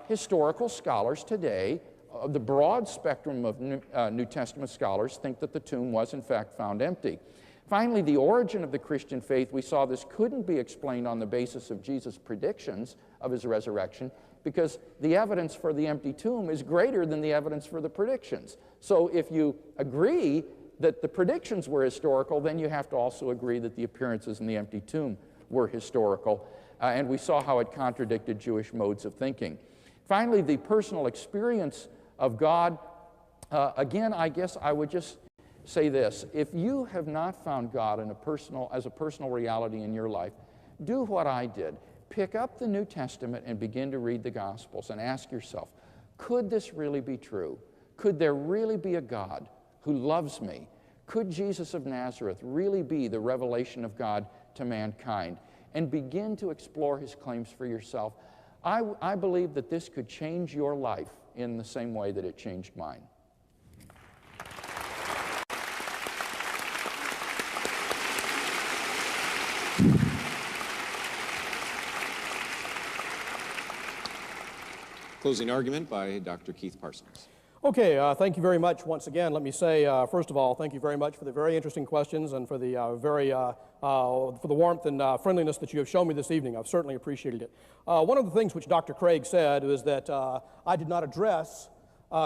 historical scholars today, the broad spectrum of New Testament scholars, think that the tomb was in fact found empty. Finally, the origin of the Christian faith, we saw this couldn't be explained on the basis of Jesus' predictions of his resurrection, because the evidence for the empty tomb is greater than the evidence for the predictions. So if you agree that the predictions were historical, then you have to also agree that the appearances in the empty tomb were historical. And we saw how it contradicted Jewish modes of thinking. Finally, the personal experience of God. Again, I guess I would just say this: if you have not found God as a personal reality in your life, do what I did. Pick up the New Testament and begin to read the Gospels and ask yourself, could this really be true? Could there really be a God who loves me? Could Jesus of Nazareth really be the revelation of God to mankind? And begin to explore his claims for yourself. I believe that this could change your life in the same way that it changed mine. Closing argument by Dr. Keith Parsons. Okay, thank you very much once again. Let me say, first of all, thank you very much for the very interesting questions and for the for the warmth and friendliness that you have shown me this evening. I've certainly appreciated it. One of the things which Dr. Craig said was that I did not address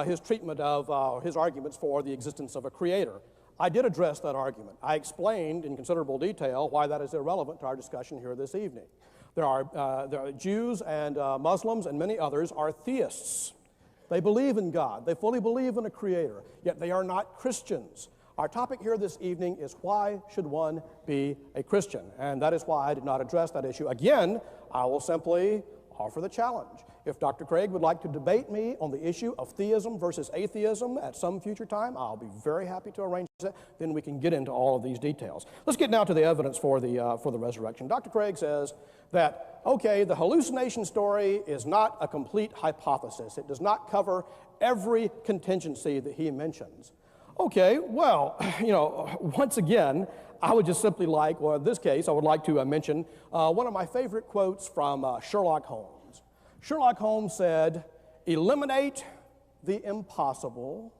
his treatment of his arguments for the existence of a creator. I did address that argument. I explained in considerable detail why that is irrelevant to our discussion here this evening. There are Jews and Muslims and many others are theists. They believe in God. They fully believe in a creator, yet they are not Christians. Our topic here this evening is why should one be a Christian? And that is why I did not address that issue. Again, I will simply offer the challenge. If Dr. Craig would like to debate me on the issue of theism versus atheism at some future time, I'll be very happy to arrange that. Then we can get into all of these details. Let's get now to the evidence for the resurrection. Dr. Craig says that, okay, the hallucination story is not a complete hypothesis. It does not cover every contingency that he mentions. Okay, well, once again, I would just simply like, well, in this case, I would like to mention one of my favorite quotes from Sherlock Holmes. Sherlock Holmes said, "Eliminate the impossible,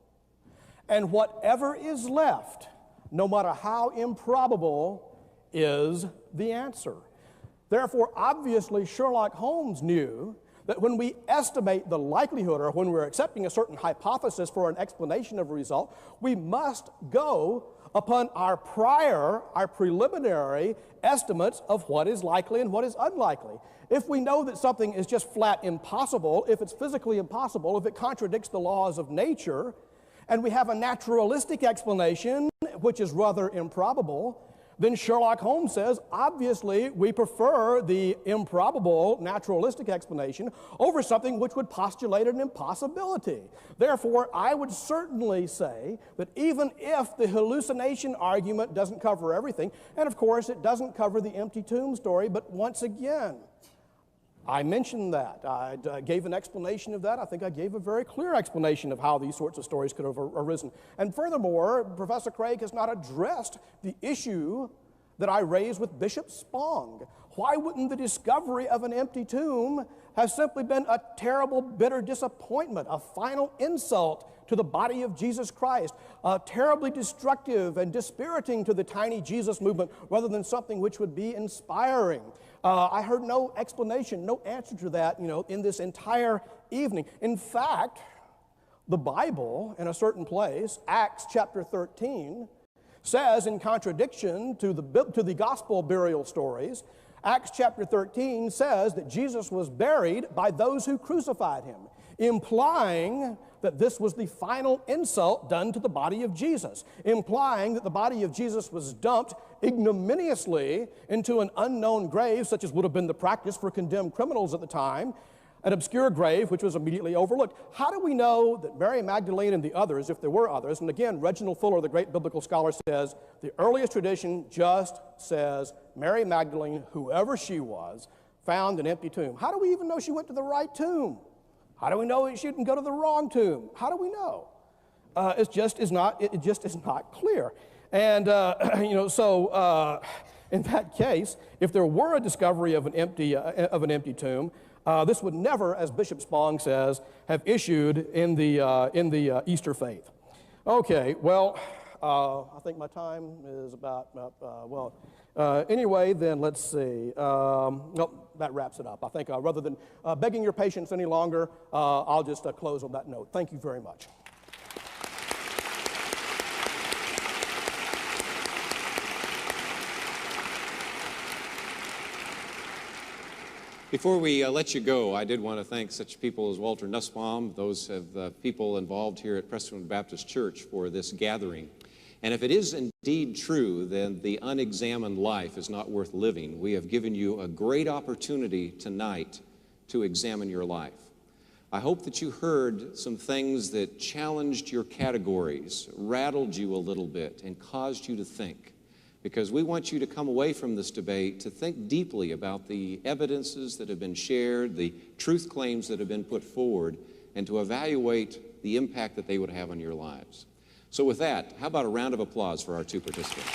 and whatever is left, no matter how improbable, is the answer." Therefore, obviously, Sherlock Holmes knew that when we estimate the likelihood or when we're accepting a certain hypothesis for an explanation of a result, we must go upon our preliminary estimates of what is likely and what is unlikely. If we know that something is just flat impossible, if it's physically impossible, if it contradicts the laws of nature, and we have a naturalistic explanation which is rather improbable, then Sherlock Holmes says, obviously, we prefer the improbable naturalistic explanation over something which would postulate an impossibility. Therefore, I would certainly say that even if the hallucination argument doesn't cover everything, and of course it doesn't cover the empty tomb story, but once again, I mentioned that. I gave an explanation of that. I think I gave a very clear explanation of how these sorts of stories could have arisen. And furthermore, Professor Craig has not addressed the issue that I raised with Bishop Spong. Why wouldn't the discovery of an empty tomb have simply been a terrible, bitter disappointment, a final insult to the body of Jesus Christ, terribly destructive and dispiriting to the tiny Jesus movement, rather than something which would be inspiring? I heard no explanation, no answer to that, in this entire evening. In fact, the Bible, in a certain place, Acts chapter 13, says, in contradiction to the gospel burial stories, Acts chapter 13 says that Jesus was buried by those who crucified him, implying that this was the final insult done to the body of Jesus, implying that the body of Jesus was dumped ignominiously into an unknown grave, such as would have been the practice for condemned criminals at the time, an obscure grave which was immediately overlooked. How do we know that Mary Magdalene and the others, if there were others, and again, Reginald Fuller, the great biblical scholar, says the earliest tradition just says Mary Magdalene, whoever she was, found an empty tomb. How do we even know she went to the right tomb? How do we know she didn't go to the wrong tomb? How do we know? It just is not clear. And in that case, if there were a discovery of an empty tomb, this would never, as Bishop Spong says, have issued in the Easter faith. Okay, well, I think my time is about up. Anyway, then let's see. Nope, that wraps it up. I think rather than begging your patience any longer, I'll just close on that note. Thank you very much. Before we let you go, I did want to thank such people as Walter Nussbaum, those of the people involved here at Prestonwood Baptist Church for this gathering. And if it is indeed true, then the unexamined life is not worth living. We have given you a great opportunity tonight to examine your life. I hope that you heard some things that challenged your categories, rattled you a little bit, and caused you to think. Because we want you to come away from this debate to think deeply about the evidences that have been shared, the truth claims that have been put forward, and to evaluate the impact that they would have on your lives. So with that, how about a round of applause for our two participants?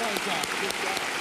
Thanks, Josh. Good job.